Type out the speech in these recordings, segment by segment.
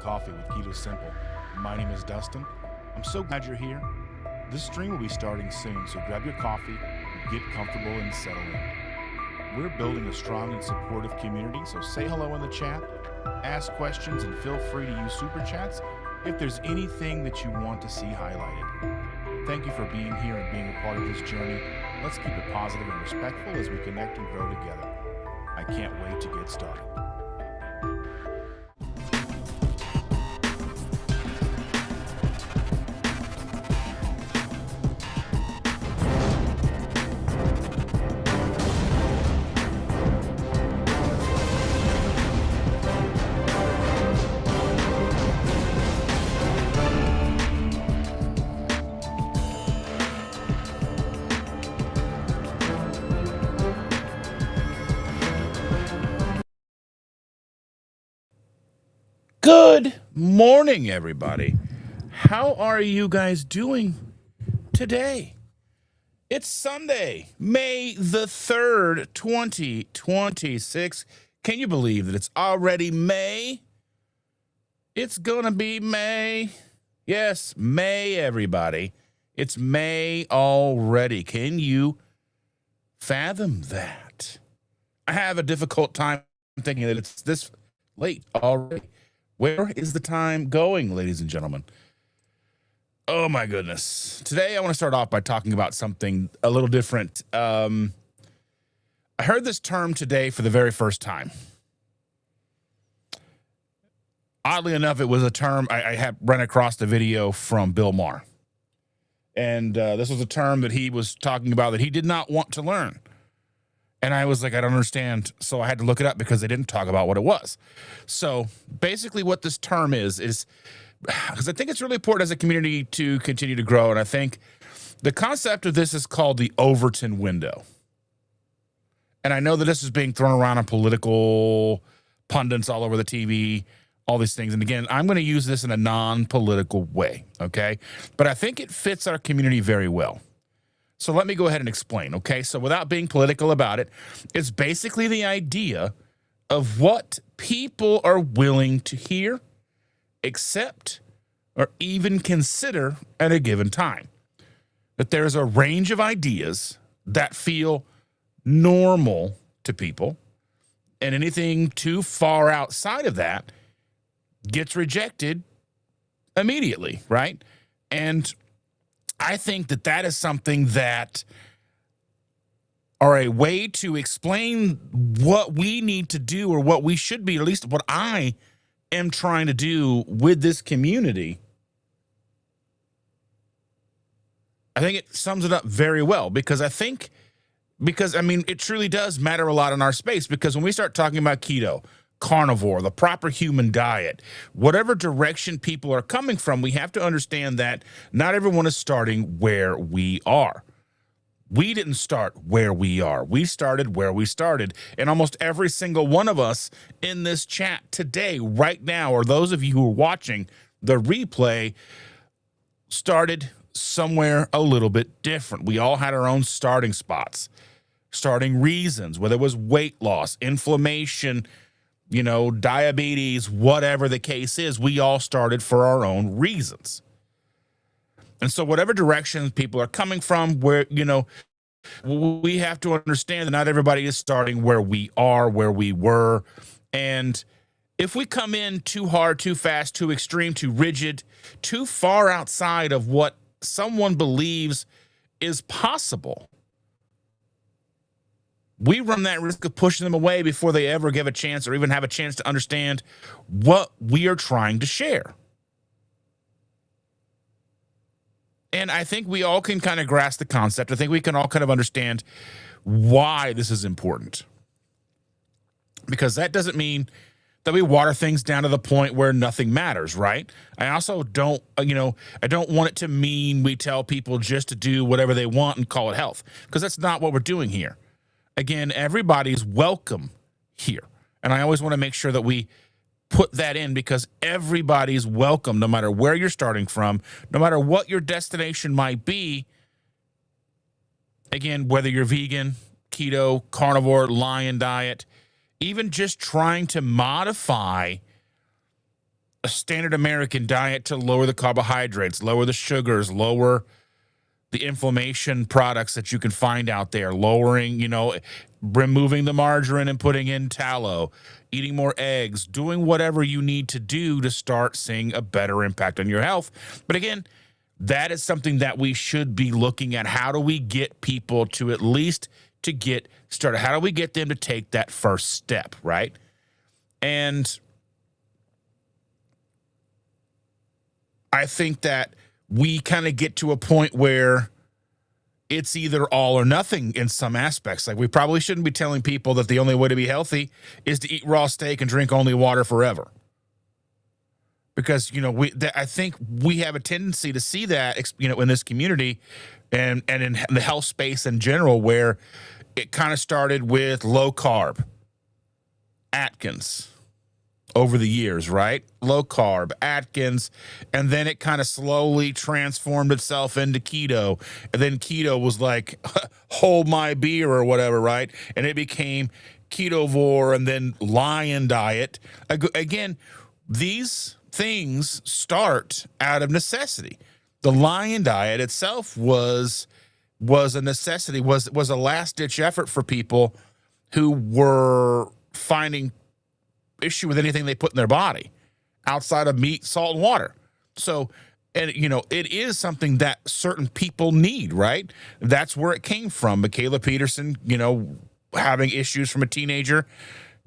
Coffee with KetoSimple. My name is Dustin. I'm so glad you're here. This stream will be starting soon, so grab your coffee, get comfortable, and settle in. We're building a strong and supportive community, so say hello in the chat, ask questions, and feel free to use super chats if there's anything that you want to see highlighted. Thank you for being here and being a part of this journey. Let's keep it positive and respectful as we connect and grow together. I can't wait to get started. Good morning, everybody. How are you guys doing today? It's Sunday, May the 3rd, 2026. Can you believe that it's already May? It's gonna be May. Yes, May, everybody. It's May already. Can you fathom that? I have a difficult time thinking that it's this late already. Where is the time going, ladies and gentlemen? Oh, my goodness. Today, I want to start off by talking about something a little different. I heard this term today for the very first time. Oddly enough, it was a term I had run across the video from Bill Maher. And this was a term that he was talking about that he did not want to learn. And I was like, I don't understand. So I had to look it up because they didn't talk about what it was. So basically what this term is because I think it's really important as a community to continue to grow. And I think the concept of this is called the Overton window. And I know that this is being thrown around on political pundits all over the TV, all these things. And again, I'm going to use this in a non-political way, okay? But I think it fits our community very well. So let me go ahead and explain, okay? So without being political about it, it's basically the idea of what people are willing to hear, accept, or even consider at a given time. That there's a range of ideas that feel normal to people, and anything too far outside of that gets rejected immediately, right? And I think that that is something that are a way to explain what we need to do or what we should be, or at least what I am trying to do with this community. I think it sums it up very well because I mean, it truly does matter a lot in our space because when we start talking about keto, carnivore, the proper human diet, whatever direction people are coming from, we have to understand that not everyone is starting where we are. We didn't start where we are. We started where we started. And almost every single one of us in this chat today, right now, or those of you who are watching the replay, started somewhere a little bit different. We all had our own starting spots, starting reasons, whether it was weight loss, inflammation, diabetes, whatever the case is, we all started for our own reasons. And so whatever direction people are coming from, where, we have to understand that not everybody is starting where we are, where we were. And if we come in too hard, too fast, too extreme, too rigid, too far outside of what someone believes is possible, we run that risk of pushing them away before they ever give a chance or even have a chance to understand what we are trying to share. And I think we all can kind of grasp the concept. I think we can all kind of understand why this is important. Because that doesn't mean that we water things down to the point where nothing matters, right? I also don't, I don't want it to mean we tell people just to do whatever they want and call it health. Because that's not what we're doing here. Again, everybody's welcome here. And I always want to make sure that we put that in because everybody's welcome, no matter where you're starting from, no matter what your destination might be. Again, whether you're vegan, keto, carnivore, lion diet, even just trying to modify standard American diet to lower the carbohydrates, lower the sugars, lower the inflammation products that you can find out there, lowering, removing the margarine and putting in tallow, eating more eggs, doing whatever you need to do to start seeing a better impact on your health. But again, that is something that we should be looking at. How do we get people to at least to get started? How do we get them to take that first step, right? And I think that we kind of get to a point where it's either all or nothing in some aspects. Like, we probably shouldn't be telling people that the only way to be healthy is to eat raw steak and drink only water forever. Because, I think we have a tendency to see that, in this community and in the health space in general, where it kind of started with low carb, Atkins, over the years, right? Low carb, Atkins, and then it kind of slowly transformed itself into keto. And then keto was like, hold my beer or whatever, right? And it became ketovore and then lion diet. Again, these things start out of necessity. The lion diet itself was a necessity, was a last-ditch effort for people who were finding issue with anything they put in their body outside of meat, salt, and water. So, and it is something that certain people need, right? That's where it came from. Michaela Peterson, having issues from a teenager,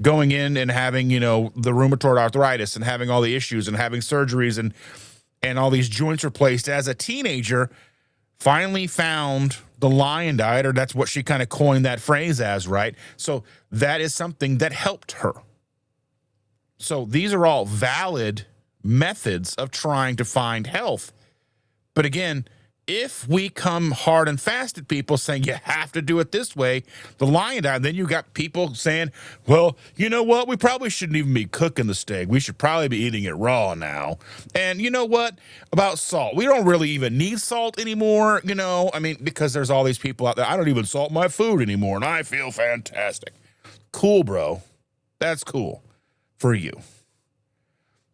going in and having, the rheumatoid arthritis and having all the issues and having surgeries and all these joints replaced as a teenager, finally found the lion diet, or that's what she kind of coined that phrase as, right? So that is something that helped her. So these are all valid methods of trying to find health. But again, if we come hard and fast at people saying you have to do it this way, the lion diet, then you got people saying, well, you know what? We probably shouldn't even be cooking the steak. We should probably be eating it raw now. And you know what about salt? We don't really even need salt anymore, because there's all these people out there. I don't even salt my food anymore, and I feel fantastic. Cool, bro. That's cool for you.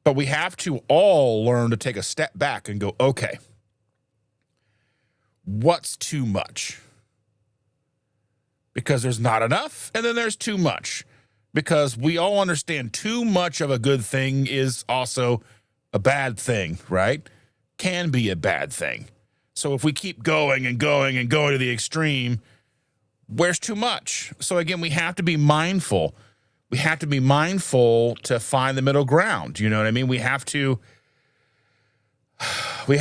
But we have to all learn to take a step back and go, okay, what's too much? Because there's not enough, and then there's too much. Because we all understand too much of a good thing is also a bad thing, right? Can be a bad thing. So if we keep going and going and going to the extreme, where's too much? So again, we have to be mindful. We have to be mindful to find the middle ground. You know what I mean? We have to, we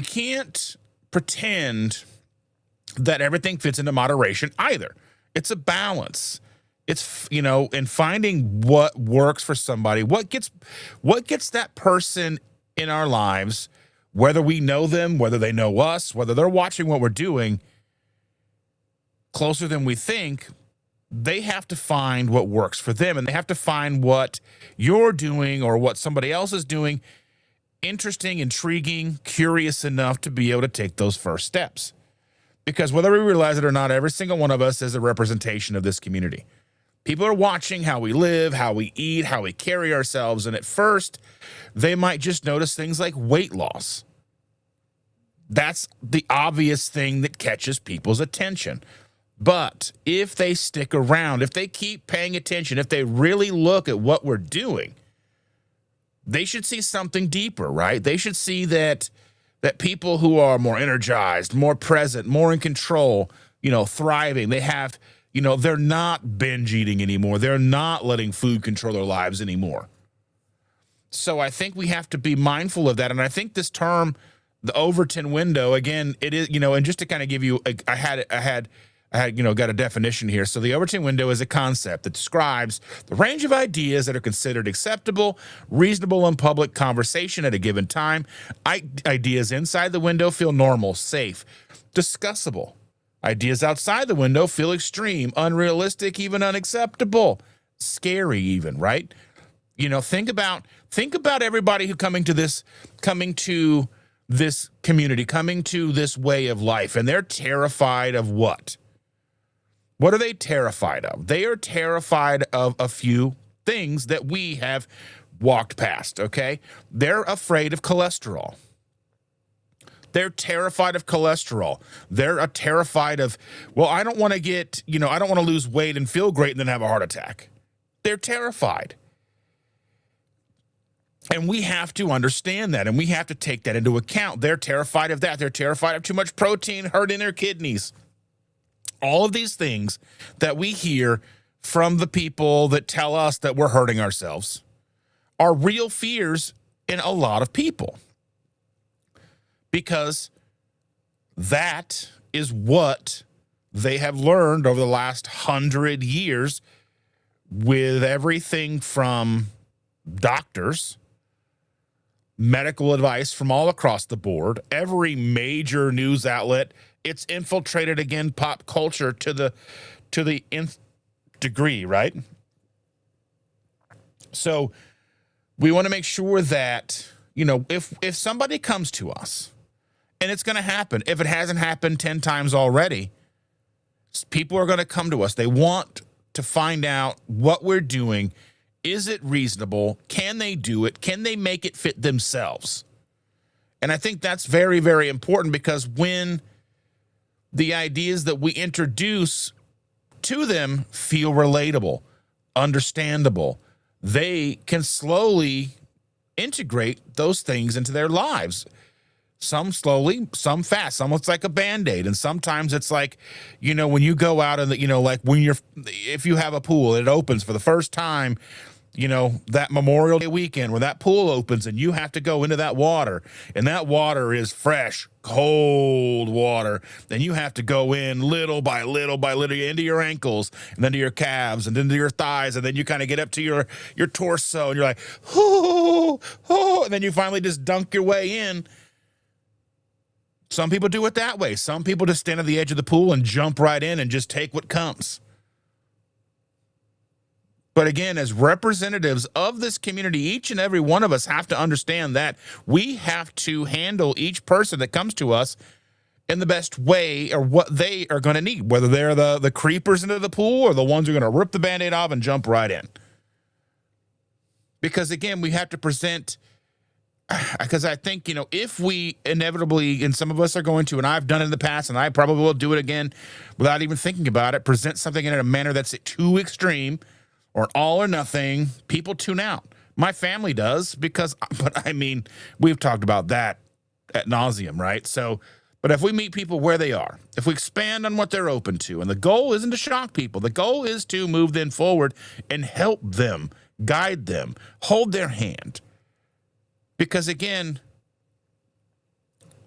can't pretend that everything fits into moderation either. It's a balance. It's, in finding what works for somebody, what gets that person in our lives, whether we know them, whether they know us, whether they're watching what we're doing closer than we think. They have to find what works for them, and they have to find what you're doing or what somebody else is doing interesting, intriguing, curious enough to be able to take those first steps. Because whether we realize it or not, every single one of us is a representation of this community. People are watching how we live, how we eat, how we carry ourselves, and at first, they might just notice things like weight loss. That's the obvious thing that catches people's attention. But if they stick around, if they keep paying attention, if they really look at what we're doing, they should see something deeper, right? They should see that people who are more energized, more present, more in control, thriving, they have, they're not binge eating anymore. They're not letting food control their lives anymore. So I think we have to be mindful of that. And I think this term, the Overton window, again, it is, and just to kind of give you, I had got a definition here. So the Overton window is a concept that describes the range of ideas that are considered acceptable, reasonable in public conversation at a given time. Ideas inside the window feel normal, safe, discussable. Ideas outside the window feel extreme, unrealistic, even unacceptable, scary even, right? Think about everybody who coming to this community, coming to this way of life, and they're terrified of what? What are they terrified of? They are terrified of a few things that we have walked past, okay? They're afraid of cholesterol. They're terrified of cholesterol. They're terrified of, well, I don't want to get, I don't want to lose weight and feel great and then have a heart attack. They're terrified. And we have to understand that, and we have to take that into account. They're terrified of that. They're terrified of too much protein hurting their kidneys. All of these things that we hear from the people that tell us that we're hurting ourselves are real fears in a lot of people. Because that is what they have learned over the last 100 years with everything from doctors, medical advice from all across the board, every major news outlet. It's infiltrated, again, pop culture to the nth degree, right? So we want to make sure that, if somebody comes to us, and it's going to happen. If it hasn't happened 10 times already, people are going to come to us. They want to find out what we're doing. Is it reasonable? Can they do it? Can they make it fit themselves? And I think that's very, very important, because when the ideas that we introduce to them feel relatable, understandable, they can slowly integrate those things into their lives. Some slowly, some fast. Some it's like a Band-Aid. And sometimes it's like, when you go out and, like if you have a pool, it opens for the first time, that Memorial Day weekend where that pool opens and you have to go into that water, and that water is fresh, cold water. Then you have to go in little by little by little into your ankles, and then to your calves, and then to your thighs, and then you kind of get up to your torso, and you're like, and then you finally just dunk your way in. Some people do it that way. Some people just stand at the edge of the pool and jump right in and just take what comes. But again, as representatives of this community, each and every one of us have to understand that we have to handle each person that comes to us in the best way, or what they are going to need, whether they're the creepers into the pool or the ones who are going to rip the Band-Aid off and jump right in. Because again, we have to present, because I think, if we inevitably, and some of us are going to, and I've done it in the past, and I probably will do it again without even thinking about it, present something in a manner that's too extreme or all or nothing, people tune out. My family does, but I mean, we've talked about that ad nauseum, right? So, but if we meet people where they are, if we expand on what they're open to, and the goal isn't to shock people, the goal is to move them forward and help them, guide them, hold their hand. Because again,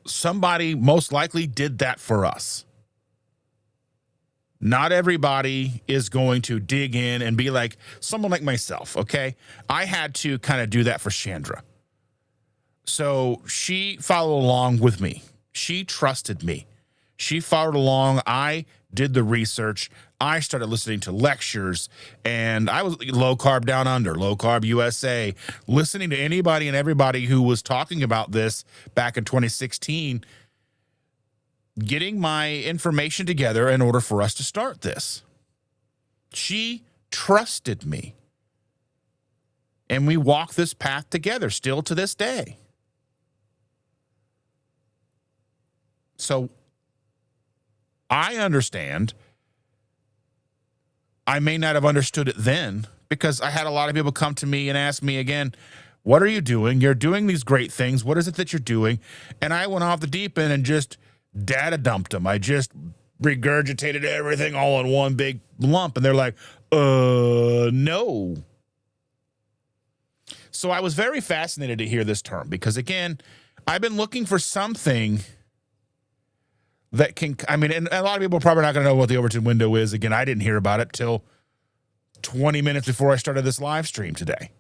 somebody most likely did that for us. Not everybody is going to dig in and be like someone like myself, okay? I had to kind of do that for Chandra. So she followed along with me. She trusted me. She followed along. I did the research. I started listening to lectures, and I was Low Carb Down Under, Low Carb USA, listening to anybody and everybody who was talking about this back in 2016, getting my information together in order for us to start this. She trusted me, and we walk this path together still to this day. So I understand. I may not have understood it then, because I had a lot of people come to me and ask me again, what are you doing? You're doing these great things. What is it that you're doing? And I went off the deep end and just data dumped them. I just regurgitated everything all in one big lump. And they're like, no. So I was very fascinated to hear this term, because again, I've been looking for something that can, and a lot of people are probably not going to know what the Overton window is. Again, I didn't hear about it till 20 minutes before I started this live stream today.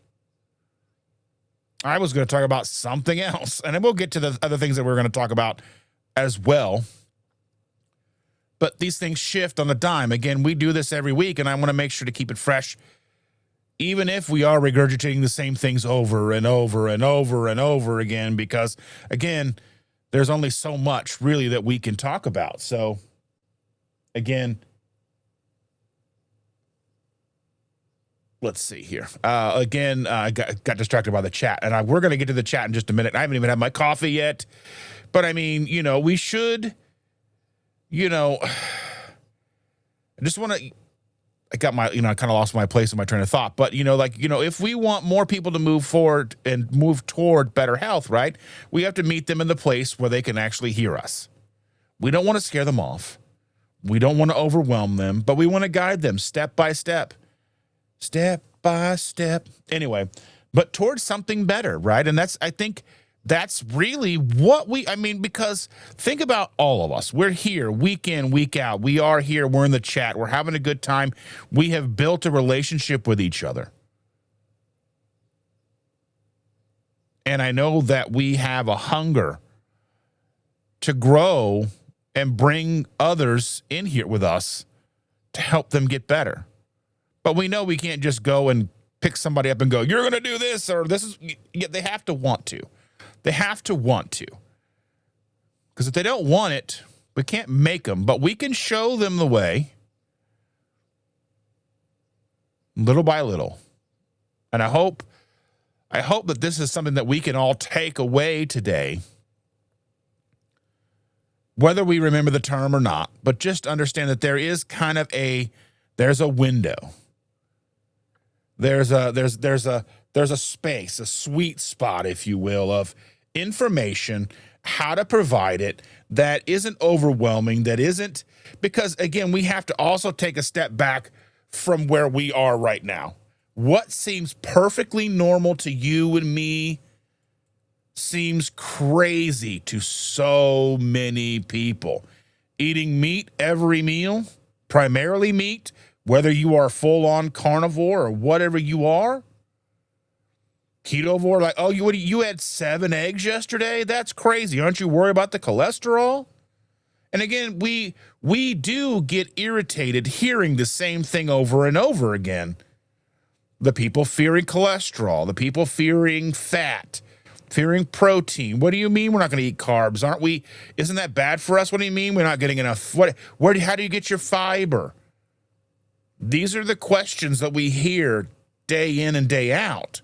I was going to talk about something else, and then we'll get to the other things that we're going to talk about as well. But these things shift on a dime. Again, we do this every week, and I want to make sure to keep it fresh, even if we are regurgitating the same things over and over and over and over again, because, again, there's only so much really that we can talk about. So again, let's see here. Again, I got distracted by the chat, and we're going to get to the chat in just a minute. I haven't even had my coffee yet, but I mean, we should, I just want to. I got my, I kind of lost my place in my train of thought, but if we want more people to move forward and move toward better health, right? We have to meet them in the place where they can actually hear us. We don't want to scare them off. We don't want to overwhelm them, but we want to guide them step by step. Step by step. Anyway, but towards something better, right? And I think that's really what because think about all of us. We're here week in, week out. We are here. We're in the chat. We're having a good time. We have built a relationship with each other. And I know that we have a hunger to grow and bring others in here with us to help them get better. But we know we can't just go and pick somebody up and go, you're going to do this, or this is, they have to want to. They have to want to. Because if they don't want it, we can't make them, but we can show them the way little by little. And I hope that this is something that we can all take away today, whether we remember the term or not, but just understand that there is kind of there's a window. There's a space, a sweet spot, if you will, of information, how to provide it that isn't overwhelming, that isn't, because again, we have to also take a step back from where we are right now. What seems perfectly normal to you and me seems crazy to so many people. Eating meat every meal, primarily meat, whether you are full-on carnivore or whatever you are. Ketovore, like, oh, you had 7 eggs yesterday? That's crazy. Aren't you worried about the cholesterol? And again, we do get irritated hearing the same thing over and over again. The people fearing cholesterol, the people fearing fat, fearing protein. What do you mean we're not going to eat carbs? Aren't we? Isn't that bad for us? What do you mean we're not getting enough? How do you get your fiber? These are the questions that we hear day in and day out.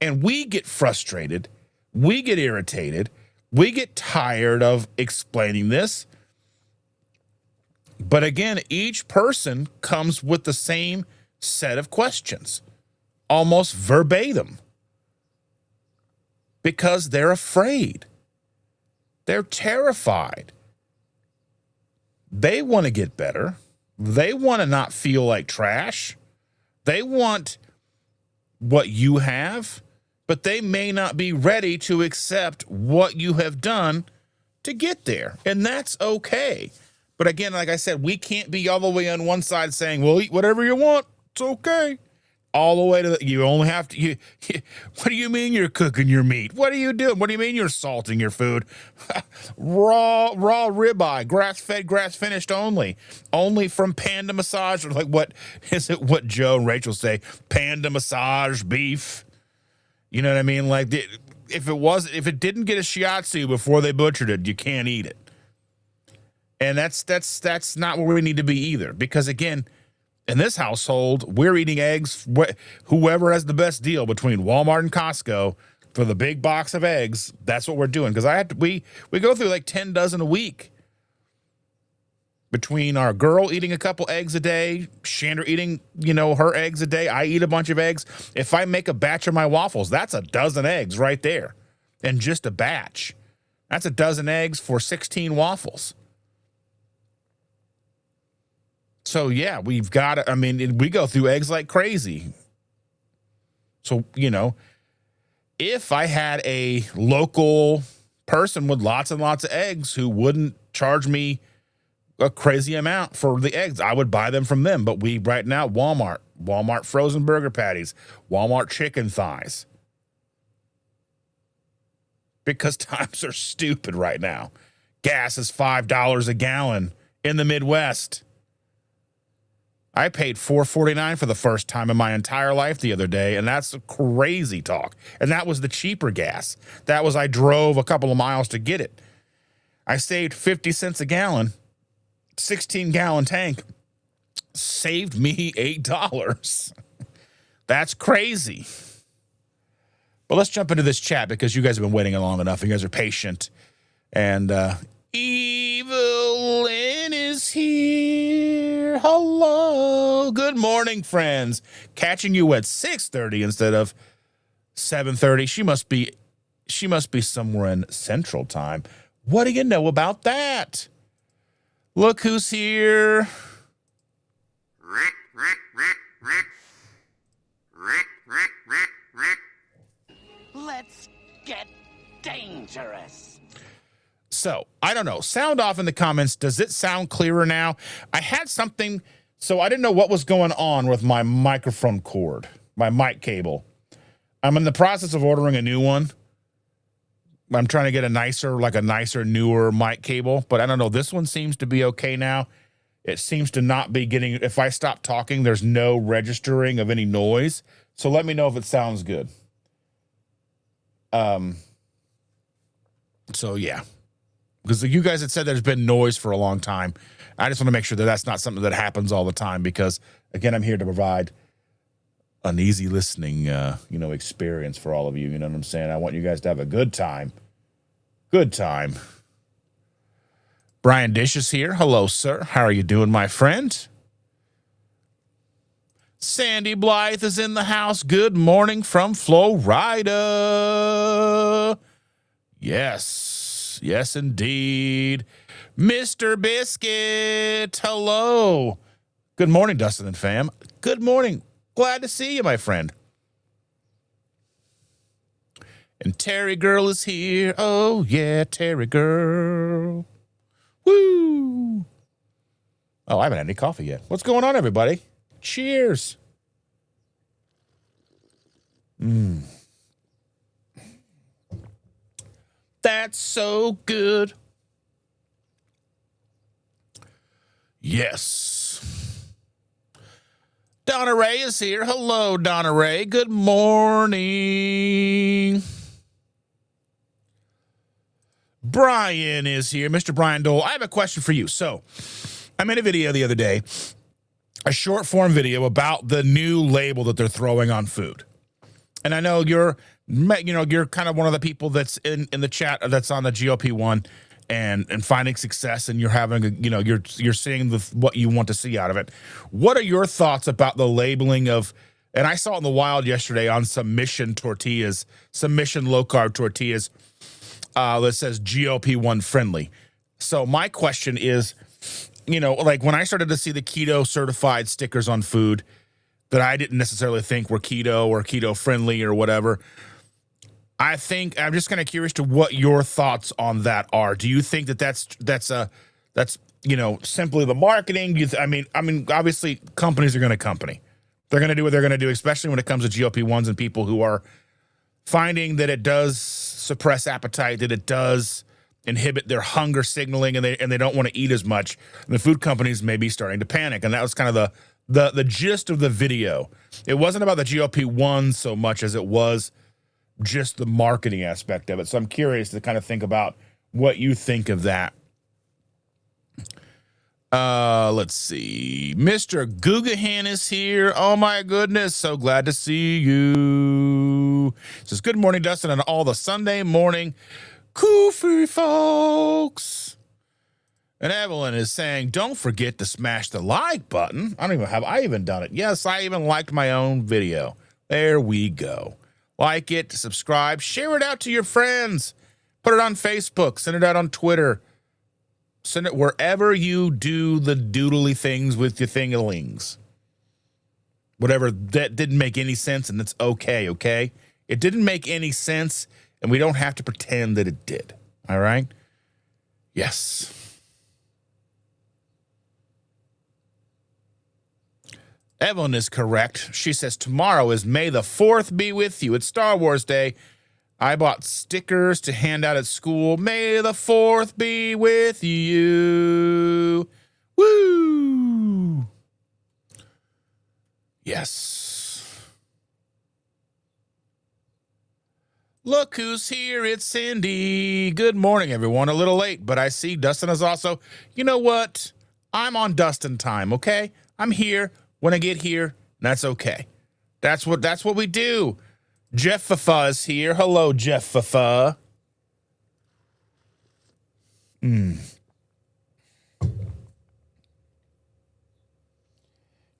And we get frustrated. We get irritated. We get tired of explaining this. But again, each person comes with the same set of questions, almost verbatim, because they're afraid. They're terrified. They want to get better. They want to not feel like trash. They want what you have, but they may not be ready to accept what you have done to get there. And that's okay. But again, like I said, we can't be all the way on one side saying, well, eat whatever you want. It's okay. All the way to you only have to, what do you mean you're cooking your meat? What are you doing? What do you mean you're salting your food? raw ribeye, grass-fed, grass-finished only from Panda Massage. Or like, what is it, what Joe and Rachel say? Panda Massage beef. You know what I mean? Like, if it didn't get a shiatsu before they butchered it, you can't eat it. And that's not where we need to be either. Because again, in this household, we're eating eggs. Whoever has the best deal between Walmart and Costco for the big box of eggs, that's what we're doing. Because we go through like 10 dozen a week. Between our girl eating a couple eggs a day, Chandra eating, her eggs a day, I eat a bunch of eggs. If I make a batch of my waffles, that's a dozen eggs right there. And just a batch. That's a dozen eggs for 16 waffles. So, yeah, we've got to, we go through eggs like crazy. So, if I had a local person with lots and lots of eggs who wouldn't charge me a crazy amount for the eggs, I would buy them from them. But right now, Walmart frozen burger patties, Walmart chicken thighs. Because times are stupid right now. Gas is $5 a gallon in the Midwest. I paid $4.49 for the first time in my entire life the other day, and that's crazy talk. And that was the cheaper gas. I drove a couple of miles to get it. I saved 50 cents a gallon, 16-gallon tank, saved me $8. That's crazy. But let's jump into this chat because you guys have been waiting long enough. You guys are patient. And Evelyn is here. Hello. Good morning, friends. Catching you at 6:30 instead of 7:30. She must be somewhere in Central Time. What do you know about that? Look who's here. Let's get dangerous. So, I don't know. Sound off in the comments. Does it sound clearer now? I had something, so I didn't know what was going on with my microphone cord, my mic cable. I'm in the process of ordering a new one. I'm trying to get a nicer, newer mic cable, but I don't know. This one seems to be okay now. It seems to not be getting, if I stop talking, there's no registering of any noise. So let me know if it sounds good. So yeah, because you guys had said there's been noise for a long time. I just want to make sure that that's not something that happens all the time because, again, I'm here to provide an easy listening, experience for all of you. You know what I'm saying? I want you guys to have a good time. Good time. Brian Dish is here. Hello, sir. How are you doing, my friend? Sandy Blythe is in the house. Good morning from Florida. Yes. Yes, indeed. Mr. Biscuit. Hello. Good morning, Dustin and fam. Good morning. Glad to see you, my friend. And Terry Girl is here. Oh, yeah, Terry Girl. Woo. Oh, I haven't had any coffee yet. What's going on, everybody? Cheers. That's so good. Yes. Donna Ray is here. Hello, Donna Ray. Good morning. Brian is here. Mr. Brian Dole, I have a question for you. So, I made a video the other day, a short form video about the new label that they're throwing on food. And I know you're kind of one of the people that's in the chat that's on the GLP-1 and finding success, and you're having you're seeing what you want to see out of it. What are your thoughts about the labeling of? And I saw it in the wild yesterday on some Mission low carb tortillas that says GLP-1 friendly. So my question is, when I started to see the keto certified stickers on food that I didn't necessarily think were keto or keto friendly or whatever, I'm just kind of curious to what your thoughts on that are. Do you think that's simply the marketing? I mean, obviously companies are going to company. They're going to do what they're going to do, especially when it comes to GLP-1s and people who are finding that it does suppress appetite, that it does inhibit their hunger signaling, and they don't want to eat as much. And the food companies may be starting to panic, and that was kind of the gist of the video. It wasn't about the GLP-1 so much as it was just the marketing aspect of it. So I'm curious to kind of think about what you think of that. Let's see. Mr. Gugahan is here. Oh my goodness. So glad to see you. Says, good morning, Dustin, and all the Sunday morning coffee folks. And Evelyn is saying, don't forget to smash the like button. I even done it. Yes, I even liked my own video. There we go. Like it, subscribe, share it out to your friends. Put it on Facebook, send it out on Twitter. Send it wherever you do the doodly things with your thingalings. Whatever, that didn't make any sense, and it's okay, okay? It didn't make any sense, and we don't have to pretend that it did. All right? Yes. Evelyn is correct. She says, tomorrow is May the 4th be with you. It's Star Wars Day. I bought stickers to hand out at school. May the 4th be with you. Woo! Yes. Look who's here. It's Cindy. Good morning, everyone. A little late, but I see Dustin is also. You know what? I'm on Dustin time, okay? I'm here when I get here, and that's okay. That's what we do. Jeff Fafa is here. Hello, Jeff Fafa. It's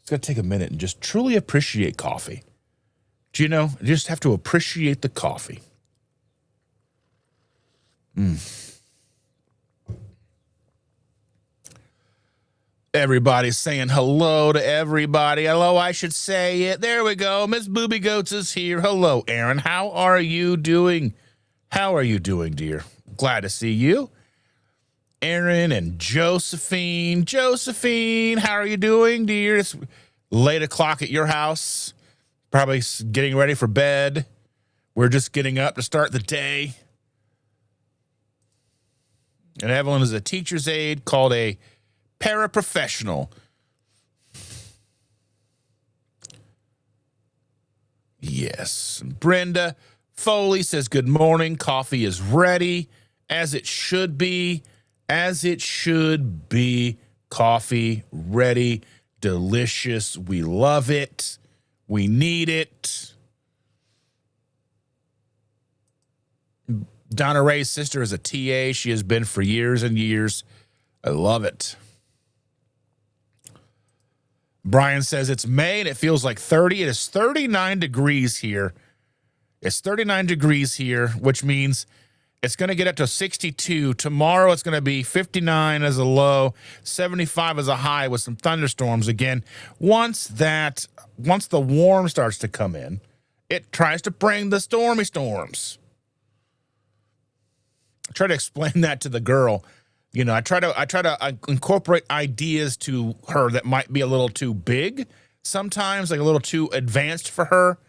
going to take a minute and just truly appreciate coffee. Do you know? You just have to appreciate the coffee. Everybody's saying hello to everybody. Hello, I should say it. There we go. Miss Booby Goats is here. Hello, Aaron. How are you doing? How are you doing, dear? Glad to see you. Aaron and Josephine. Josephine, how are you doing, dear? It's late o'clock at your house. Probably getting ready for bed. We're just getting up to start the day. And Evelyn is a teacher's aide called a paraprofessional. Yes. Brenda Foley says, good morning. Coffee is ready, as it should be. As it should be. Coffee ready. Delicious. We love it. We need it. Donna Ray's sister is a TA. She has been for years and years. I love it. Brian says it's May and it feels like 30. It is 39 degrees here. It's 39 degrees here, which means it's going to get up to 62. Tomorrow it's going to be 59 as a low, 75 as a high with some thunderstorms again. Once the warm starts to come in, it tries to bring the stormy storms. I try to explain that to the girl. You know, I try to incorporate ideas to her that might be a little too big sometimes, like a little too advanced for her.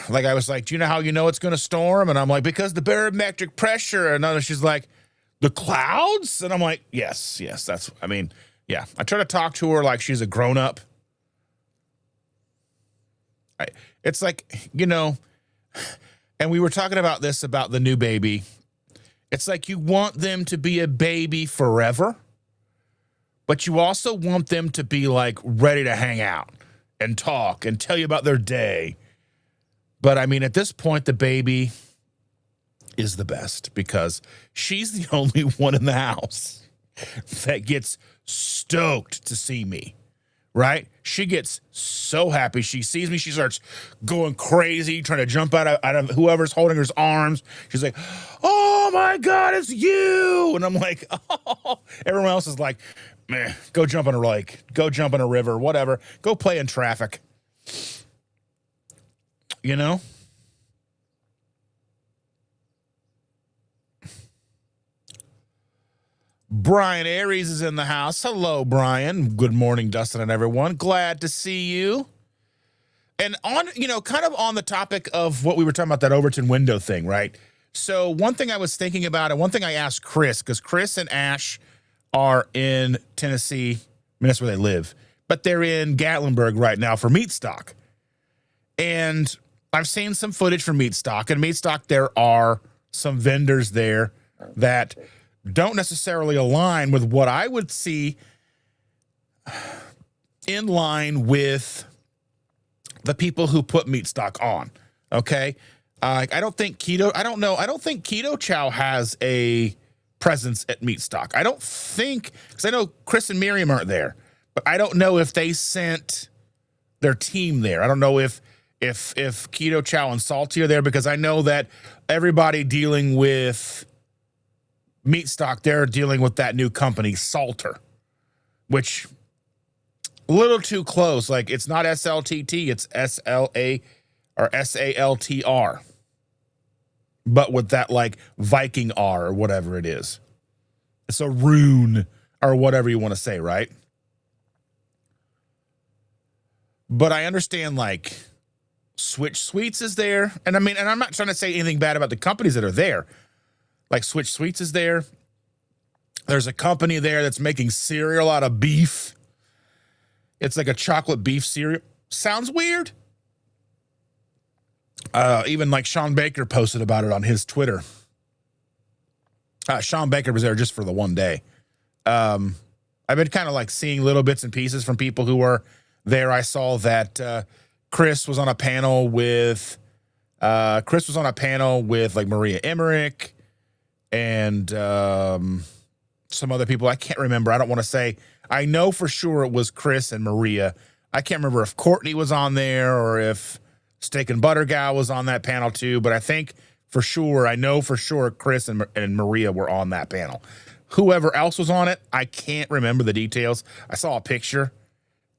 Like I was like, do you know how you know it's going to storm? And I'm like, because the barometric pressure. And she's like, the clouds? And I'm like, yes, that's, I mean, yeah. I try to talk to her like she's a grown up. It's like, you know, and we were talking about this, about the new baby. It's like you want them to be a baby forever, but you also want them to be like ready to hang out and talk and tell you about their day. But I mean, at this point, the baby is the best because she's the only one in the house that gets stoked to see me, right? She gets so happy. She sees me. She starts going crazy, trying to jump out of whoever's holding her arms. She's like, oh my God, it's you. And I'm like, oh. Everyone else is like, meh, go jump in a lake, go jump in a river, whatever. Go play in traffic. You know? Brian Aries is in the house. Hello, Brian. Good morning, Dustin and everyone. Glad to see you. And on, you know, kind of on the topic of what we were talking about, that Overton window thing, right? So one thing I was thinking about, and one thing I asked Chris, because Chris and Ash are in Tennessee. I mean, that's where they live. But they're in Gatlinburg right now for MeatStock. And I've seen some footage from MeatStock. And MeatStock, there are some vendors there that don't necessarily align with what I would see in line with the people who put MeatStock on. Okay. I don't think Keto Chow has a presence at MeatStock. I don't think, because I know Chris and Miriam aren't there, but I don't know if they sent their team there. I don't know if Keto Chow and Salty are there, because I know that everybody dealing with MeatStock, they're dealing with that new company, Salter, which a little too close. Like, it's not SLTT, it's SLA or SALTR, but with that like Viking R or whatever it is. It's a rune or whatever you want to say, right? But I understand, like, Switch Sweets is there. And I mean, and I'm not trying to say anything bad about the companies that are there. Like, Switch Sweets is there. There's a company there that's making cereal out of beef. It's like a chocolate beef cereal. Sounds weird. Even like Sean Baker posted about it on his Twitter. Sean Baker was there just for the one day. I've been kind of like seeing little bits and pieces from people who are there. I saw that Chris was on a panel with like Maria Emmerich and some other people. I can't remember. I don't want to say. I know for sure it was Chris and Maria. I can't remember if Courtney was on there or if Steak and Butter Gal was on that panel too, but I think for sure, I know for sure Chris and Maria were on that panel. Whoever else was on it, I can't remember the details. I saw a picture.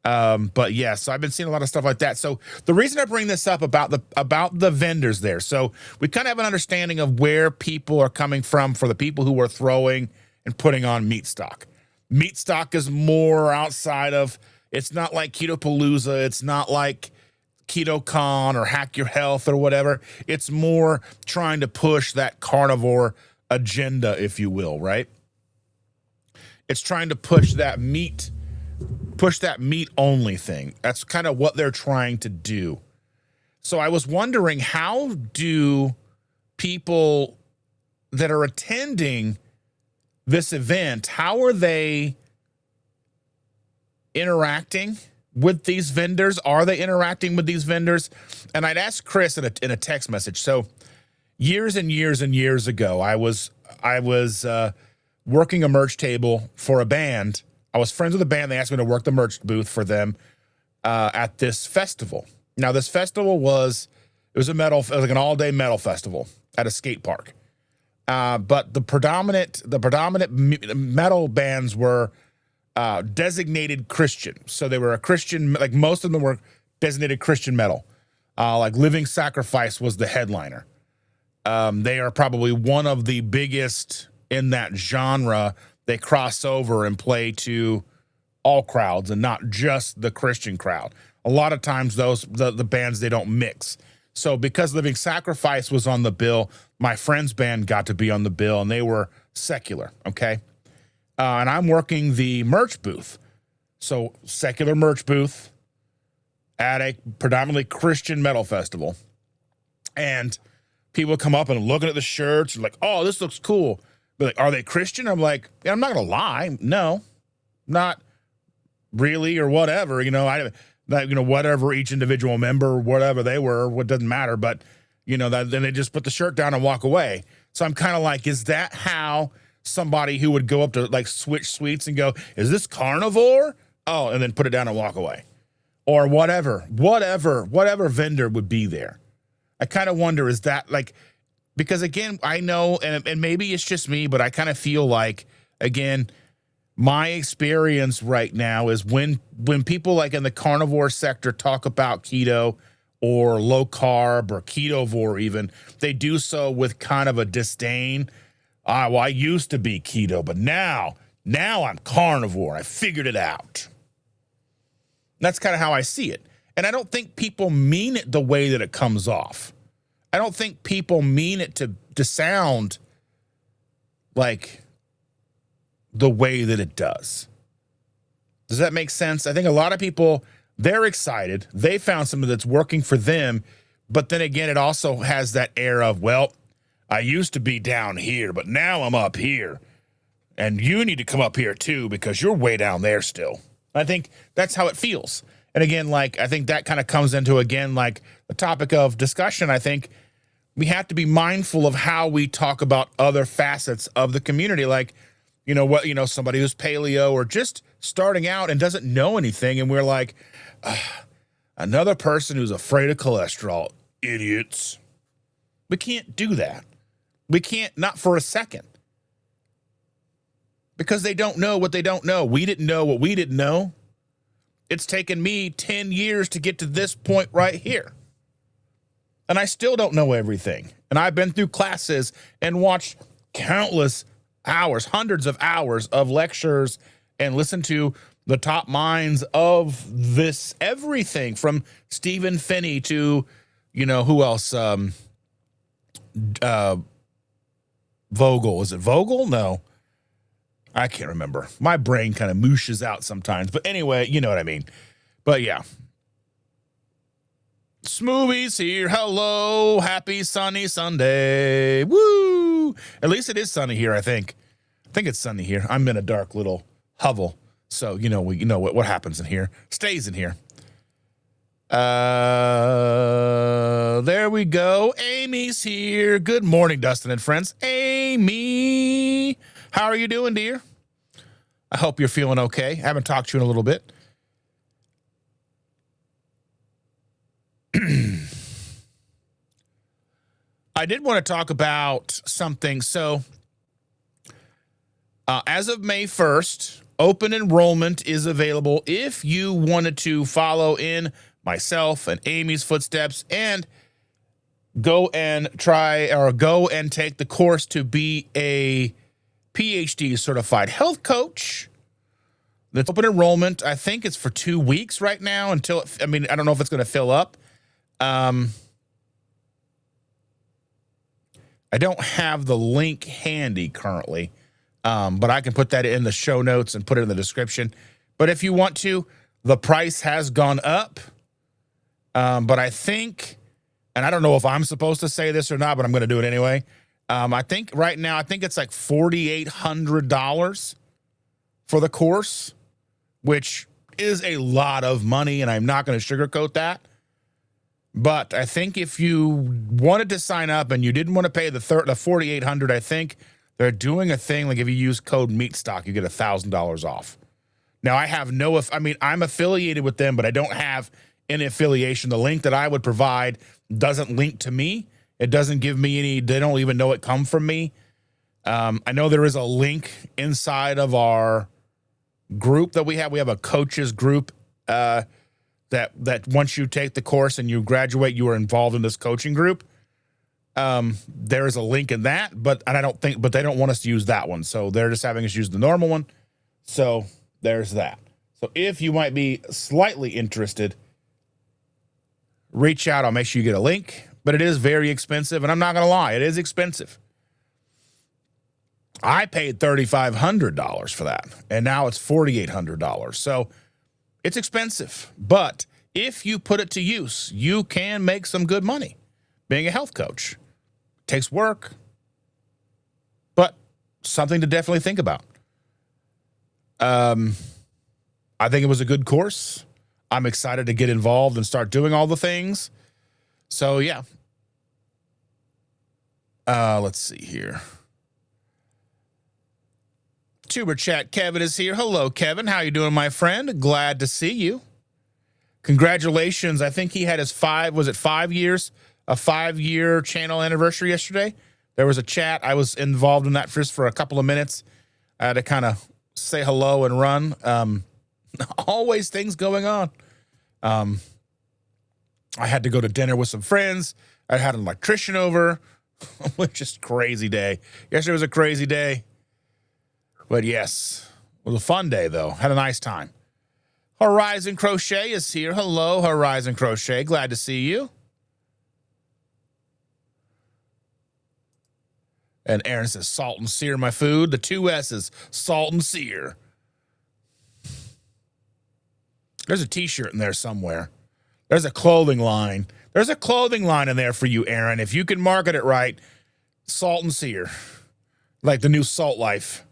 But yeah, so I've been seeing a lot of stuff like that. So the reason I bring this up about the vendors there, so we kind of have an understanding of where people are coming from for the people who are throwing and putting on MeatStock. MeatStock is more outside of, it's not like Ketopalooza, it's not like KetoCon or Hack Your Health or whatever. It's more trying to push that carnivore agenda, if you will, right? It's trying to push that meat only thing. That's kind of what they're trying to do. So I was wondering, how do people that are attending this event, how are they interacting with these vendors? Are they interacting with these vendors? And I'd asked Chris in a text message. So years and years and years ago, I was working a merch table for a band. I was friends with a band. They asked me to work the merch booth for them at this festival. Now, this festival was like an all-day metal festival at a skate park. But the predominant metal bands were designated Christian. So they were a Christian, like most of them were designated Christian metal. Like Living Sacrifice was the headliner. They are probably one of the biggest in that genre. They cross over and play to all crowds and not just the Christian crowd. A lot of times the bands, they don't mix. So because Living Sacrifice was on the bill, my friend's band got to be on the bill, and they were secular, okay? And I'm working the merch booth. So secular merch booth at a predominantly Christian metal festival. And people come up and looking at the shirts and like, oh, this looks cool. But like, are they Christian? I'm like, yeah, I'm not going to lie. No, not really, or whatever. Whatever each individual member, whatever they were, what doesn't matter. But, then they just put the shirt down and walk away. So I'm kind of like, is that how somebody who would go up to like Switch Sweets and go, is this Carnivore? Oh, and then put it down and walk away. Or whatever vendor would be there. I kind of wonder, is that like, because again, I know, and maybe it's just me, but I kind of feel like, again, my experience right now is when people like in the carnivore sector talk about keto or low carb or ketovore even, they do so with kind of a disdain. Well, I used to be keto, but now I'm carnivore. I figured it out. That's kind of how I see it. And I don't think people mean it the way that it comes off. I don't think people mean it to sound like the way that it does. Does that make sense? I think a lot of people, they're excited. They found something that's working for them. But then again, it also has that air of, well, I used to be down here, but now I'm up here. And you need to come up here too, because you're way down there still. I think that's how it feels. And again, like, I think that kind of comes into, again, like the topic of discussion. I think we have to be mindful of how we talk about other facets of the community. Like, somebody who's paleo or just starting out and doesn't know anything. And we're like, another person who's afraid of cholesterol, idiots. We can't do that. We can't, not for a second. Because they don't know what they don't know. We didn't know what we didn't know. It's taken me 10 years to get to this point right here. And I still don't know everything. And I've been through classes and watched countless hours, hundreds of hours of lectures and listened to the top minds of this everything from Stephen Finney to, who else? Vogel. Is it Vogel? No. I can't remember. My brain kind of mooshes out sometimes. But anyway, you know what I mean. But yeah. Smoothies here. Hello. Happy sunny Sunday. Woo. At least it is sunny here, I think. I think it's sunny here. I'm in a dark little hovel. So, we know what happens in here. Stays in here. There we go. Amy's here. Good morning, Dustin and friends. Amy, how are you doing, dear? I hope you're feeling okay. I haven't talked to you in a little bit. I did want to talk about something. So, as of May 1st, open enrollment is available if you wanted to follow in myself and Amy's footsteps and go and take the course to be a PhD certified health coach. That's open enrollment. I think it's for 2 weeks right now until, I don't know if it's going to fill up. I don't have the link handy currently, but I can put that in the show notes and put it in the description. But if you want to, the price has gone up. But I think, and I don't know if I'm supposed to say this or not, but I'm going to do it anyway. I think right now, it's like $4,800 for the course, which is a lot of money, and I'm not going to sugarcoat that. But I think if you wanted to sign up and you didn't want to pay the $4,800, I think they're doing a thing like if you use code MeatStock, you get $1,000 off. Now I have I'm affiliated with them, but I don't have any affiliation. The link that I would provide doesn't link to me. It doesn't give me any. They don't even know it come from me. I know there is a link inside of our group that we have. We have a coaches group. That once you take the course and you graduate, you are involved in this coaching group. There is a link in that, but they don't want us to use that one. So they're just having us use the normal one. So there's that. So if you might be slightly interested, reach out. I'll make sure you get a link, but it is very expensive. And I'm not going to lie, it is expensive. I paid $3,500 for that, and now it's $4,800. So it's expensive, but if you put it to use, you can make some good money being a health coach. It takes work, but something to definitely think about. I think it was a good course. I'm excited to get involved and start doing all the things. So, yeah. Let's see here. Tuber Chat Kevin is here. Hello, Kevin. How you doing, my friend? Glad to see you. Congratulations. I think he had his 5 years, a 5-year channel anniversary yesterday. There was a chat. I was involved in that just for a couple of minutes. I had to kind of say hello and run. Always things going on. I had to go to dinner with some friends. I had an electrician over, which is crazy day. Yesterday was a crazy day. But yes, it was a fun day, though. Had a nice time. Horizon Crochet is here. Hello, Horizon Crochet. Glad to see you. And Aaron says, salt and sear my food. The 2 S's, salt and sear. There's a t-shirt in there somewhere. There's a clothing line. There's a clothing line in there for you, Aaron. If you can market it right, salt and sear. Like the new Salt Life.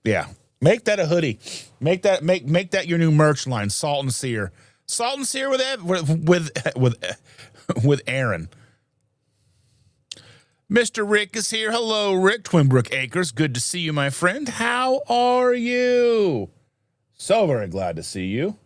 Yeah, make that a hoodie. Make that your new merch line. Salt and sear with Aaron. Mr. Rick is here. Hello, Rick. Twinbrook Acres. Good to see you, my friend. How are you? So very glad to see you.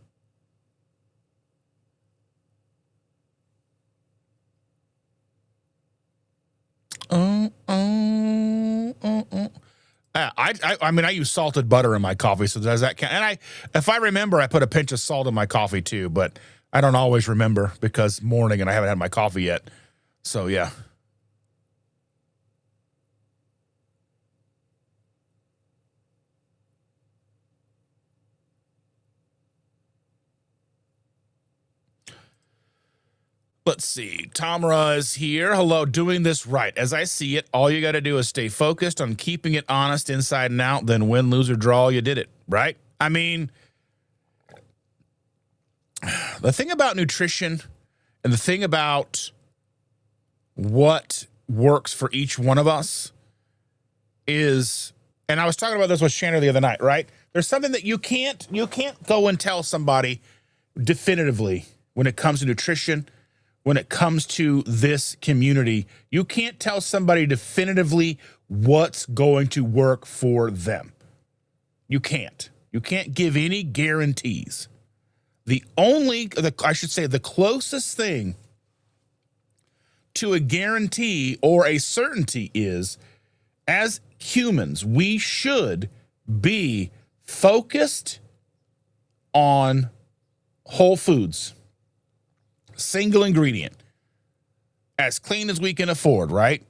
I use salted butter in my coffee, so does that count? And if I remember, I put a pinch of salt in my coffee too, but I don't always remember because morning and I haven't had my coffee yet. So yeah. Let's see. Tamara is here. Hello, doing this right. As I see it, all you got to do is stay focused on keeping it honest inside and out. Then win, lose, or draw, you did it, right? I mean, the thing about nutrition and the thing about what works for each one of us is, and I was talking about this with Shannon the other night, right? There's something that you can't go and tell somebody definitively when it comes to nutrition, when it comes to this community. You can't tell somebody definitively what's going to work for them. You can't. You can't give any guarantees. The closest thing to a guarantee or a certainty is, as humans, we should be focused on whole foods, single ingredient, as clean as we can afford, right?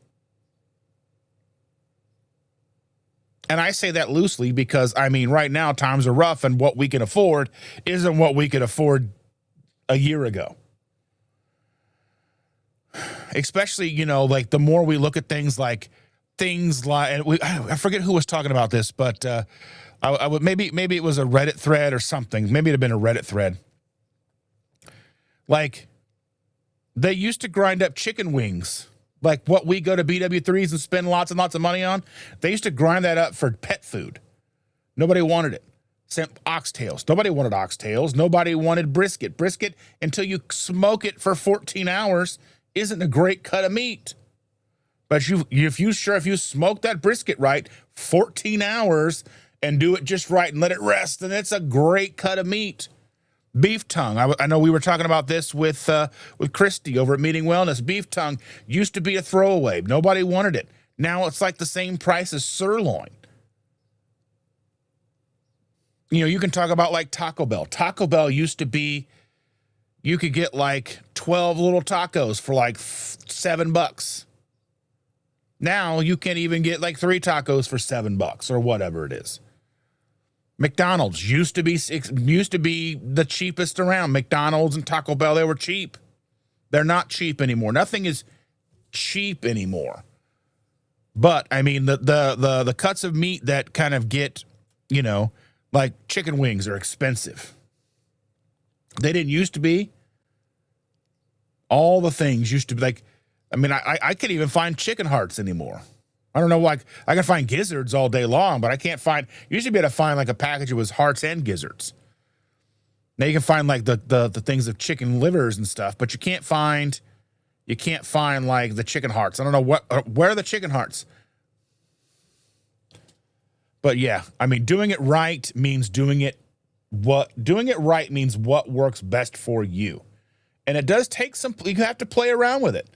And I say that loosely because, I mean, right now times are rough and what we can afford isn't what we could afford a year ago. Especially, you know, like the more we look at things like, I forget who was talking about this, but I would maybe it was a Reddit thread or something. Maybe it had been a Reddit thread. Like, they used to grind up chicken wings, like what we go to BW3s and spend lots and lots of money on. They used to grind that up for pet food. Nobody wanted it. Same oxtails. Nobody wanted oxtails. Nobody wanted brisket. Brisket, until you smoke it for 14 hours, isn't a great cut of meat. But if you smoke that brisket right, 14 hours, and do it just right and let it rest, then it's a great cut of meat. Beef tongue. I know we were talking about this with Christy over at Meeting Wellness. Beef tongue used to be a throwaway. Nobody wanted it. Now it's like the same price as sirloin. You know, you can talk about like Taco Bell. Taco Bell used to be, you could get like 12 little tacos for like $7. Now you can't even get like 3 tacos for $7 or whatever it is. McDonald's used to be the cheapest around. McDonald's and Taco Bell, they were cheap. They're not cheap anymore. Nothing is cheap anymore. But I mean, the cuts of meat that kind of get, you know, like chicken wings are expensive. They didn't used to be. All the things used to be like, I mean, I can't even find chicken hearts anymore. I don't know, like, I can find gizzards all day long, but I can't find, you used to be able to find like a package that was hearts and gizzards. Now you can find like the things of chicken livers and stuff, but you can't find like the chicken hearts. I don't know where are the chicken hearts? But yeah, I mean, doing it right means what works best for you. And it does take you have to play around with it.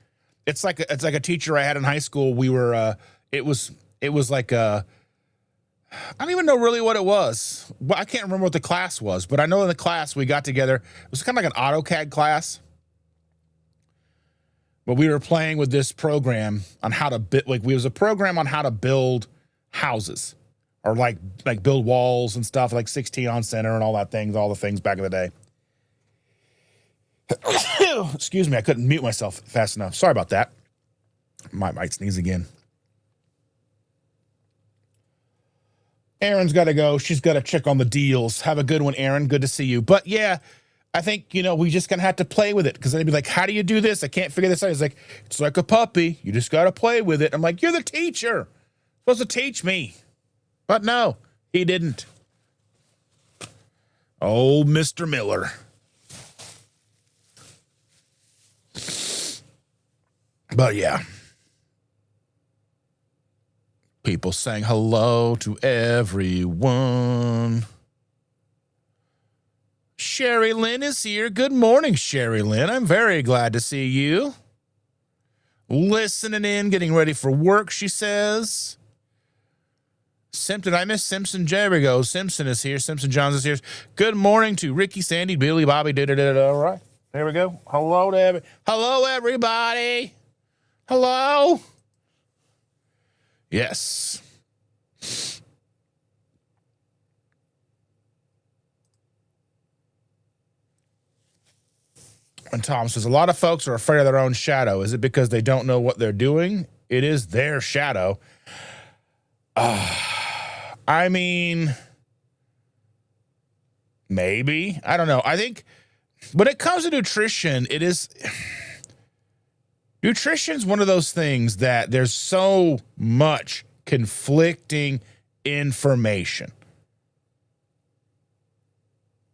It's like a teacher I had in high school. We were, it was like I don't even know really what it was. Well, I can't remember what the class was, but I know in the class we got together. It was kind of like an AutoCAD class. But we were playing with this program on how to was a program on how to build houses or like build walls and stuff, like 16 on center and all the things back in the day. Excuse me, I couldn't mute myself fast enough. Sorry about that. Might sneeze again. Erin's got to go. She's got to check on the deals. Have a good one, Erin. Good to see you. But yeah, I think, you know, we just going to have to play with it, because they'd be like, how do you do this? I can't figure this out. He's like, it's like a puppy. You just got to play with it. I'm like, you're the teacher. You're supposed to teach me. But no, he didn't. Oh, Mr. Miller. But yeah. People saying hello to everyone. Sherry Lynn is here. Good morning, Sherry Lynn. I'm very glad to see you. Listening in, getting ready for work, she says. Simpson, I miss Simpson. There we go. Simpson is here. Simpson Johns is here. Good morning to Ricky, Sandy, Billy, Bobby. All right. There we go. Hello to hello, everybody. Hello. Yes. And Tom says, a lot of folks are afraid of their own shadow. Is it because they don't know what they're doing? It is their shadow. I mean, maybe. I don't know. I think when it comes to nutrition, nutrition's one of those things that there's so much conflicting information.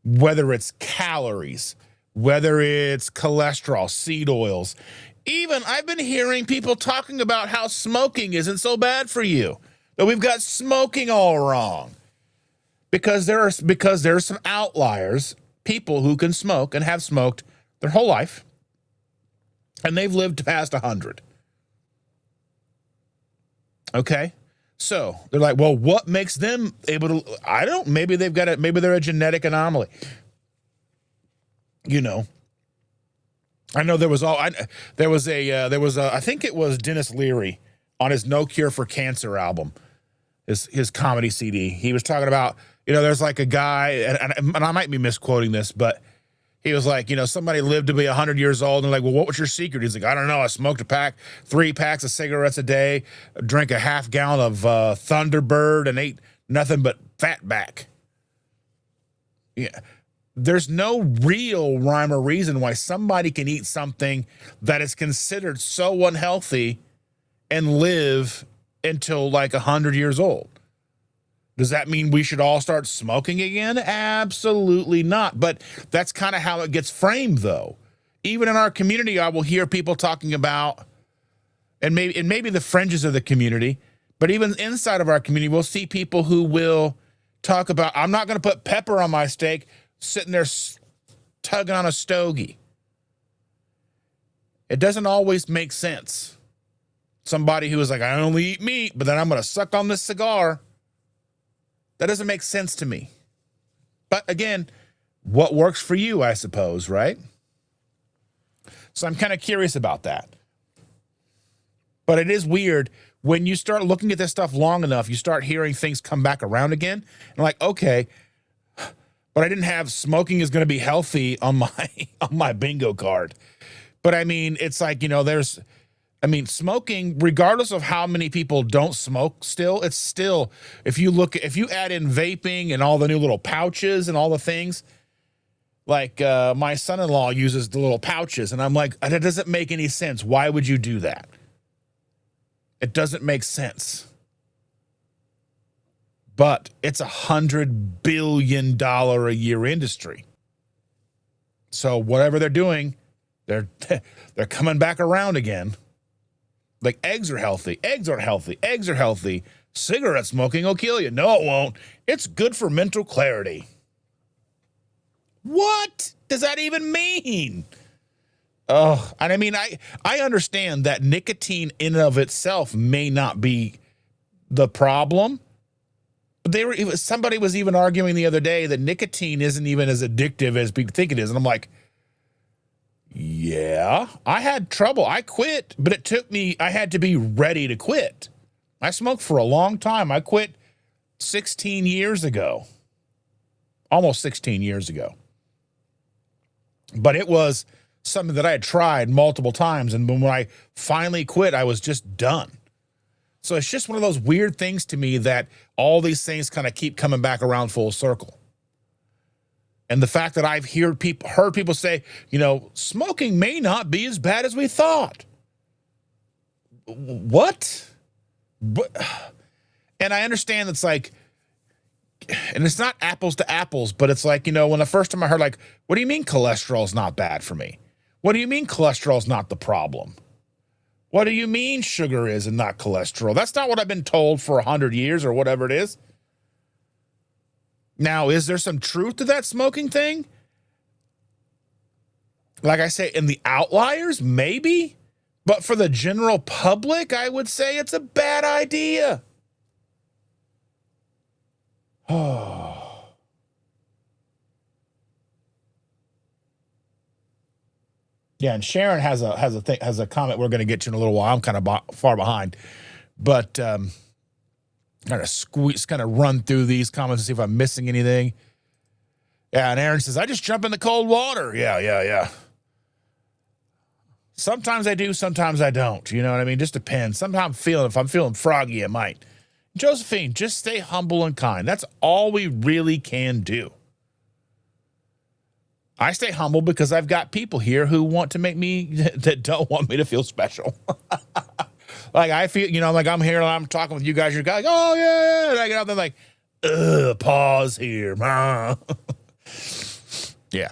whether it's calories, whether it's cholesterol, seed oils. Even I've been hearing people talking about how smoking isn't so bad for you, that we've got smoking all wrong. Because there are some outliers, people who can smoke and have smoked their whole life, and they've lived past 100. Okay? So they're like, well, what makes them able to, maybe they're a genetic anomaly. You know, I know I think it was Dennis Leary on his No Cure for Cancer album, his comedy CD. He was talking about, there's like a guy, and I might be misquoting this, but he was like, somebody lived to be 100 years old, and like, well, what was your secret? He's like, I don't know. I smoked 3 packs of cigarettes a day, drank a half gallon of Thunderbird, and ate nothing but fatback. Yeah. There's no real rhyme or reason why somebody can eat something that is considered so unhealthy and live until like 100 years old. Does that mean we should all start smoking again? Absolutely not. But that's kind of how it gets framed, though. Even in our community, I will hear people talking about, and maybe the fringes of the community, but even inside of our community, we'll see people who will talk about, I'm not going to put pepper on my steak, sitting there tugging on a stogie. It doesn't always make sense. Somebody who is like, I only eat meat, but then I'm going to suck on this cigar. That doesn't make sense to me. But again, what works for you, I suppose, right? So I'm kind of curious about that. But it is weird when you start looking at this stuff long enough, you start hearing things come back around again. And like, okay, but I didn't have smoking is going to be healthy on my bingo card. But I mean, it's like, smoking, regardless of how many people don't smoke still, it's still, if you add in vaping and all the new little pouches and all the things, like my son-in-law uses the little pouches, and I'm like, that doesn't make any sense. Why would you do that? It doesn't make sense. But it's $100 billion a year industry. So whatever they're doing, they're coming back around again. Like eggs are healthy. Eggs aren't healthy. Eggs are healthy. Cigarette smoking will kill you. No, it won't. It's good for mental clarity. What does that even mean? Oh, and I mean, I understand that nicotine in and of itself may not be the problem. Somebody was even arguing the other day that nicotine isn't even as addictive as people think it is. And I'm like, yeah, I had trouble. I quit, but I had to be ready to quit. I smoked for a long time. I quit 16 years ago, almost 16 years ago. But it was something that I had tried multiple times. And when I finally quit, I was just done. So it's just one of those weird things to me that all these things kind of keep coming back around full circle. And the fact that I've heard people say, smoking may not be as bad as we thought. What? And I understand it's like, and it's not apples to apples, but it's like, when the first time I heard, like, what do you mean cholesterol is not bad for me? What do you mean cholesterol is not the problem? What do you mean sugar is and not cholesterol? That's not what I've been told for 100 years or whatever it is. Now, is there some truth to that smoking thing? Like I say, in the outliers, maybe. But for the general public, I would say it's a bad idea. Oh. Yeah, and Sharon has a comment we're going to get to in a little while. I'm kind of far behind, but kind of run through these comments and see if I'm missing anything. Yeah, and Aaron says, I just jump in the cold water. Yeah. Sometimes I do, sometimes I don't. You know what I mean? Just depends. Sometimes if I'm feeling froggy, I might. Josephine, just stay humble and kind. That's all we really can do. I stay humble because I've got people here who want to make me, that don't want me to feel special. Like I feel, like I'm here and I'm talking with you guys. You're like, oh yeah. And I get out there like, pause here. Yeah.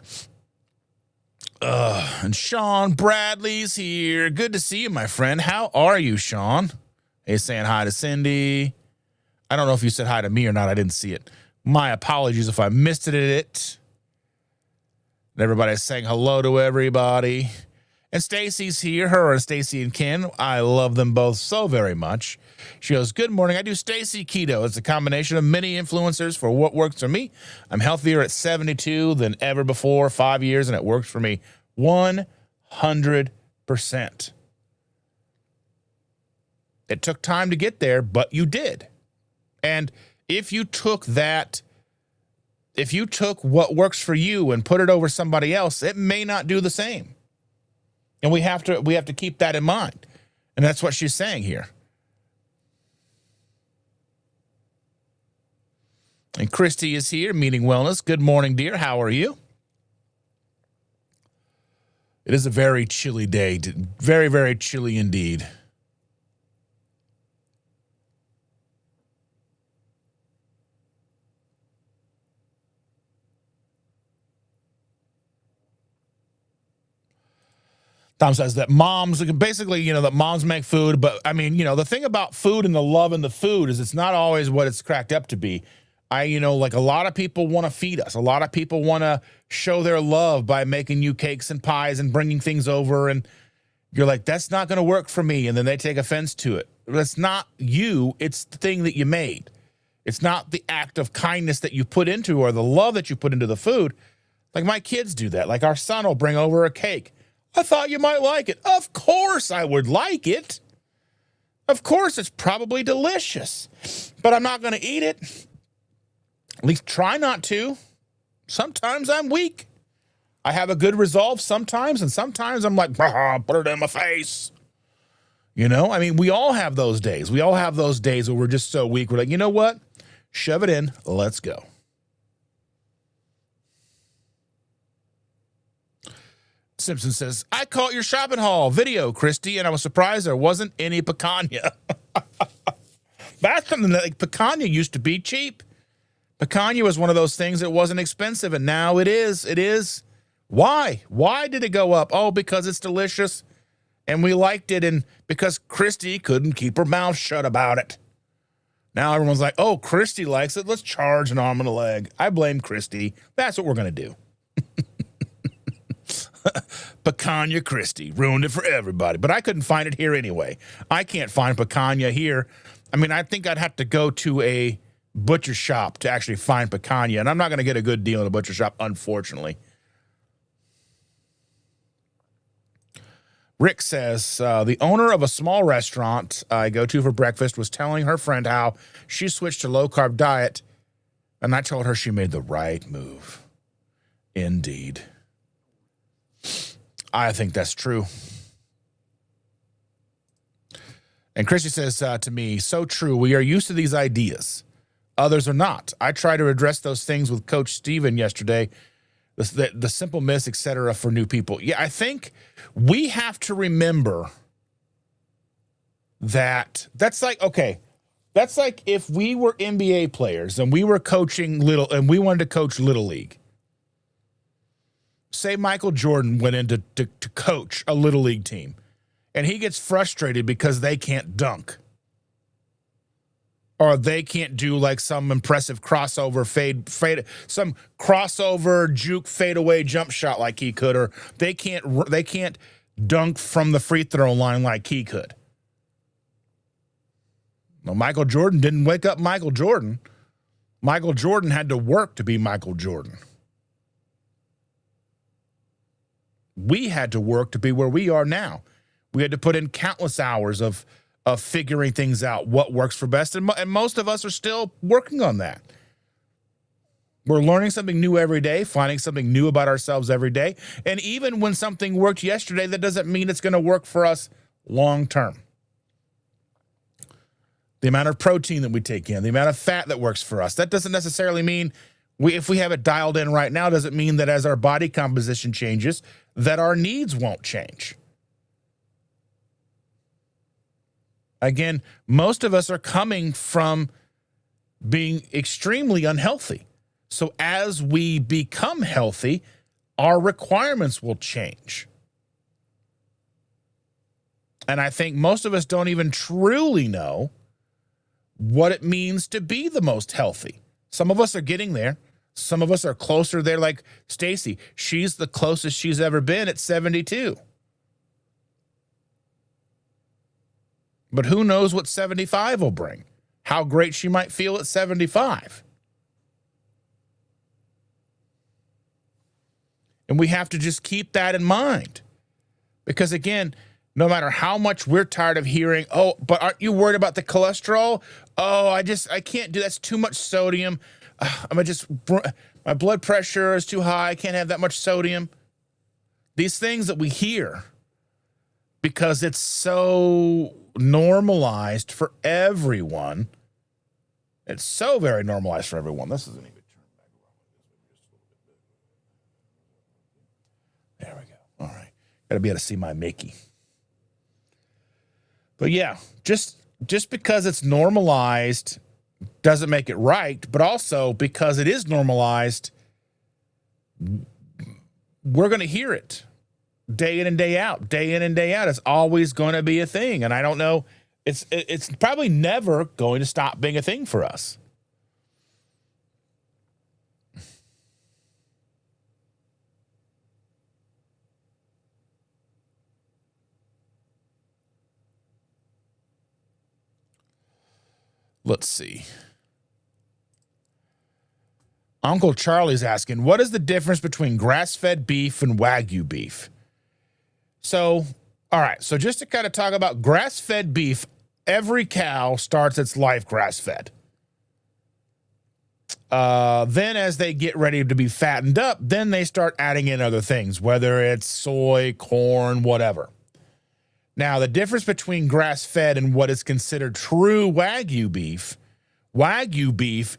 And Sean Bradley's here. Good to see you, my friend. How are you, Sean? He's saying hi to Cindy. I don't know if you said hi to me or not. I didn't see it. My apologies if I missed it. Everybody's saying hello to everybody. And Stacy's here. Her and Stacy and Ken. I love them both so very much. She goes, good morning. I do Stacy Keto. It's a combination of many influencers for what works for me. I'm healthier at 72 than ever before, 5 years, and it works for me 100%. It took time to get there, but you did. And if you took what works for you and put it over somebody else, it may not do the same. And we have to keep that in mind. And that's what she's saying here. And Christy is here, Meeting Wellness. Good morning, dear. How are you? It is a very chilly day. Very, very chilly indeed. Tom says that basically, that moms make food. But, I mean, the thing about food and the love in the food is it's not always what it's cracked up to be. Like a lot of people want to feed us. A lot of people want to show their love by making you cakes and pies and bringing things over. And you're like, that's not going to work for me. And then they take offense to it. But it's not you. It's the thing that you made. It's not the act of kindness that you put into or the love that you put into the food. Like my kids do that. Like our son will bring over a cake. I thought you might like it. Of course I would like it. Of course it's probably delicious. But I'm not going to eat it. At least try not to. Sometimes I'm weak. I have a good resolve sometimes, and sometimes I'm like, put it in my face. I mean, we all have those days. We all have those days where we're just so weak. We're like, you know what? Shove it in. Let's go. Simpson says, I caught your shopping haul video, Christy, and I was surprised there wasn't any picanha. That's something that picanha used to be cheap. Picanha was one of those things that wasn't expensive, and now it is. It is. Why? Why did it go up? Oh, because it's delicious, and we liked it, and because Christy couldn't keep her mouth shut about it. Now everyone's like, oh, Christy likes it. Let's charge an arm and a leg. I blame Christy. That's what we're going to do. Picanha Christy ruined it for everybody, but I couldn't find it here anyway. I can't find picanha here. I mean, I think I'd have to go to a butcher shop to actually find picanha, and I'm not going to get a good deal at a butcher shop, unfortunately. Rick says, the owner of a small restaurant I go to for breakfast was telling her friend how she switched to low-carb diet, and I told her she made the right move. Indeed. I think that's true. And Christy says to me, so true. We are used to these ideas. Others are not. I try to address those things with Coach Steven yesterday, the simple myths, etc., for new people. Yeah, I think we have to remember that's like if we were NBA players and we were coaching and we wanted to coach Little League. Say Michael Jordan went in to coach a Little League team, and he gets frustrated because they can't dunk. Or they can't do like some impressive crossover fade, some crossover juke fadeaway jump shot like he could, or they can't dunk from the free throw line like he could. No, Michael Jordan didn't wake up Michael Jordan. Michael Jordan had to work to be Michael Jordan. We had to work to be where we are now. We had to put in countless hours of figuring things out, what works for best. And most of us are still working on that. We're learning something new every day, finding something new about ourselves every day. And even when something worked yesterday, that doesn't mean it's going to work for us long term. The amount of protein that we take in, the amount of fat that works for us, that doesn't necessarily mean if we have it dialed in right now, doesn't mean that as our body composition changes, that our needs won't change. Again, most of us are coming from being extremely unhealthy. So as we become healthy, our requirements will change. And I think most of us don't even truly know what it means to be the most healthy. Some of us are getting there. Some of us are closer there, like Stacy. She's the closest she's ever been at 72. But who knows what 75 will bring? How great she might feel at 75. And we have to just keep that in mind. Because again, no matter how much we're tired of hearing, oh, but aren't you worried about the cholesterol? Oh, I can't do that's too much sodium. My blood pressure is too high. I can't have that much sodium. These things that we hear because it's so normalized for everyone. It's so very normalized for everyone. This isn't even turned back around. There we go. All right. Got to be able to see my Mickey. But yeah, just because it's normalized doesn't make it right, but also because it is normalized, we're going to hear it day in and day out. Day in and day out. It's always going to be a thing. And I don't know, it's probably never going to stop being a thing for us. Let's see. Uncle Charlie's asking, what is the difference between grass-fed beef and Wagyu beef? So, all right. So just to kind of talk about grass-fed beef, every cow starts its life grass-fed. Then as they get ready to be fattened up, then they start adding in other things, whether it's soy, corn, whatever. Now, the difference between grass-fed and what is considered true Wagyu beef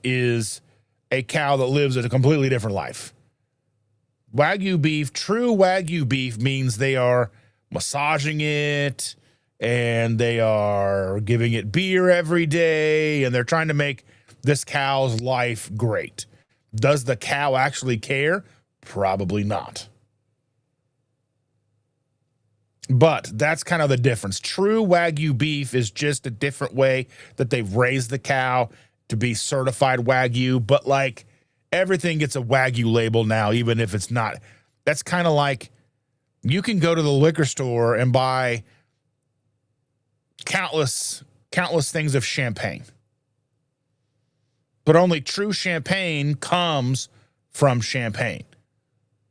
is a cow that lives a completely different life. Wagyu beef, true Wagyu beef means they are massaging it and they are giving it beer every day and they're trying to make this cow's life great. Does the cow actually care? Probably not. But that's kind of the difference. True Wagyu beef is just a different way that they've raised the cow to be certified Wagyu. But like everything gets a Wagyu label now, even if it's not. That's kind of like you can go to the liquor store and buy countless things of champagne. But only true champagne comes from Champagne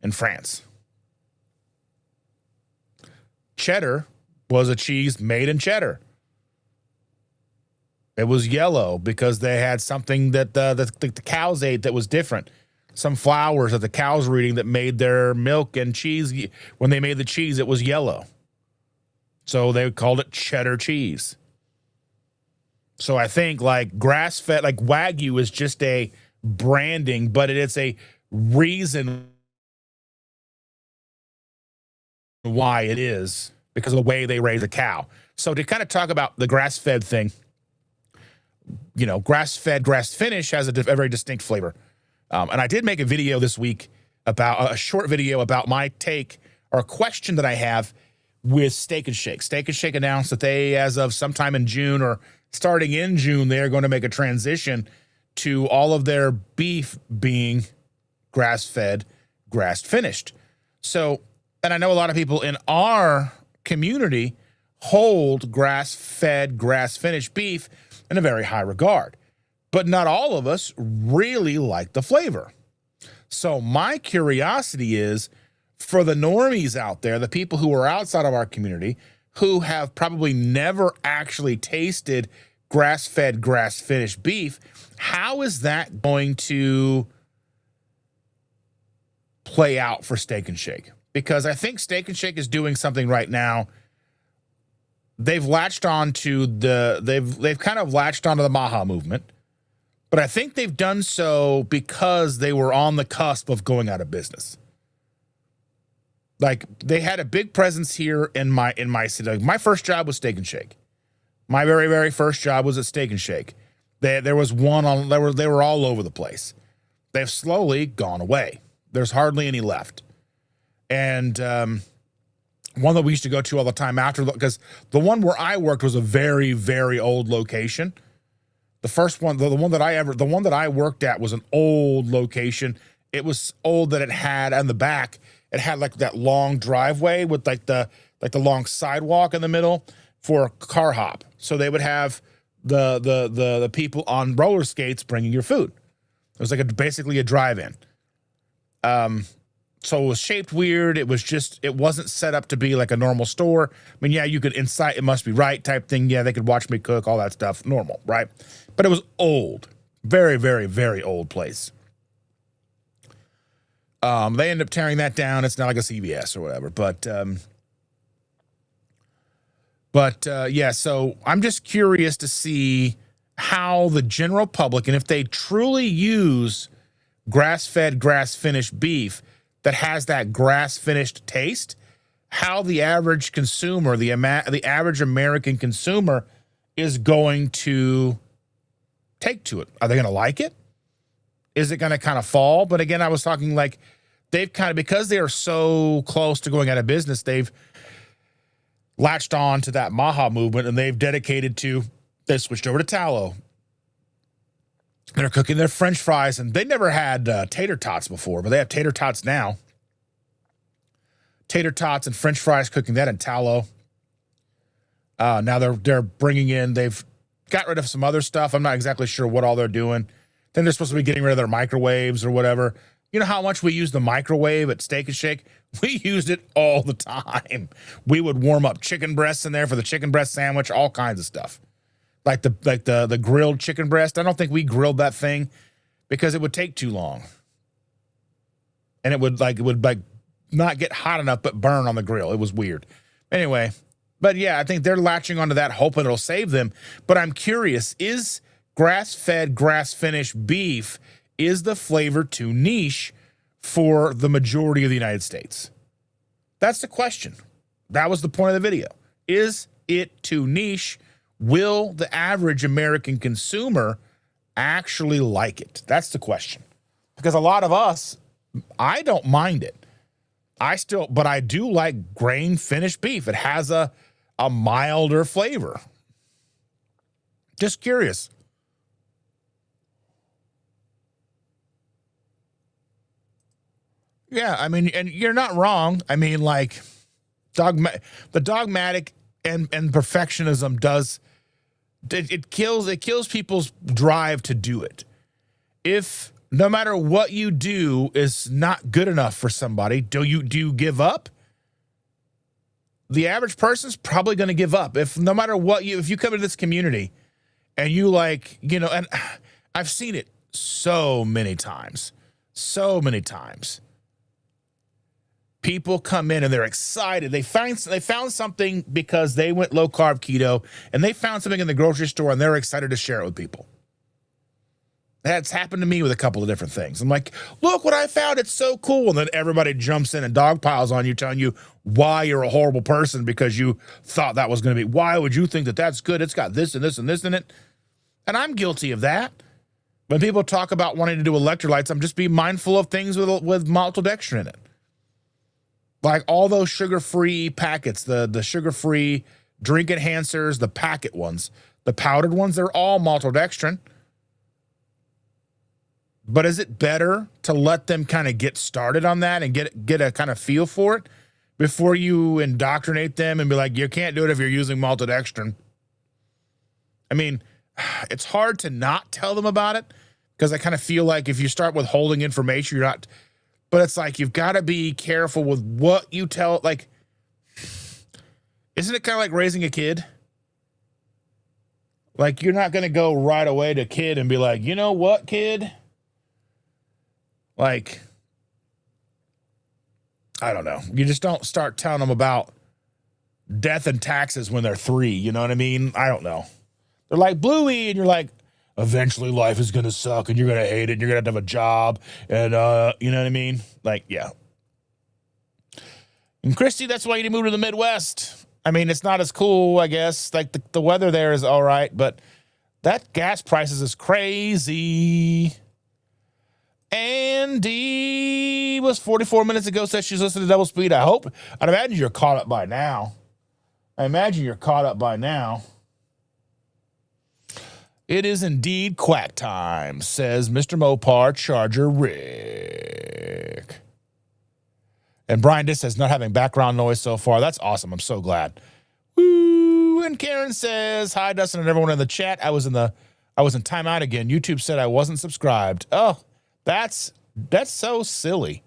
in France. Cheddar was a cheese made in cheddar. It was yellow because they had something that the cows ate that was different. Some flowers that the cows were eating that made their milk and cheese. When they made the cheese, it was yellow. So they called it cheddar cheese. So I think like grass-fed, like Wagyu is just a branding, but it's a reason why it is because of the way they raise a cow. So to kind of talk about the grass-fed thing, you know, grass-fed, grass-finish has a very distinct flavor. And I did make a video this week about a short video about my take or a question that I have with Steak and Shake. Steak and Shake announced that they, as of sometime in June or starting in June, they're going to make a transition to all of their beef being grass-fed, grass-finished. So, and I know a lot of people in our community hold grass-fed, grass-finished beef in a very high regard. But not all of us really like the flavor. So my curiosity is for the normies out there, the people who are outside of our community, who have probably never actually tasted grass-fed, grass-finished beef, how is that going to play out for Steak and Shake? Because I think Steak and Shake is doing something right now. They've latched on to they've kind of latched onto the Maha movement, but I think they've done so because they were on the cusp of going out of business. Like they had a big presence here in my city. Like my first job was Steak and Shake. My very, very first job was at Steak and Shake. There was one on. They were all over the place. They've slowly gone away. There's hardly any left. And one that we used to go to all the time after, because the one where I worked was a very, very old location. The first one, the one that I worked at was an old location. It was old that it had on the back, it had like that long driveway with like the long sidewalk in the middle for a car hop. So they would have the people on roller skates bringing your food. It was like basically a drive-in. So it was shaped weird. It wasn't set up to be like a normal store. I mean, yeah, you could inside, it must be right type thing. Yeah, they could watch me cook, all that stuff, normal, right? But it was old, very, very, very old place. They ended up tearing that down. It's not like a CVS or whatever, but yeah, so I'm just curious to see how the general public, and if they truly use grass-fed, grass-finished beef that has that grass-finished taste, how the average consumer, the average American consumer is going to take to it. Are they going to like it? Is it going to kind of fall? But again, I was talking like they've kind of, because they are so close to going out of business, they've latched on to that Maha movement, and they've switched over to tallow. They're cooking their French fries, and they never had tater tots before, but they have tater tots now. Tater tots and French fries, cooking that in tallow. Now they're bringing in, they've got rid of some other stuff. I'm not exactly sure what all they're doing. Then they're supposed to be getting rid of their microwaves or whatever. You know how much we use the microwave at Steak and Shake? We used it all the time. We would warm up chicken breasts in there for the chicken breast sandwich, all kinds of stuff. Like the grilled chicken breast. I don't think we grilled that thing because it would take too long. And it would not get hot enough but burn on the grill. It was weird. Anyway, but yeah, I think they're latching onto that, hoping it'll save them. But I'm curious, is grass-fed, grass-finished beef, is the flavor too niche for the majority of the United States? That's the question. That was the point of the video. Is it too niche? Will the average American consumer actually like it? That's the question. Because a lot of us, I don't mind it. But I do like grain finished beef. It has a milder flavor. Just curious. Yeah, I mean, and you're not wrong. I mean, like, the dogmatic and perfectionism does, it kills people's drive to do it. If no matter what you do is not good enough for somebody, do you give up? The average person's probably going to give up. If no matter what if you come into this community and you like, and I've seen it so many times. People come in and they're excited. They found something because they went low carb keto, and they found something in the grocery store and they're excited to share it with people. That's happened to me with a couple of different things. I'm like, look what I found. It's so cool. And then everybody jumps in and dogpiles on you, telling you why you're a horrible person because you thought that was going to be. Why would you think that that's good? It's got this and this and this in it. And I'm guilty of that. When people talk about wanting to do electrolytes, I'm just being mindful of things with maltodextrin in it. Like all those sugar-free packets, the sugar-free drink enhancers, the packet ones, the powdered ones, they're all maltodextrin. But is it better to let them kind of get started on that and get a kind of feel for it before you indoctrinate them and be like, you can't do it if you're using maltodextrin? I mean, it's hard to not tell them about it because I kind of feel like if you start withholding information, you're not. But it's like you've got to be careful with what you tell. Like, isn't it kind of like raising a kid? Like, you're not going to go right away to kid and be like, you know what, kid? Like, I don't know. You just don't start telling them about death and taxes when they're 3. You know what I mean? I don't know. They're like, Bluey, and you're like, eventually life is going to suck and you're going to hate it and you're going to have a job. And, you know what I mean? Like, yeah. And Christy, that's why you need to move to the Midwest. I mean, it's not as cool, I guess. Like, the weather there is all right, but that gas prices is crazy. Andy was 44 minutes ago, says she's listening to Double Speed. I'd imagine you're caught up by now. It is indeed quack time, says Mr. Mopar Charger Rick. And Brian just says not having background noise so far. That's awesome. I'm so glad. Woo! And Karen says, hi, Dustin and everyone in the chat. I was in timeout again. YouTube said I wasn't subscribed. Oh, that's so silly.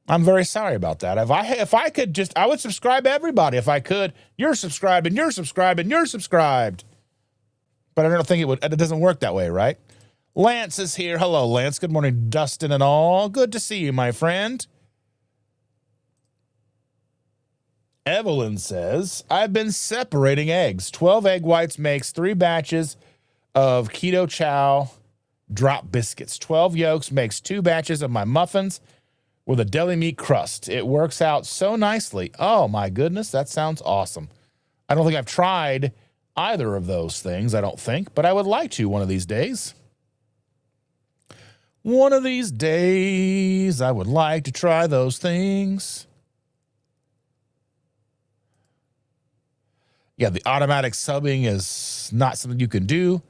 I'm very sorry about that. If I could just, I would subscribe everybody if I could. You're subscribed and you're subscribed and you're subscribed. But I don't think it doesn't work that way, right? Lance is here. Hello, Lance. Good morning, Dustin and all. Good to see you, my friend. Evelyn says, I've been separating eggs. 12 egg whites makes 3 batches of Keto Chow drop biscuits. 12 yolks makes 2 batches of my muffins with a deli meat crust. It works out so nicely. Oh, my goodness. That sounds awesome. I don't think I've tried either of those things, I don't think, but I would like to one of these days. One of these days, I would like to try those things. Yeah, the automatic subbing is not something you can do.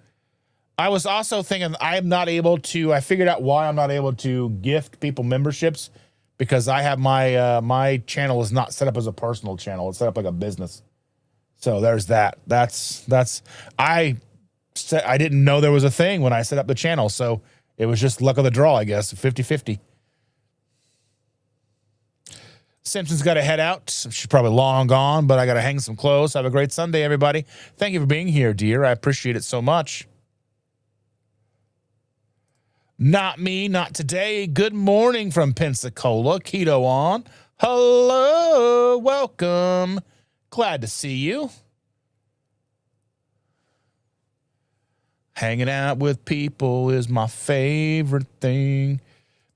I was also thinking I figured out why I'm not able to gift people memberships, because I have my channel is not set up as a personal channel. It's set up like a business. So there's that. I didn't know there was a thing when I set up the channel. So it was just luck of the draw, I guess, 50-50. Simpson's got to head out. She's probably long gone, but I got to hang some clothes. Have a great Sunday, everybody. Thank you for being here, dear. I appreciate it so much. Not me, not today. Good morning from Pensacola. Keto on. Hello, welcome. Glad to see you. Hanging out with people is my favorite thing.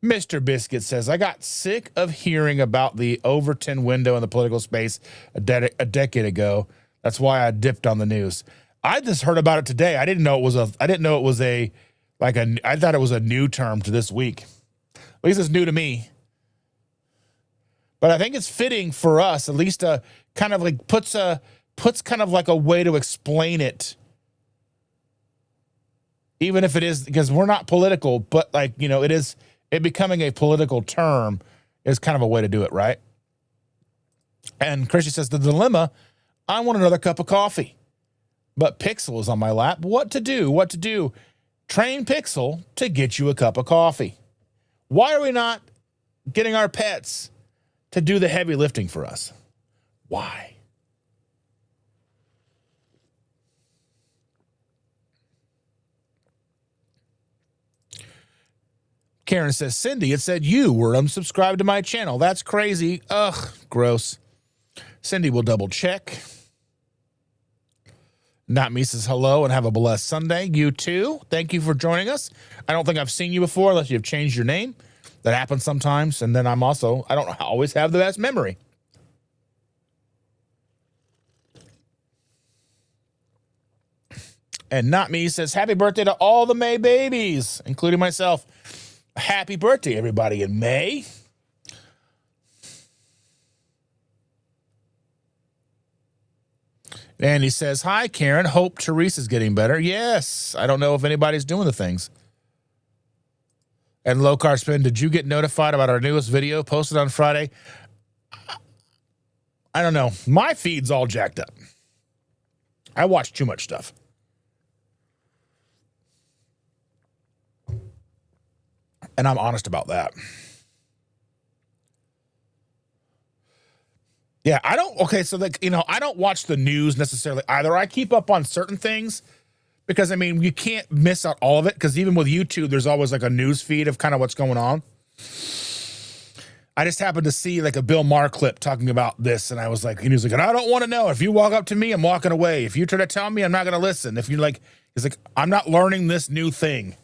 Mr. Biscuit says, I got sick of hearing about the Overton window in the political space a decade ago. That's why I dipped on the news. I just heard about it today. I thought it was a new term to this week. At least it's new to me. But I think it's fitting for us, at least kind of like puts kind of like a way to explain it. Even if it is, because we're not political, but like, it becoming a political term is kind of a way to do it, right? And Christy says, the dilemma, I want another cup of coffee. But Pixel is on my lap. What to do? Train Pixel to get you a cup of coffee. Why are we not getting our pets to do the heavy lifting for us? Why? Karen says, Cindy, it said you were unsubscribed to my channel. That's crazy. Ugh, gross. Cindy will double check. Not Me says hello and have a blessed Sunday. You too. Thank you for joining us. I don't think I've seen you before unless you've changed your name. That happens sometimes. And then I don't always have the best memory. And Not Me says, happy birthday to all the May babies, including myself. Happy birthday, everybody, in May. And he says, hi, Karen. Hope Teresa's getting better. Yes. I don't know if anybody's doing the things. And Low Car Spin, did you get notified about our newest video posted on Friday? I don't know. My feed's all jacked up. I watch too much stuff. And I'm honest about that. Yeah, I don't watch the news necessarily either. I keep up on certain things because, you can't miss out all of it, because even with YouTube, there's always like a news feed of kind of what's going on. I just happened to see like a Bill Maher clip talking about this, and I was like, and he was like, and I don't want to know. If you walk up to me, I'm walking away. If you try to tell me, I'm not going to listen. If you he's like, I'm not learning this new thing.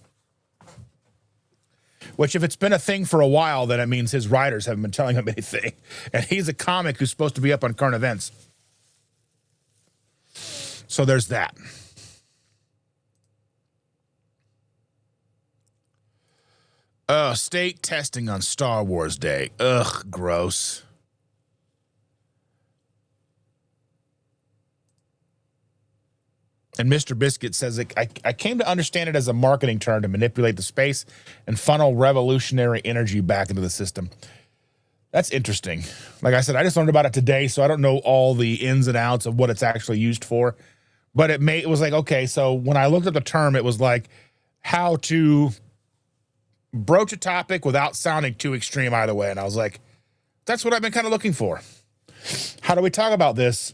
Which, if it's been a thing for a while, then it means his writers haven't been telling him anything. And he's a comic who's supposed to be up on current events. So there's that. State testing on Star Wars Day. Ugh, gross. And Mr. Biscuit says, I came to understand it as a marketing term to manipulate the space and funnel revolutionary energy back into the system. That's interesting. Like I said, I just learned about it today, so I don't know all the ins and outs of what it's actually used for. But it was like, okay, so when I looked at the term, it was like how to broach a topic without sounding too extreme either way. And I was like, that's what I've been kind of looking for. How do we talk about this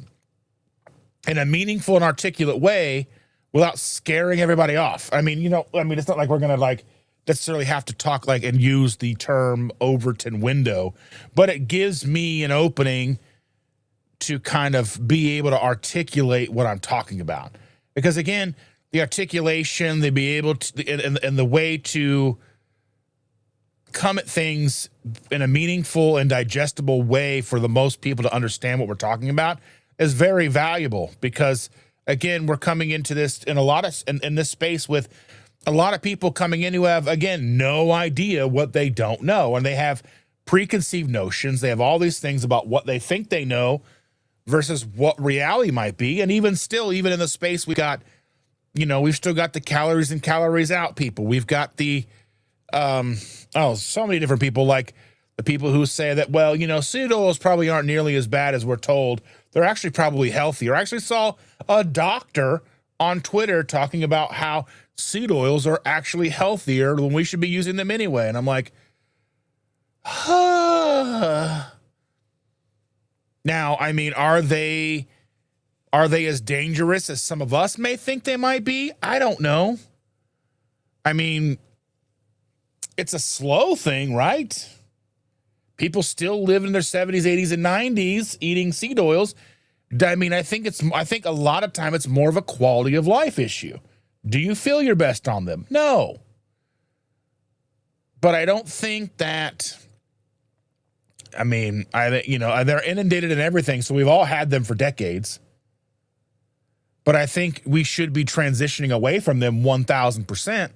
in a meaningful and articulate way without scaring everybody off? I mean, it's not like we're going to like necessarily have to talk like and use the term Overton window, but it gives me an opening to kind of be able to articulate what I'm talking about. Because again, the articulation, they be able to, and the way to come at things in a meaningful and digestible way for the most people to understand what we're talking about is very valuable. Because again, we're coming into this in this space with a lot of people coming in who have, again, no idea what they don't know. And they have preconceived notions. They have all these things about what they think they know versus what reality might be. And even in the space, we've still got the calories in, calories out people. We've got the, so many different people, like the people who say that, well, seed oils probably aren't nearly as bad as we're told. They're actually probably healthier. I actually saw a doctor on Twitter talking about how seed oils are actually healthier when we should be using them anyway. And I'm like, Now, I mean, are they as dangerous as some of us may think they might be? I don't know. I mean, it's a slow thing, right? People still live in their 70s, 80s, and 90s eating seed oils. I mean, I think a lot of time it's more of a quality of life issue. Do you feel your best on them? No. But I don't think that, I mean, they're inundated in everything, so we've all had them for decades. But I think we should be transitioning away from them 1,000%.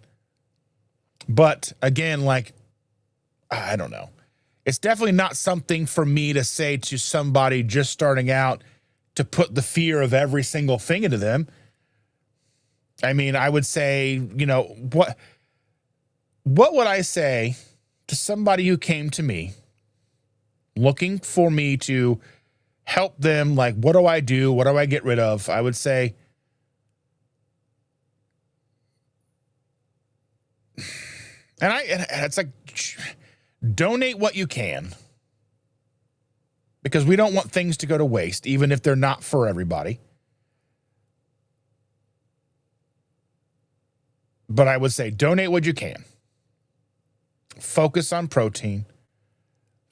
But again, like, I don't know. It's definitely not something for me to say to somebody just starting out to put the fear of every single thing into them. I mean, I would say, what would I say to somebody who came to me looking for me to help them? Like, what do I do? What do I get rid of? I would say, and it's like, donate what you can, because we don't want things to go to waste, even if they're not for everybody. But I would say donate what you can. Focus on protein.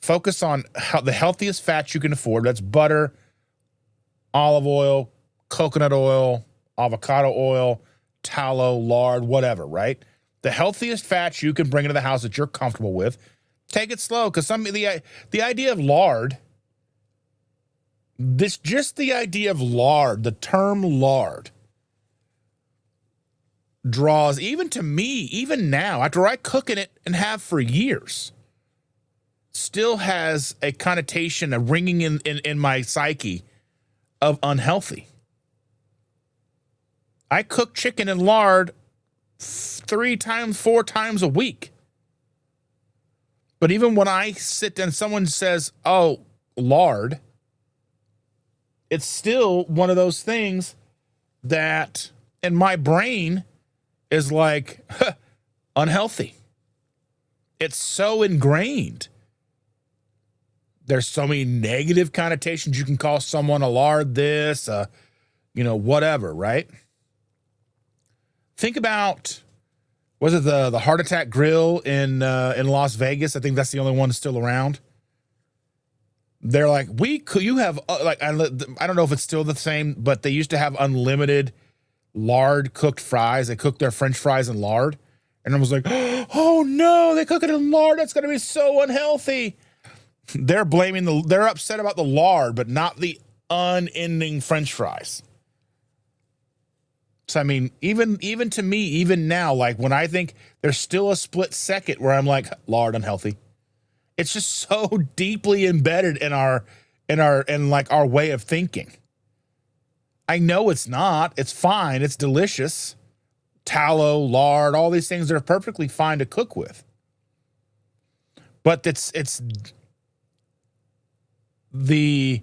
Focus on the healthiest fats you can afford. That's butter, olive oil, coconut oil, avocado oil, tallow, lard, whatever, right? The healthiest fats you can bring into the house that you're comfortable with. Take it slow, because the idea of lard, the idea of lard, the term lard, draws, even to me, even now, after I cook in it and have for years, still has a connotation, a ringing in my psyche of unhealthy. I cook chicken in lard 3 times, 4 times a week. But even when I sit and someone says, oh, lard, it's still one of those things that in my brain is like unhealthy. It's so ingrained. There's so many negative connotations. You can call someone a lard this, whatever, right? Think about, was it the Heart Attack Grill in Las Vegas? I think that's the only one still around. They're like, you have I don't know if it's still the same, but they used to have unlimited lard cooked fries. They cooked their French fries in lard, and I was like, oh no, they cook it in lard. That's gonna be so unhealthy. They're upset about the lard, but not the unending French fries. So, I mean, even to me, even now, like when I think there's still a split second where I'm like, Lord, unhealthy. It's just so deeply embedded in our way of thinking. I know it's not. It's fine. It's delicious. Tallow, lard, all these things are perfectly fine to cook with. But it's the,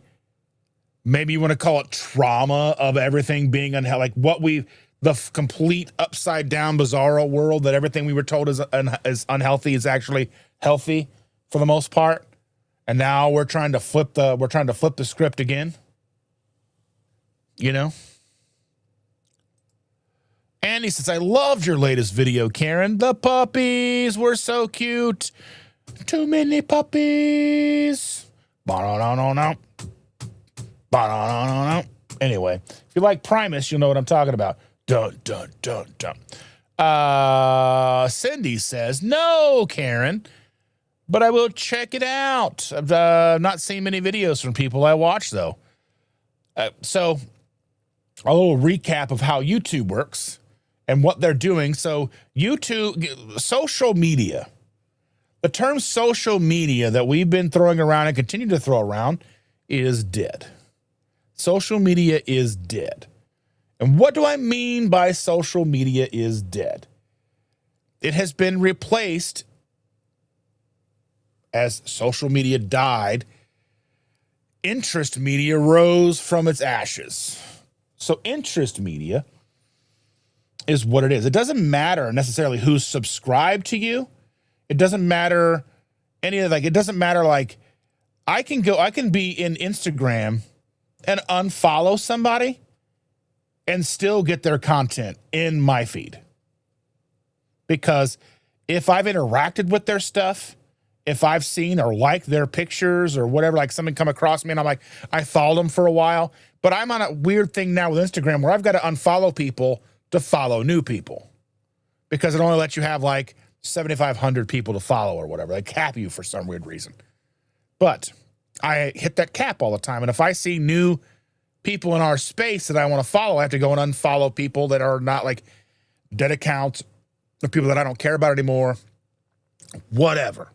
maybe you want to call it trauma of everything being unhealthy, like the complete upside down bizarro world that everything we were told is unhealthy is actually healthy for the most part. And now we're trying to flip the script again. You know? Andy says, I loved your latest video, Karen. The puppies were so cute. Too many puppies. Ba-da-da-da-da. Ba-da-da-da-da. Anyway, if you like Primus, you'll know what I'm talking about. Dun, dun, dun, dun. Cindy says, no, Karen, but I will check it out. I've not seen many videos from people I watch, though. So a little recap of how YouTube works and what they're doing. So YouTube, social media, the term social media that we've been throwing around and continue to throw around is dead. Social media is dead. And what do I mean by social media is dead? It has been replaced, as social media died, interest media rose from its ashes. So interest media is what it is. It doesn't matter necessarily who's subscribed to you. It doesn't matter it doesn't matter, like, I can be in Instagram and unfollow somebody and still get their content in my feed. Because if I've interacted with their stuff, if I've seen or liked their pictures or whatever, like something come across me and I'm like, I followed them for a while, but I'm on a weird thing now with Instagram where I've got to unfollow people to follow new people because it only lets you have like 7,500 people to follow or whatever. They cap you for some weird reason. But I hit that cap all the time. And if I see new people in our space that I want to follow, I have to go and unfollow people that are not like dead accounts or people that I don't care about anymore, whatever.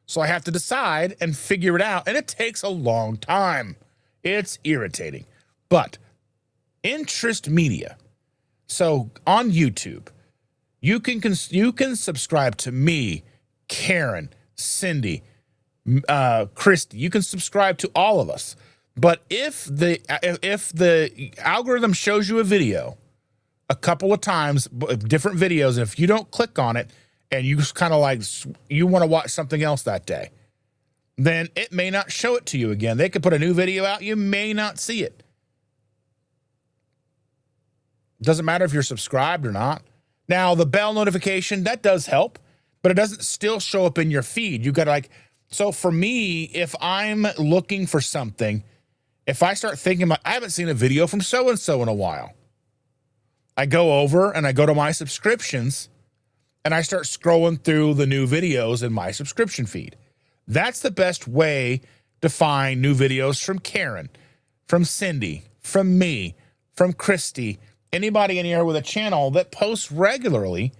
So I have to decide and figure it out. And it takes a long time. It's irritating. But interest media. So on YouTube, you can subscribe to me, Karen, Cindy, Christy. You can subscribe to all of us. But if the algorithm shows you a video a couple of times, different videos, and if you don't click on it and you just kind of like you want to watch something else that day, then it may not show it to you again. They could put a new video out. You may not see it. Doesn't matter if you're subscribed or not. Now, the bell notification, that does help, but it doesn't still show up in your feed. You got to like, so for me, if I'm looking for something, if I start thinking about, I haven't seen a video from so-and-so in a while, I go over and I go to my subscriptions and I start scrolling through the new videos in my subscription feed. That's the best way to find new videos from Karen, from Cindy, from me, from Christy, anybody in here with a channel that posts regularly.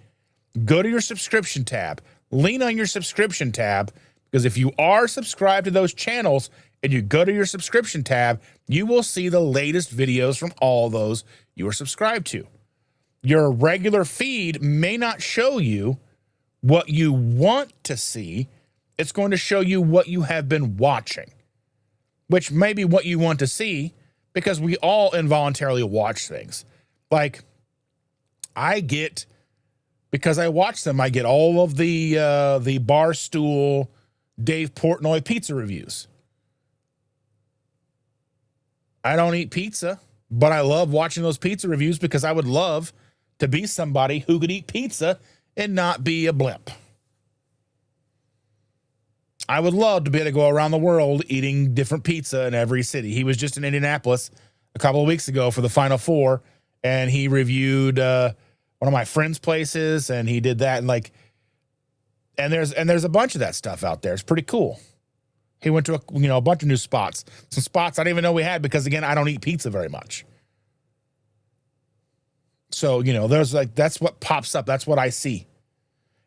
Go to your subscription tab, lean on your subscription tab, because if you are subscribed to those channels and you go to your subscription tab, you will see the latest videos from all those you are subscribed to. Your regular feed may not show you what you want to see. It's going to show you what you have been watching, which may be what you want to see because we all involuntarily watch things. Like I get, because I watch them, I get all of the Barstool Dave Portnoy pizza reviews. I don't eat pizza, but I love watching those pizza reviews because I would love to be somebody who could eat pizza and not be a blimp. I would love to be able to go around the world eating different pizza in every city. He was just in Indianapolis a couple of weeks ago for the Final Four, and he reviewed one of my friends' places, and he did that. And there's a bunch of that stuff out there. It's pretty cool. He went to a bunch of new spots, some spots I didn't even know we had because, again, I don't eat pizza very much. So, you know, there's like, that's what pops up. That's what I see.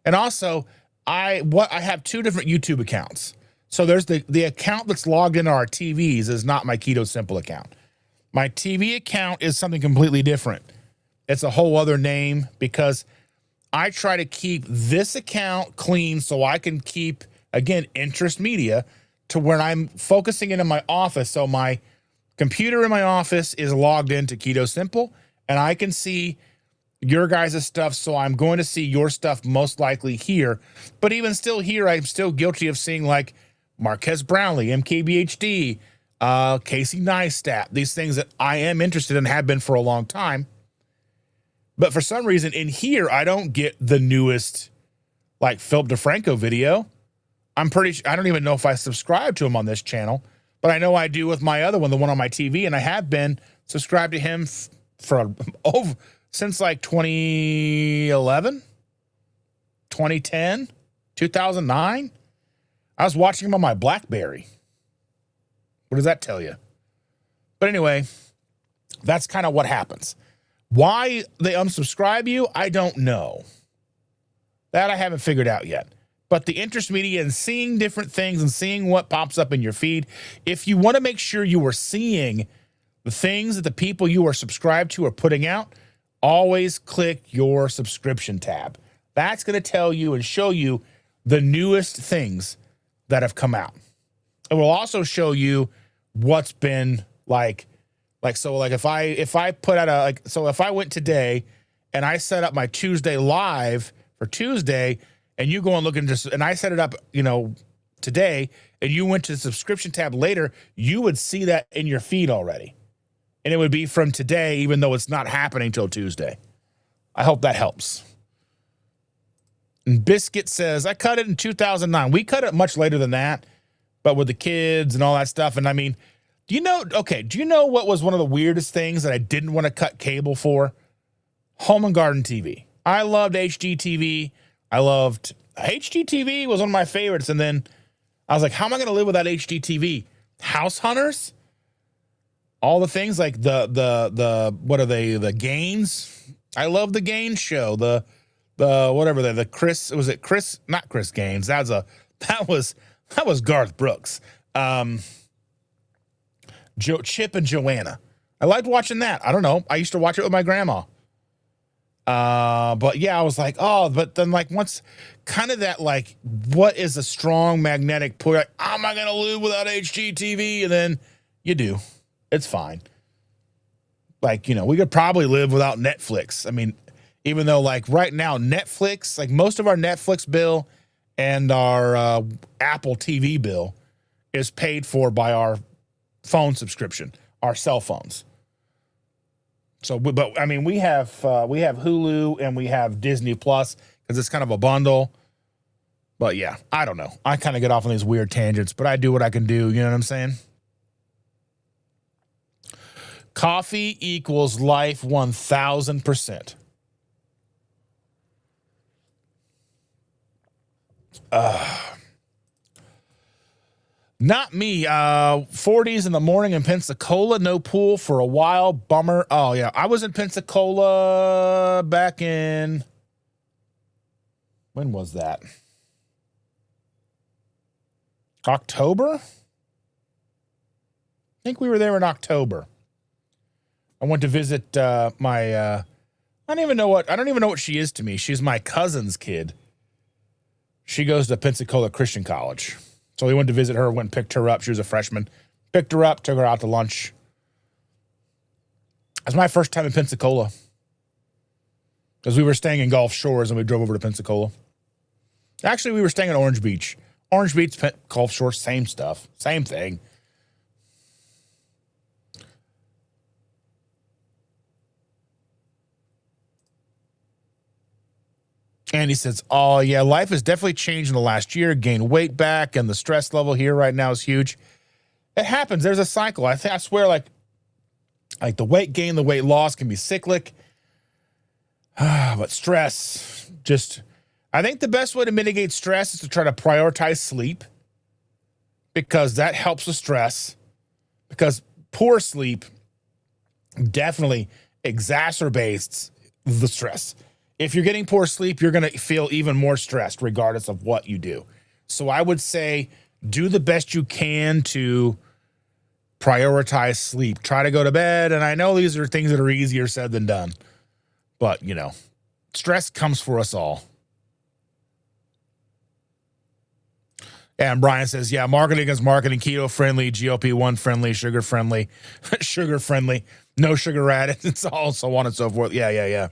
And also I have two different YouTube accounts. So there's the account that's logged into our TVs is not my KetoSimple account. My TV account is something completely different. It's a whole other name because I try to keep this account clean so I can keep, again, interest media to where I'm focusing into my office. So my computer in my office is logged into KetoSimple and I can see your guys' stuff. So I'm going to see your stuff most likely here. But even still here, I'm still guilty of seeing like Marquez Brownlee, MKBHD, Casey Neistat, these things that I am interested in, have been for a long time. But for some reason in here, I don't get the newest, like Philip DeFranco video. I'm pretty sure, I don't even know if I subscribe to him on this channel, but I know I do with my other one, the one on my TV. And I have been subscribed to him for over since like 2011, 2010, 2009. I was watching him on my BlackBerry. What does that tell you? But anyway, that's kind of what happens. Why they unsubscribe you, I don't know. That I haven't figured out yet. But the interest media and seeing different things and seeing what pops up in your feed, if you want to make sure you are seeing the things that the people you are subscribed to are putting out, always click your subscription tab. That's going to tell you and show you the newest things that have come out. It will also show you what's been like so like if I put out if I went today and I set up my Tuesday live for Tuesday and you go and look and I set it up, you know, today and you went to the subscription tab later, you would see that in your feed already. And it would be from today, even though it's not happening till Tuesday. I hope that helps. And Biscuit says, I cut it in 2009. We cut it much later than that, but with the kids and all that stuff. And I mean, do you know what was one of the weirdest things that I didn't want to cut cable for? Home and Garden TV. I loved HGTV. HGTV was one of my favorites. And then I was like, how am I going to live without HGTV? House Hunters? All the things like what are they? The Gaines? I love the Gaines show. The whatever the Chris, was it Chris? Not Chris Gaines. That was Garth Brooks. Chip and Joanna. I liked watching that. I don't know. I used to watch it with my grandma. But yeah, I was like, oh, but then like once kind of that, like, what is a strong magnetic pull? Like, am I going to live without HGTV? And then you do. It's fine. Like, you know, we could probably live without Netflix. I mean, even though like right now, Netflix, like most of our Netflix bill and our Apple TV bill is paid for by our phone subscription, our cell phones. So, but I mean, we have Hulu and we have Disney Plus because it's kind of a bundle. But yeah, I don't know. I kind of get off on these weird tangents, but I do what I can do. You know what I'm saying? Coffee equals life 1,000%. Not me. 40s in the morning in Pensacola. No pool for a while. Bummer. Oh, yeah. I was in Pensacola back in... When was that? October? I think we were there in October. I went to visit my... I don't even know what she is to me. She's my cousin's kid. She goes to Pensacola Christian College. So we went to visit her, went and picked her up. She was a freshman. Picked her up, took her out to lunch. It was my first time in Pensacola. Because we were staying in Gulf Shores and we drove over to Pensacola. Actually, we were staying at Orange Beach. Orange Beach, Gulf Shores, same stuff. Same thing. And he says, oh, yeah, life has definitely changed in the last year. Gained weight back, and the stress level here right now is huge. It happens. There's a cycle. I swear, like the weight gain, the weight loss can be cyclic. But stress, I think the best way to mitigate stress is to try to prioritize sleep because that helps with stress. Because poor sleep definitely exacerbates the stress. If you're getting poor sleep, you're going to feel even more stressed regardless of what you do. So I would say do the best you can to prioritize sleep. Try to go to bed. And I know these are things that are easier said than done, but you know, stress comes for us all. And Brian says, yeah, marketing is marketing, keto friendly, GLP-1 friendly, sugar friendly, sugar friendly, no sugar added. It's all so on and so forth. Yeah.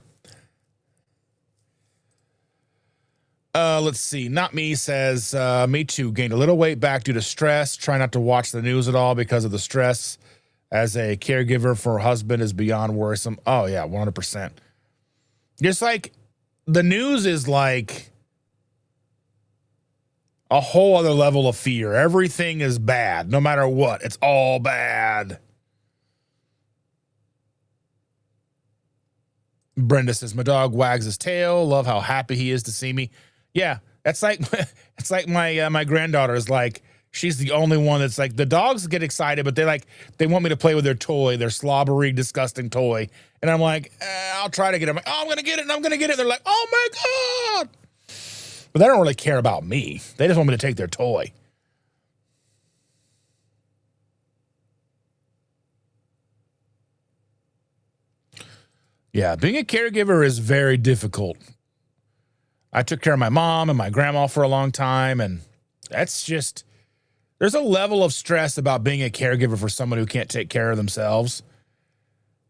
Let's see. Not me says, me too. Gained a little weight back due to stress. Try not to watch the news at all because of the stress. As a caregiver for a husband is beyond worrisome. Oh, yeah, 100%. Just like the news is like a whole other level of fear. Everything is bad, no matter what. It's all bad. Brenda says, my dog wags his tail. Love how happy he is to see me. Yeah, that's like it's like my granddaughter is like, she's the only one that's like, the dogs get excited, but they want me to play with their toy, their slobbery, disgusting toy. And I'm like, I'll try to get it. I'm like, oh, I'm going to get it and I'm going to get it. They're like, oh my God. But they don't really care about me. They just want me to take their toy. Yeah, being a caregiver is very difficult. I took care of my mom and my grandma for a long time, and that's just, there's a level of stress about being a caregiver for someone who can't take care of themselves.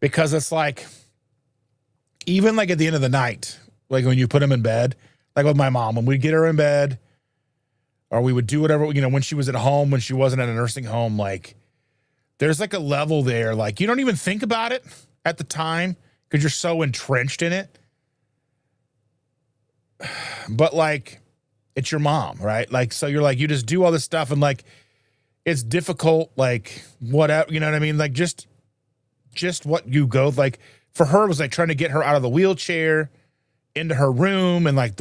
Because it's like, even like at the end of the night, like when you put them in bed, like with my mom, when we'd get her in bed, or we would do whatever, you know, when she was at home, when she wasn't at a nursing home, like there's like a level there, like you don't even think about it at the time because you're so entrenched in it. But like, it's your mom, right? Like, so you're like, you just do all this stuff and like, it's difficult, like whatever, you know what I mean? Like just what you go, like for her, it was like trying to get her out of the wheelchair into her room. And like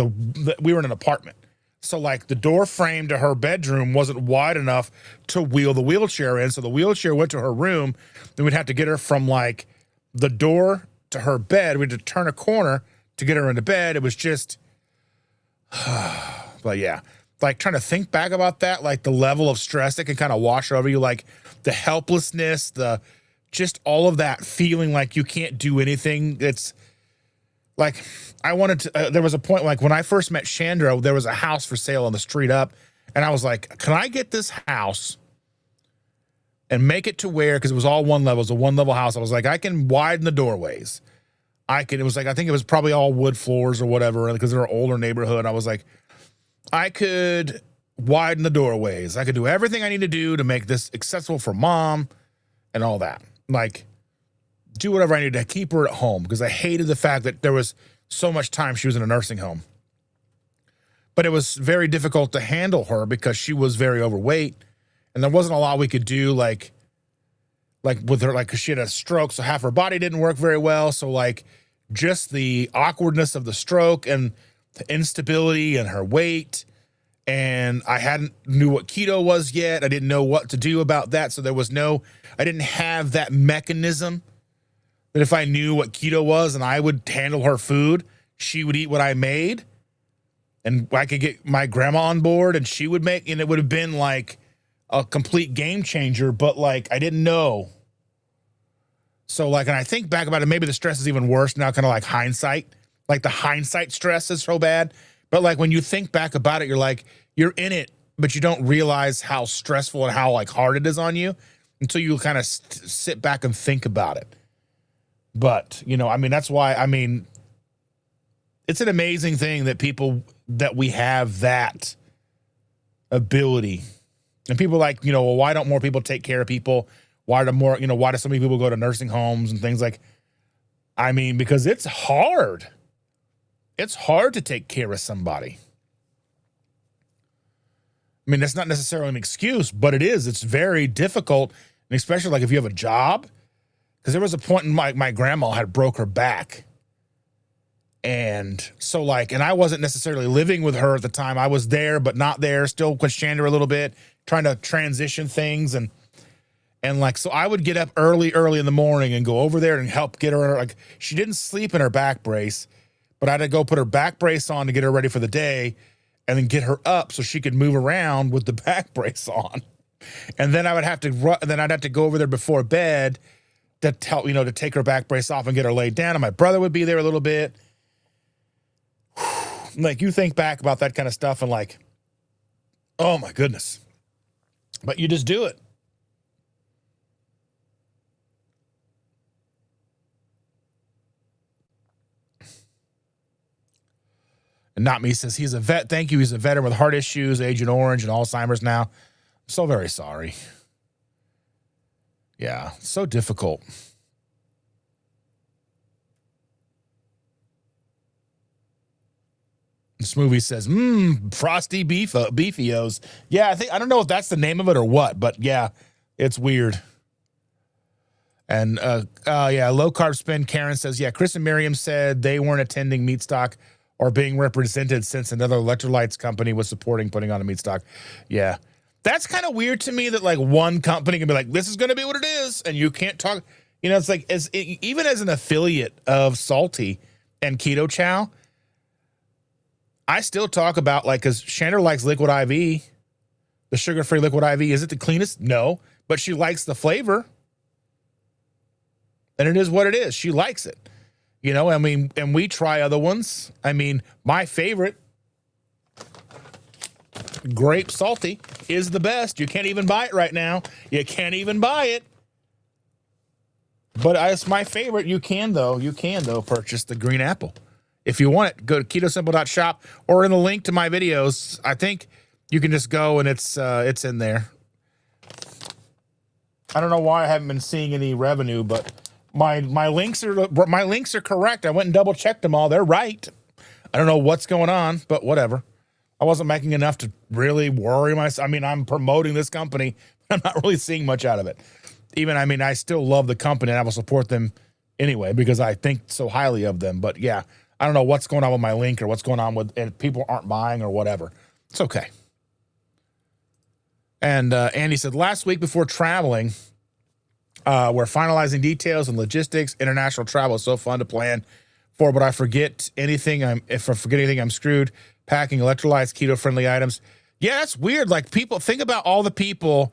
we were in an apartment. So like the door frame to her bedroom wasn't wide enough to wheel the wheelchair in. So the wheelchair went to her room. Then we'd have to get her from like the door to her bed. We had to turn a corner to get her into bed. It was just, but yeah, like trying to think back about that, like the level of stress that can kind of wash over you, like the helplessness, just all of that feeling like you can't do anything. It's like, I wanted to, there was a point like when I first met Chandra, there was a house for sale on the street up. And I was like, can I get this house and make it to where, because it was all one level, it was a one level house. I was like, I can widen the doorways. It was like, I think it was probably all wood floors or whatever, because they're an older neighborhood. I was like, I could widen the doorways. I could do everything I need to do to make this accessible for mom and all that. Like, do whatever I needed to keep her at home, because I hated the fact that there was so much time she was in a nursing home. But it was very difficult to handle her because she was very overweight, and there wasn't a lot we could do, like with her, like, 'cause she had a stroke, so half her body didn't work very well. So like just the awkwardness of the stroke and the instability and her weight. And I hadn't knew what keto was yet. I didn't know what to do about that. So I didn't have that mechanism that if I knew what keto was and I would handle her food, she would eat what I made, and I could get my grandma on board and she would make, and it would have been like a complete game changer. But like, I didn't know. So like, and I think back about it, maybe the stress is even worse now, kind of like hindsight, like the hindsight stress is so bad. But like, when you think back about it, you're like, you're in it, but you don't realize how stressful and how like hard it is on you until you kind of sit back and think about it. But, you know, I mean, that's why, I mean, it's an amazing thing that we have that ability. And people like, you know, well, why don't more people take care of people? Why do so many people go to nursing homes and things like, I mean, because it's hard. It's hard to take care of somebody. I mean, that's not necessarily an excuse, but it is. It's very difficult, and especially like if you have a job, because there was a point in my grandma had broke her back. And so like, and I wasn't necessarily living with her at the time. I was there, but not there, still with Chandra a little bit, trying to transition things. And And like, so I would get up early in the morning and go over there and help get her. Like, she didn't sleep in her back brace, but I had to go put her back brace on to get her ready for the day and then get her up so she could move around with the back brace on. And then I'd have to go over there before bed to tell, to take her back brace off and get her laid down. And my brother would be there a little bit. Like, you think back about that kind of stuff and like, oh my goodness. But you just do it. And Not Me says he's a vet. Thank you. He's a veteran with heart issues, Agent Orange, and Alzheimer's now. I'm so very sorry. Yeah, so difficult. This movie says, frosty beefios. Yeah, I don't know if that's the name of it or what, but yeah, it's weird. And low carb spin. Karen says, yeah, Chris and Miriam said they weren't attending MeatStock or being represented since another electrolytes company was supporting putting on a MeatStock. Yeah. That's kind of weird to me that like one company can be like, this is going to be what it is. And you can't talk, it's like, even as an affiliate of Salty and Keto Chow, I still talk about like, cause Chandler likes liquid IV, the sugar-free liquid IV. Is it the cleanest? No, but she likes the flavor. And it is what it is. She likes it. And we try other ones. I mean, my favorite, grape salty, is the best. You can't even buy it right now. You can't even buy it. But it's my favorite. You can though purchase the green apple. If you want it, go to KetoSimple.shop or in the link to my videos. I think you can just go and it's in there. I don't know why I haven't been seeing any revenue, but my links are correct. I went and double checked them all. They're right. I don't know what's going on, but whatever. I wasn't making enough to really worry myself. I mean, I'm promoting this company. I'm not really seeing much out of it. I still love the company and I will support them anyway because I think so highly of them. But yeah, I don't know what's going on with my link or what's going on with and people aren't buying or whatever. It's okay. And Andy said, last week before traveling, we're finalizing details and logistics. International travel is so fun to plan for, but I forget anything. If I forget anything, I'm screwed. Packing electrolytes, keto-friendly items. Yeah, that's weird. Like think of all the people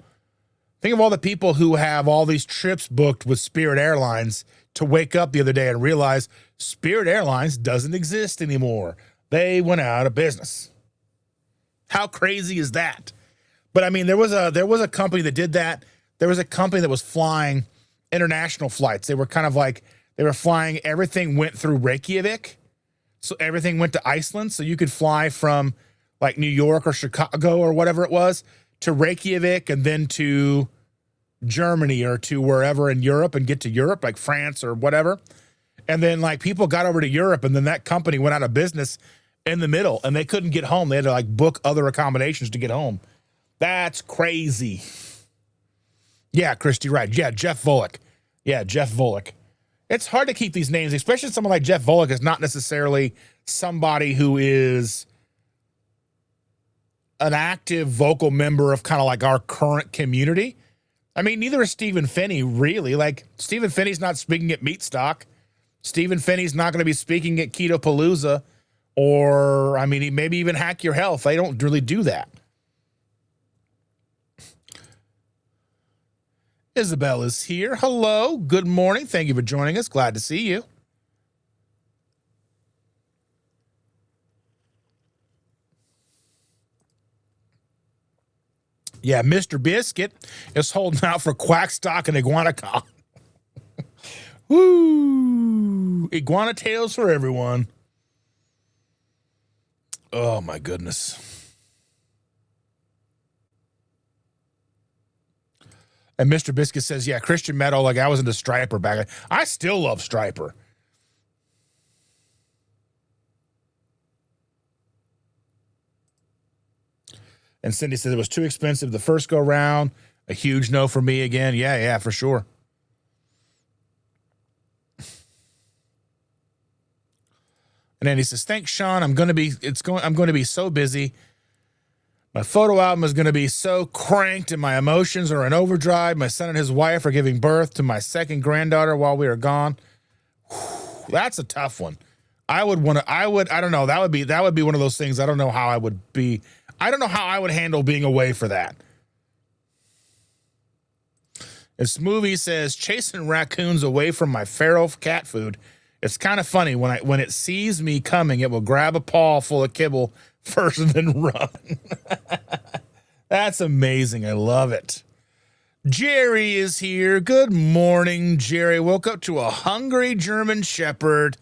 who have all these trips booked with Spirit Airlines to wake up the other day and realize Spirit Airlines doesn't exist anymore. They went out of business. How crazy is that? But I mean, there was a company that did that. There was a company that was flying international flights. They were kind of like, they were flying, everything went through Reykjavik. So everything went to Iceland. So you could fly from like New York or Chicago or whatever it was to Reykjavik and then to Germany or to wherever in Europe and get to Europe, like France or whatever. And then like people got over to Europe and then that company went out of business in the middle and they couldn't get home. They had to like book other accommodations to get home. That's crazy. Yeah, Christy, right. Yeah, Jeff Volek. It's hard to keep these names, especially someone like Jeff Volek is not necessarily somebody who is an active vocal member of kind of like our current community. I mean, neither is Stephen Finney, really. Like, Stephen Finney's not speaking at MeatStock. Stephen Finney's not going to be speaking at Keto Palooza or, I mean, maybe even Hack Your Health. They don't really do that. Isabel is here. Hello. Good morning. Thank you for joining us. Glad to see you. Yeah, Mr. Biscuit is holding out for Quack Stock and IguanaCon. Woo! Iguana tails for everyone. Oh, my goodness. And Mr. Biscuit says, yeah, Christian Metal, like I was into Striper back then. I still love Striper. And Cindy says it was too expensive the first go round. A huge no for me again. Yeah, for sure. And then he says, thanks, Sean. I'm going to be so busy. My photo album is going to be so cranked and my emotions are in overdrive. My son and his wife are giving birth to my second granddaughter while we are gone. Whew, that's a tough one. I don't know. That would be one of those things. I don't know how I would handle being away for that. This movie says chasing raccoons away from my feral cat food. It's kind of funny when it sees me coming, it will grab a paw full of kibble first and then run. That's amazing. I love it. Jerry is here. Good morning, Jerry. Woke up to a hungry German Shepherd.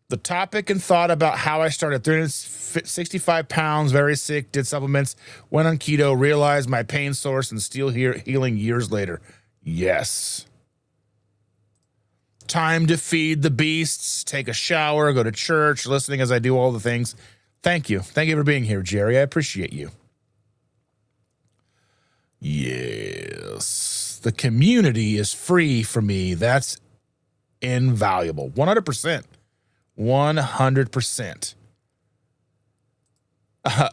The topic and thought about how I started 365 pounds, very sick, did supplements, went on keto, realized my pain source, and still healing years later. Yes. Time to feed the beasts, take a shower, go to church, listening as I do all the things. Thank you. Thank you for being here, Jerry. I appreciate you. Yes. The community is free for me. That's invaluable. 100%. 100%.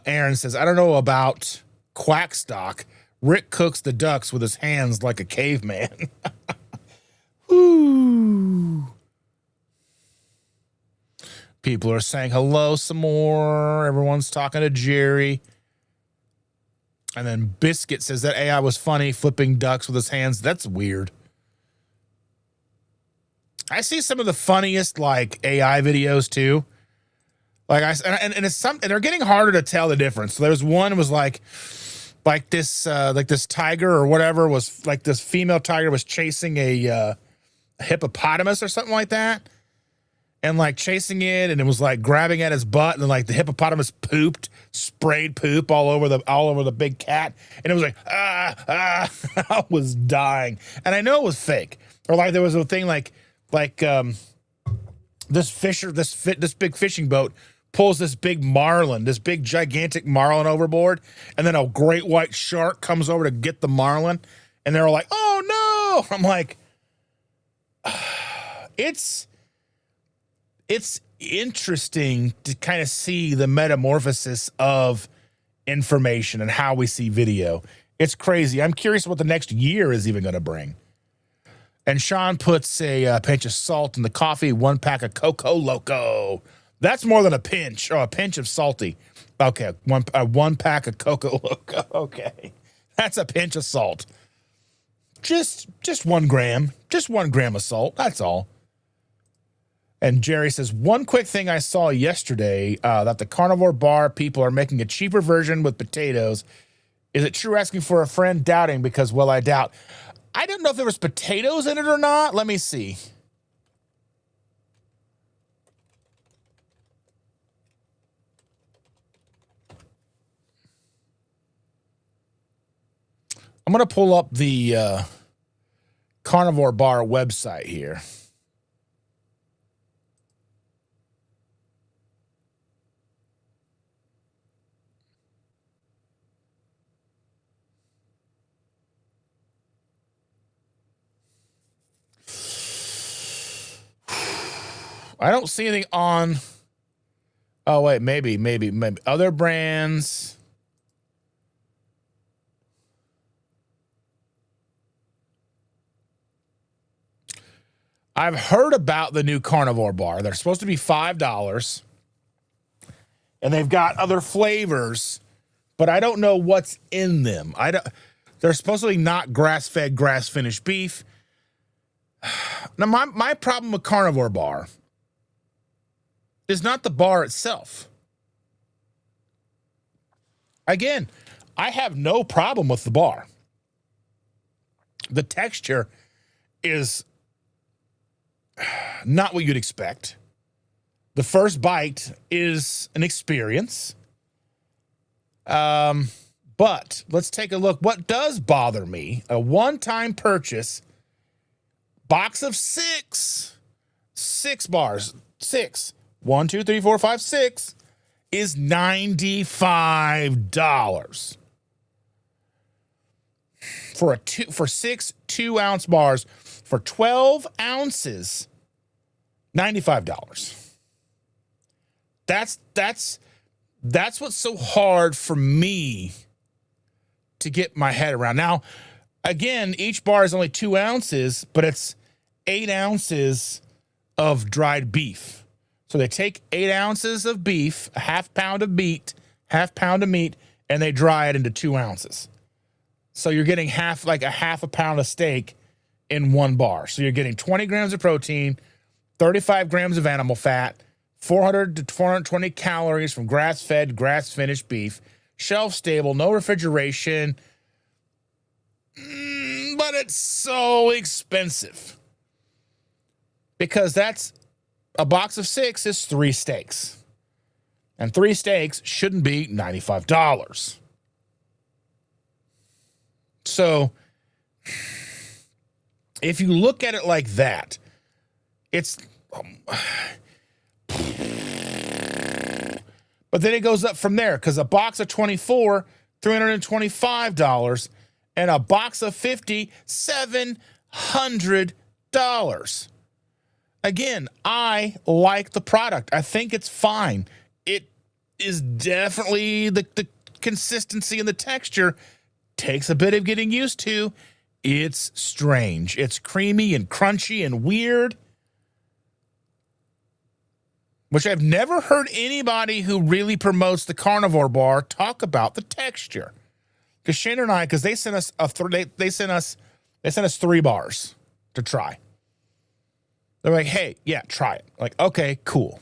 Aaron says, I don't know about quack stock. Rick cooks the ducks with his hands like a caveman. Woo. People are saying hello some more. Everyone's talking to Jerry. And then Biscuit says that AI was funny, flipping ducks with his hands. That's weird. I see some of the funniest like AI videos too. Like and they're getting harder to tell the difference. So there's one was like this tiger or whatever was like this female tiger was chasing a hippopotamus or something like that. And like chasing it, and it was like grabbing at his butt, and then like the hippopotamus sprayed poop all over the big cat, and it was like I was dying, and I know it was fake. Or like there was a thing like this big fishing boat pulls this big marlin, this big gigantic marlin overboard, and then a great white shark comes over to get the marlin, and they're all like, "Oh no!" I'm like, It's interesting to kind of see the metamorphosis of information and how we see video. It's crazy. I'm curious what the next year is even going to bring. And Sean puts a pinch of salt in the coffee, 1 pack of Coco Loco. That's more than a pinch. Oh, a pinch of salty. Okay, one pack of Coco Loco. Okay, that's a pinch of salt. Just 1 gram. Just 1 gram of salt. That's all. And Jerry says, one quick thing I saw yesterday, that the Carnivore bar people are making a cheaper version with potatoes. Is it true? Asking for a friend, doubting because, well, I doubt. I didn't know if there was potatoes in it or not. Let me see. I'm going to pull up the Carnivore bar website here. I don't see anything on. Oh, wait, maybe other brands. I've heard about the new Carnivore bar. They're supposed to be $5, and they've got other flavors, but I don't know what's in them. They're supposedly not grass-fed, grass-finished beef. Now, my problem with Carnivore bar is not the bar itself. Again, I have no problem with the bar. The texture is not what you'd expect. The first bite is an experience. But let's take a look. What does bother me, a one-time purchase, box of six bars, 1, 2, 3, 4, 5, 6 is $95 for 6 2-ounce bars for 12 ounces. $95. That's what's so hard for me to get my head around. Now, again, each bar is only 2 ounces, but it's 8 ounces of dried beef. So they take 8 ounces of beef, a half pound of meat, and they dry it into 2 ounces. So you're getting half a pound of steak in 1 bar. So you're getting 20 grams of protein, 35 grams of animal fat, 400 to 420 calories from grass-fed, grass-finished beef, shelf-stable, no refrigeration. But it's so expensive. Because that's a box of 6 is 3 steaks. And 3 steaks shouldn't be $95. So if you look at it like that, it's but then it goes up from there, because a box of 24, $325, and a box of 50, $700. Again, I like the product. I think it's fine. It is definitely the consistency and the texture takes a bit of getting used to. It's strange. It's creamy and crunchy and weird, which I've never heard anybody who really promotes the carnivore bar talk about the texture. Because Shane and I, because they sent us they sent us 3 bars to try. They're like, hey, yeah, try it. Like, okay, cool.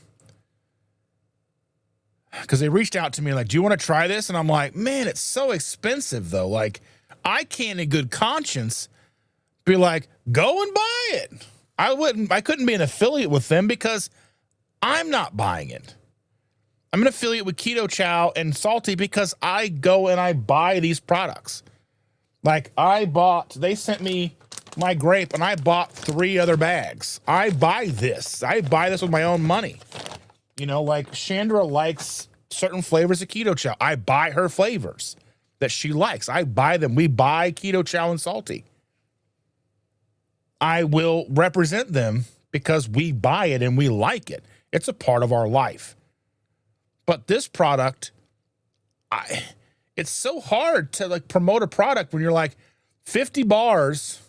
Because they reached out to me like, do you want to try this? And I'm like, man, it's so expensive though. Like, I can't in good conscience be like, go and buy it. I couldn't be an affiliate with them because I'm not buying it. I'm an affiliate with Keto Chow and Salty because I go and I buy these products. Like they sent me my grape and I bought 3 other bags. I buy this. I buy this with my own money. You know, like Chandra likes certain flavors of Keto Chow. I buy her flavors that she likes. I buy them. We buy Keto Chow and Salty. I will represent them because we buy it and we like it. It's a part of our life. But this product, it's so hard to like promote a product when you're like 50 bars,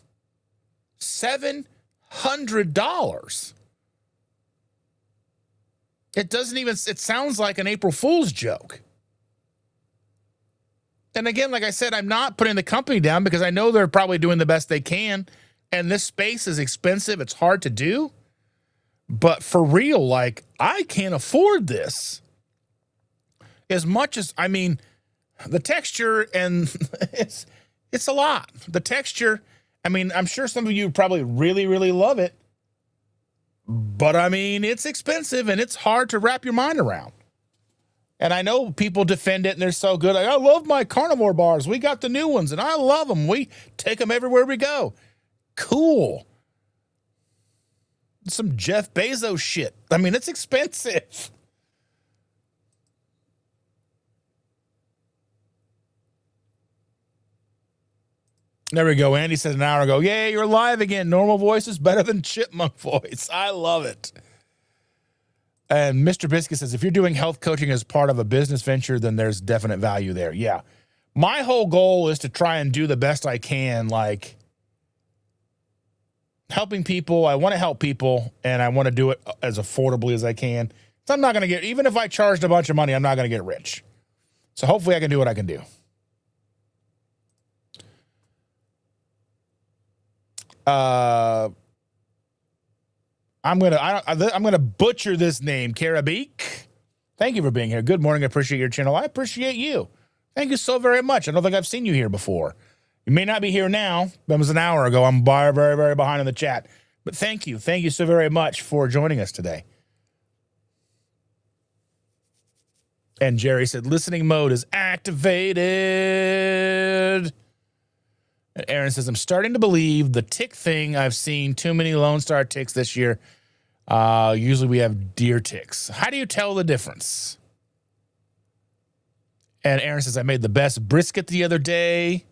$700. It sounds like an April Fool's joke. And again, like I said, I'm not putting the company down because I know they're probably doing the best they can. And this space is expensive. It's hard to do. But for real, like, I can't afford this. As much as, I mean, the texture and it's a lot. The texture, I mean, I'm sure some of you probably really, really love it. But I mean, it's expensive and it's hard to wrap your mind around. And I know people defend it and they're so good. Like, I love my carnivore bars. We got the new ones and I love them. We take them everywhere we go. Cool. Some Jeff Bezos shit. I mean, it's expensive. There we go. Andy said an hour ago, yay, you're live again. Normal voice is better than chipmunk voice. I love it. And Mr. Biscuit says, if you're doing health coaching as part of a business venture, then there's definite value there. Yeah. My whole goal is to try and do the best I can, like helping people. I want to help people, and I want to do it as affordably as I can. So I'm not going to get, even if I charged a bunch of money, I'm not going to get rich. So hopefully I can do what I can do. I'm gonna butcher this name, Karabik. Thank you for being here. Good morning. I appreciate your channel. I appreciate you. Thank you so very much. I don't think I've seen you here before. You may not be here now. That was an hour ago. I'm very, very behind in the chat. But thank you. Thank you so very much for joining us today. And Jerry said, listening mode is activated. And Aaron says, I'm starting to believe the tick thing. I've seen too many Lone Star ticks this year. Usually we have deer ticks. How do you tell the difference? And Aaron says, I made the best brisket the other day.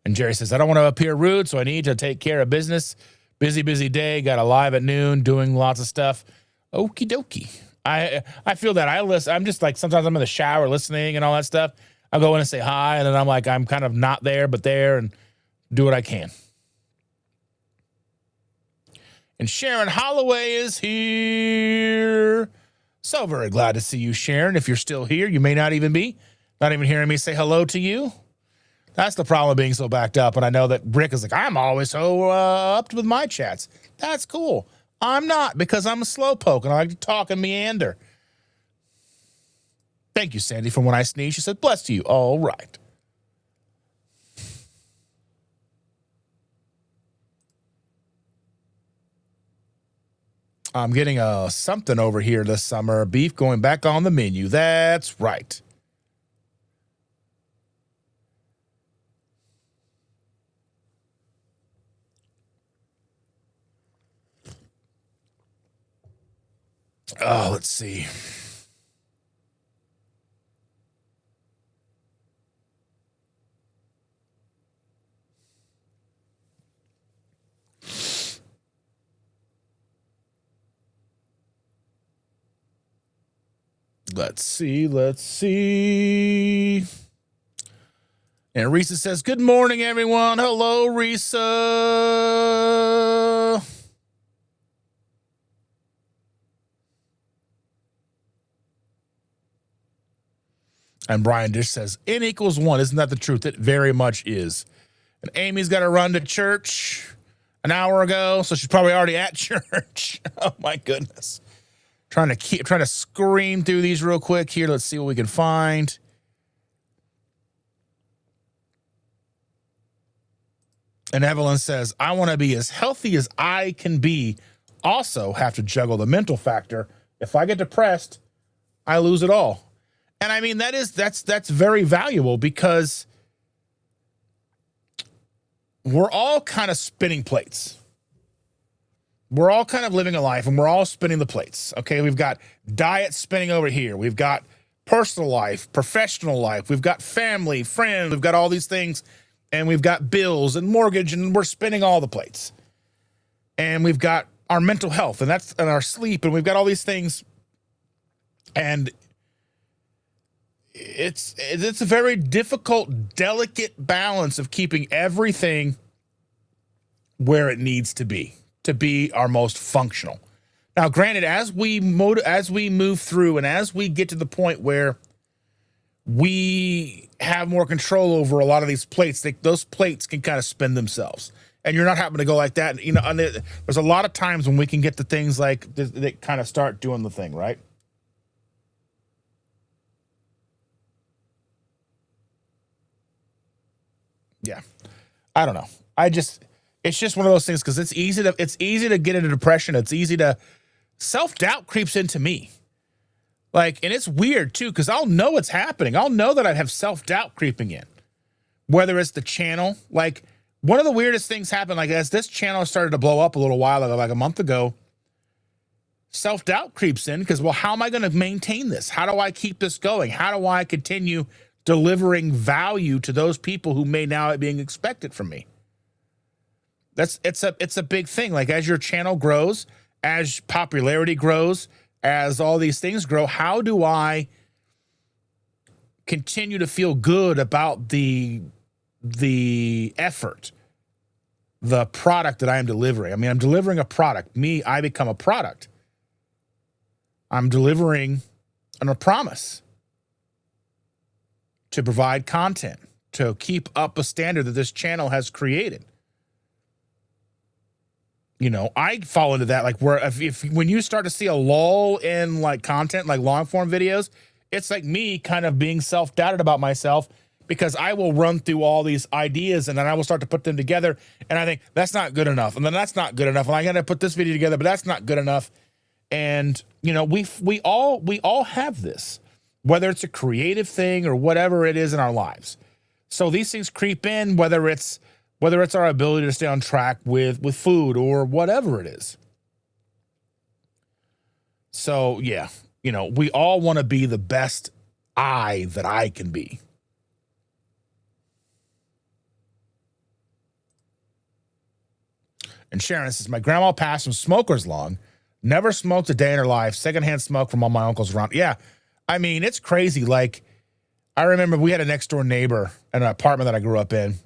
And Jerry says, I don't want to appear rude, so I need to take care of business. Busy day. Got a live at noon, doing lots of stuff. Okie dokie. I feel that I'm just like, sometimes I'm in the shower listening and all that stuff. I'll go in and say hi, and then I'm like, I'm kind of not there, but there, and do what I can. And Sharon Holloway is here. So very glad to see you, Sharon. If you're still here, you may not even hearing me say hello to you. That's the problem of being so backed up. And I know that Rick is like, I'm always so up with my chats. That's cool. I'm not, because I'm a slowpoke and I like to talk and meander. Thank you, Sandy, from when I sneezed. She said, bless you. All right. I'm getting something over here this summer. Beef going back on the menu. That's right. Oh, let's see. Let's see. And Risa says, good morning, everyone. Hello, Risa. And Brian Dish says, N equals 1. Isn't that the truth? It very much is. And Amy's got to run to church an hour ago, so she's probably already at church. Oh, my goodness. Trying to scream through these real quick here. Let's see what we can find. And Evelyn says, I want to be as healthy as I can be. Also have to juggle the mental factor. If I get depressed, I lose it all. And I mean, that's very valuable, because we're all kind of spinning plates. We're all kind of living a life, and we're all spinning the plates. Okay, we've got diet spinning over here. We've got personal life, professional life. We've got family, friends. We've got all these things, and we've got bills and mortgage, and we're spinning all the plates. And we've got our mental health, and our sleep, and we've got all these things. And it's a very difficult, delicate balance of keeping everything where it needs to be our most functional. Now, granted, as we move through, and as we get to the point where we have more control over a lot of these plates, those plates can kind of spin themselves, and you're not having to go like that. You know, and there's a lot of times when we can get the things like that kind of start doing the thing, right? Yeah, I don't know. It's just one of those things, because it's easy to get into depression. It's easy to self-doubt creeps into me. Like, and it's weird too, because I'll know it's happening. I'll know that I have self-doubt creeping in, whether it's the channel. Like, one of the weirdest things happened, like, as this channel started to blow up a little while ago, like a month ago, self-doubt creeps in, because, well, how am I going to maintain this? How do I keep this going? How do I continue delivering value to those people who may now be expected from me? It's a big thing. Like, as your channel grows, as popularity grows, as all these things grow, how do I continue to feel good about the effort, the product that I am delivering? I mean, I'm delivering a product. I become a product. I'm delivering on a promise to provide content, to keep up a standard that this channel has created. You know, I fall into that, like, where when you start to see a lull in, like, content, like long form videos, it's like me kind of being self-doubted about myself, because I will run through all these ideas, and then I will start to put them together, and I think that's not good enough, and then that's not good enough, and I got to put this video together, but that's not good enough. And, you know, we all have this, whether it's a creative thing or whatever it is in our lives. So these things creep in, whether it's our ability to stay on track with food or whatever it is. So, yeah, you know, we all want to be the best I that I can be. And Sharon says, my grandma passed from smoker's lung, never smoked a day in her life, secondhand smoke from all my uncles around. Yeah, I mean, it's crazy. Like, I remember we had a next door neighbor in an apartment that I grew up in.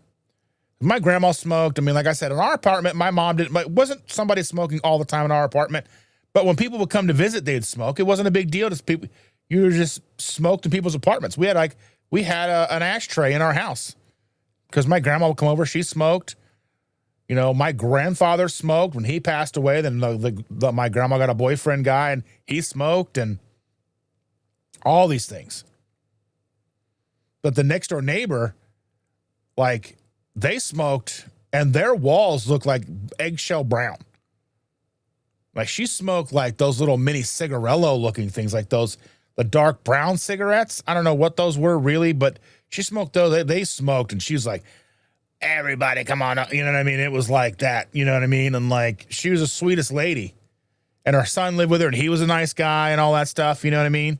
My grandma smoked. I mean, like I said, in our apartment, my mom didn't, it wasn't somebody smoking all the time in our apartment, but when people would come to visit, they'd smoke. It wasn't a big deal to people. You were just smoked in people's apartments. We had an ashtray in our house because my grandma would come over. She smoked. You know, my grandfather smoked. When he passed away, then my grandma got a boyfriend guy and he smoked and all these things. But the next door neighbor, like, they smoked and their walls looked like eggshell brown. Like, she smoked like those little mini cigarello looking things, like the dark brown cigarettes. I don't know what those were really, but she smoked those. They smoked and she was like, everybody come on up. You know what I mean? It was like that. You know what I mean? And like, she was the sweetest lady and her son lived with her and he was a nice guy and all that stuff. You know what I mean?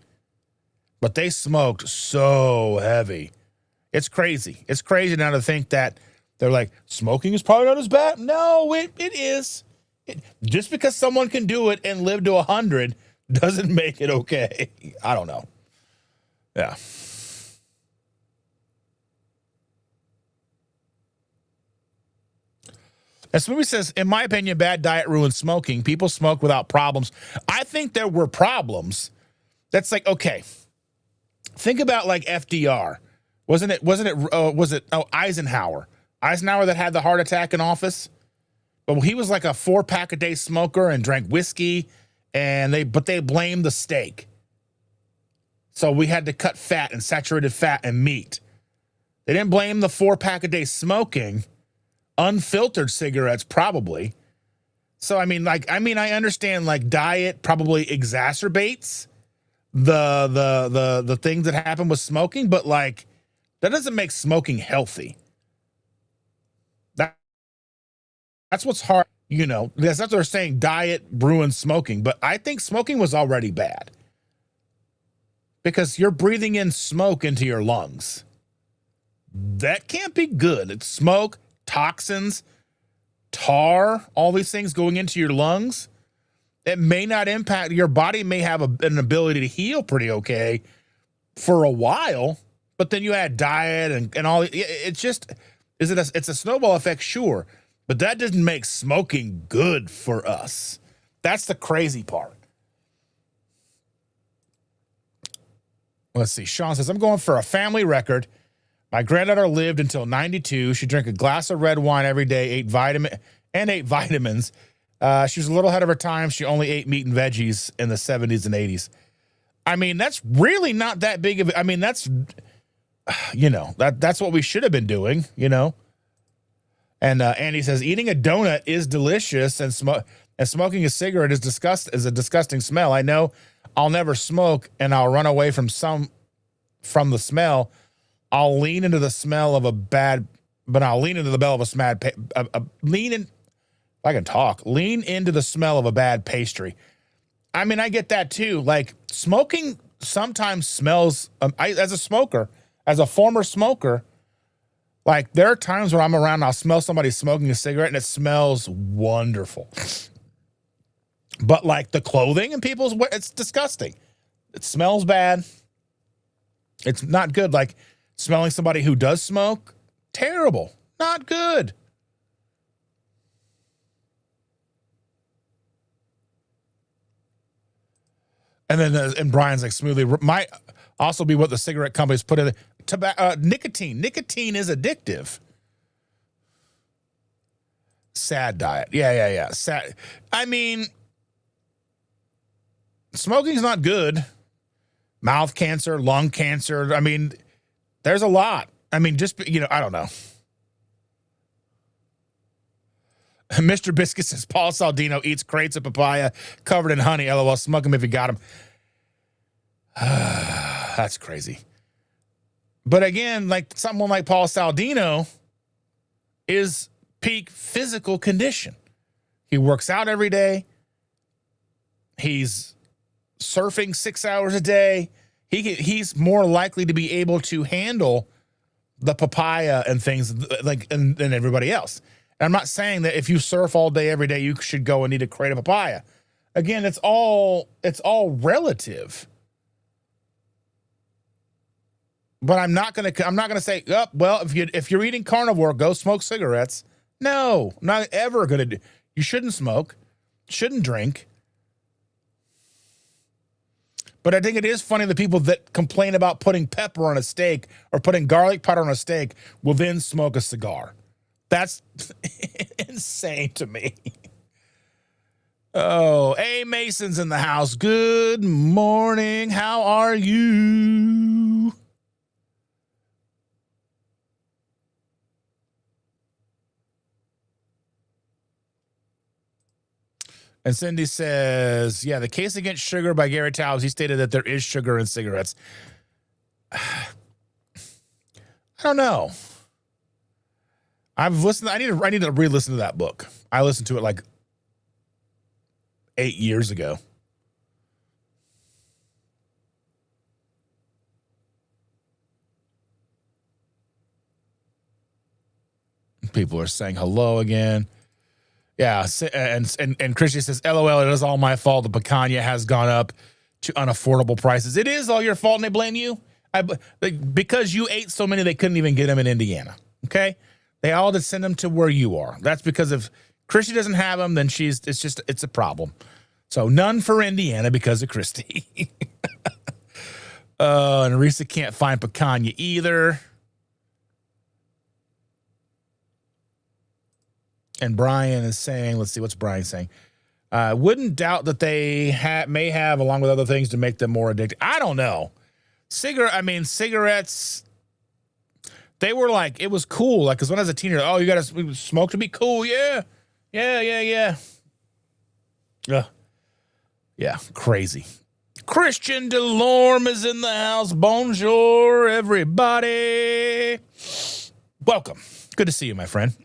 But they smoked so heavy. It's crazy. It's crazy now to think that they're like, smoking is probably not as bad. No, it is. Just because someone can do it and live to 100 doesn't make it okay. I don't know. Yeah. And Smoothie says, in my opinion, bad diet ruins smoking. People smoke without problems. I think there were problems. That's like, okay. Think about like FDR. Was it Eisenhower? Eisenhower that had the heart attack in office? But he was like a 4-pack a day smoker and drank whiskey, but they blamed the steak. So we had to cut fat and saturated fat and meat. They didn't blame the 4-pack a day smoking. Unfiltered cigarettes, probably. So, I understand like diet probably exacerbates the things that happen with smoking, but like that doesn't make smoking healthy. That's what's hard, you know. That's what they're saying, diet ruins smoking, but I think smoking was already bad because you're breathing in smoke into your lungs. That can't be good. It's smoke, toxins, tar, all these things going into your lungs. It may not impact your body, may have an ability to heal pretty okay for a while, but then you add diet and all. It's just, it's a snowball effect, sure, but that doesn't make smoking good for us. That's the crazy part. Let's see. Sean says, I'm going for a family record. My granddaughter lived until 92. She drank a glass of red wine every day, ate vitamins. She was a little ahead of her time. She only ate meat and veggies in the 70s and 80s. I mean, that's really not that big of it. I mean, that's, you know, that's what we should have been doing, you know. And Andy says, eating a donut is delicious and smoking a cigarette is a disgusting smell. I know I'll never smoke and I'll run away from the smell. I'll lean into the smell of lean into the smell of a bad pastry. I mean, I get that too. Like, smoking sometimes smells, as a former smoker, like, there are times where I'm around and I'll smell somebody smoking a cigarette and it smells wonderful. But like the clothing and it's disgusting. It smells bad. It's not good. Like, smelling somebody who does smoke, terrible, not good. And then and Brian's like, smoothly might also be what the cigarette companies put in nicotine. Nicotine is addictive. Sad diet. Yeah. Sad. I mean, smoking's not good. Mouth cancer, lung cancer. I mean, there's a lot. I mean, just, you know, I don't know. Mr. Biscuit says, Paul Saldino eats crates of papaya covered in honey. LOL, smoke him if you got him. That's crazy. But again, like someone like Paul Saldino is peak physical condition. He works out every day. He's surfing 6 hours a day. He's more likely to be able to handle the papaya and things like than everybody else. And I'm not saying that if you surf all day, every day, you should go and eat a crate of papaya. Again, it's all relative. But I'm not gonna say, oh, well, if you're eating carnivore, go smoke cigarettes. No, I'm not ever gonna do. You shouldn't smoke, shouldn't drink. But I think it is funny the people that complain about putting pepper on a steak or putting garlic powder on a steak will then smoke a cigar. That's insane to me. Oh, A. Mason's in the house. Good morning. How are you? And Cindy says, yeah, the Case Against Sugar by Gary Taubes, he stated that there is sugar in cigarettes. I don't know. I've listened. I need to re-listen to that book. I listened to it like 8 years ago. People are saying hello again. Yeah, and Christian says, LOL, it is all my fault. The picanha has gone up to unaffordable prices. It is all your fault, and they blame you? Because you ate so many, they couldn't even get them in Indiana, okay? They all just send them to where you are. That's because if Christy doesn't have them, then it's a problem. So none for Indiana because of Christy. And Arisa can't find picanha either. And Brian is saying, let's see, what's Brian saying? Wouldn't doubt that they may have, along with other things, to make them more addictive. I don't know. Cigarettes, they were like, it was cool. Like, because when I was a teenager, oh, you got to smoke to be cool. Yeah. Yeah, crazy. Christian Delorme is in the house. Bonjour, everybody. Welcome. Good to see you, my friend.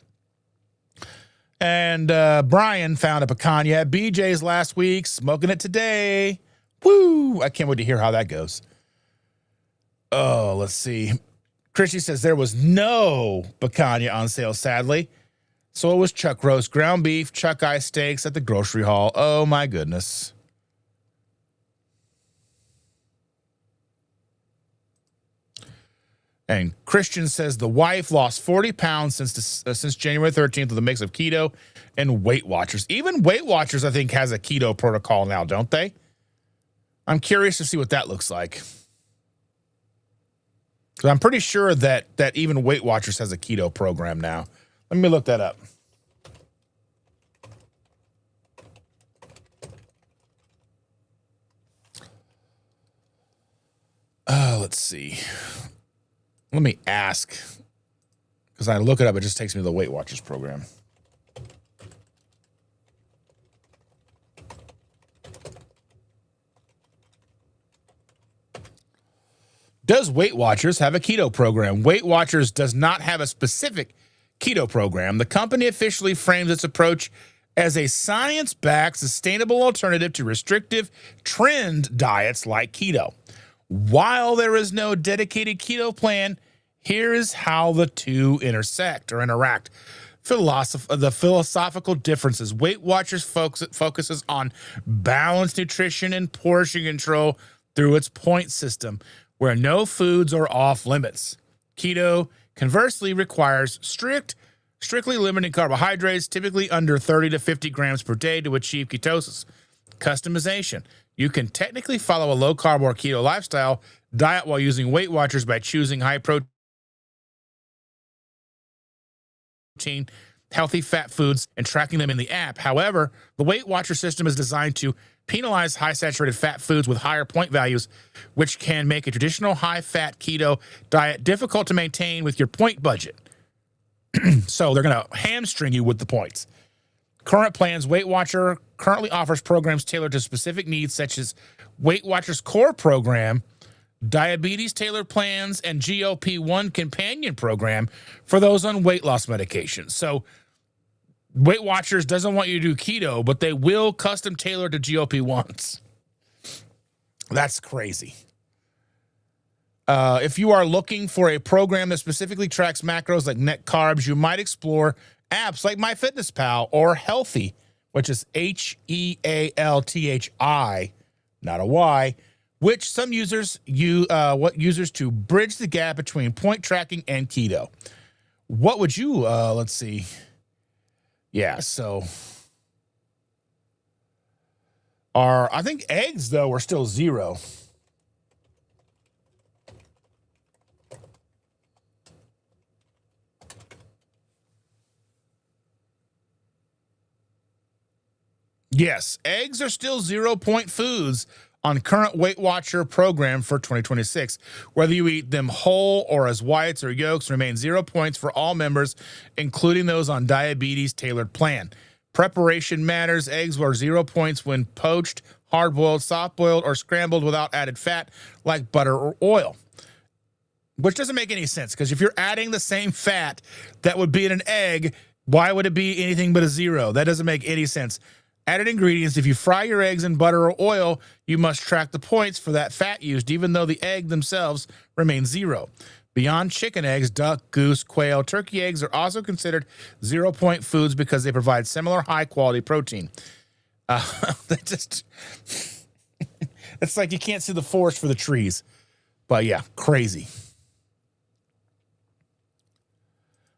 And Brian found a picanha at BJ's last week, smoking it today. Woo! I can't wait to hear how that goes. Oh, let's see. Christy says there was no picanha on sale, sadly. So it was chuck roast, ground beef, chuck eye steaks at the grocery haul. Oh, my goodness. And Christian says the wife lost 40 pounds since January 13th with a mix of keto and Weight Watchers. Even Weight Watchers, I think, has a keto protocol now, don't they? I'm curious to see what that looks like. Because I'm pretty sure that even Weight Watchers has a keto program now. Let me look that up. Let's see. Let me ask, because I look it up, it just takes me to the Weight Watchers program. Does Weight Watchers have a keto program? Weight Watchers does not have a specific keto program. The company officially frames its approach as a science-backed, sustainable alternative to restrictive trend diets like keto. While there is no dedicated keto plan, here is how the two intersect or interact. The philosophical differences. Weight Watchers focuses on balanced nutrition and portion control through its point system, where no foods are off limits. Keto, conversely, requires strictly limiting carbohydrates, typically under 30 to 50 grams per day to achieve ketosis. Customization. You can technically follow a low-carb or keto lifestyle diet while using Weight Watchers by choosing high-protein, healthy fat foods and tracking them in the app. However, the Weight Watcher system is designed to penalize high-saturated fat foods with higher point values, which can make a traditional high-fat keto diet difficult to maintain with your point budget. So they're going to hamstring you with the points. Current plans. Weight Watcher currently offers programs tailored to specific needs, such as Weight Watchers Core Program, diabetes tailored plans, and GLP-1 companion program for those on weight loss medications. So Weight Watchers doesn't want you to do keto, but they will custom tailor to GLP-1s. That's crazy. If you are looking for a program that specifically tracks macros like net carbs, you might explore apps like MyFitnessPal or Healthy, which is Healthi, not a Y, which some users users to bridge the gap between point tracking and keto. What would you, let's see. Yeah, so I think eggs, though, are still 0. Yes, eggs are still 0-point foods on current Weight Watcher program for 2026. Whether you eat them whole or as whites or yolks, remain 0 points for all members, including those on diabetes tailored plan. Preparation matters. Eggs were 0 points when poached, hard-boiled, soft-boiled, or scrambled without added fat like butter or oil. Which doesn't make any sense, because if you're adding the same fat that would be in an egg, why would it be anything but a 0? That doesn't make any sense. Added ingredients: if you fry your eggs in butter or oil, you must track the points for that fat used, even though the egg themselves remain 0. Beyond chicken eggs, duck, goose, quail, turkey eggs are also considered 0-point foods because they provide similar high-quality protein. It's like you can't see the forest for the trees. But yeah, crazy.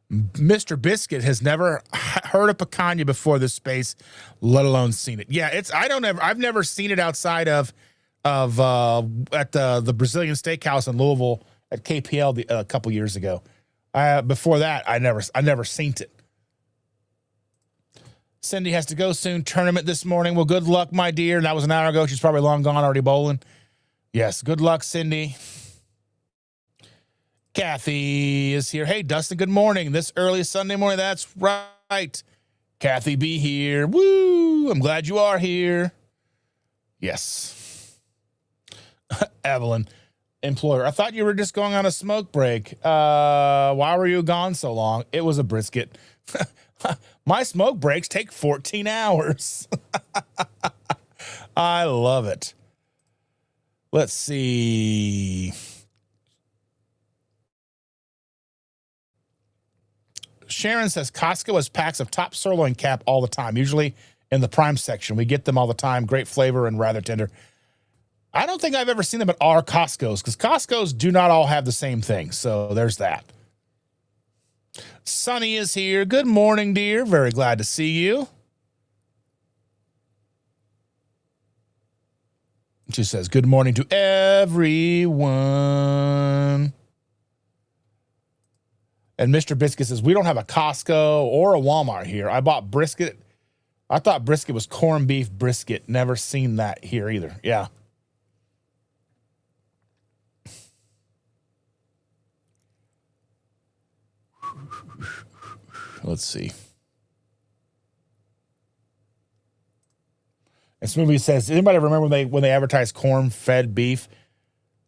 Mr. Biscuit has never heard of picanha before this space, let alone seen it. Yeah, I've never seen it outside of at the Brazilian Steakhouse in Louisville at KPL a couple years ago. Before that, I never seen it. Cindy has to go soon. Tournament this morning. Well, good luck, my dear. That was an hour ago. She's probably long gone, already bowling. Yes, good luck, Cindy. Kathy is here. Hey, Dustin, good morning. This early Sunday morning, that's right. Kathy B here. Woo! I'm glad you are here. Yes. Evelyn, employer, I thought you were just going on a smoke break. Why were you gone so long? It was a brisket. My smoke breaks take 14 hours. I love it. Let's see. Sharon says Costco has packs of top sirloin cap all the time, usually in the prime section. We get them all the time. Great flavor and rather tender. I don't think I've ever seen them at our Costco's, because Costco's do not all have the same thing. So there's that. Sunny is here. Good morning, dear. Very glad to see you. She says, good morning to everyone. And Mr. Biscuit says, we don't have a Costco or a Walmart here. I bought brisket. I thought brisket was corned beef brisket. Never seen that here either. Yeah. Let's see. And Smoothie says, anybody remember when they advertised corn-fed beef?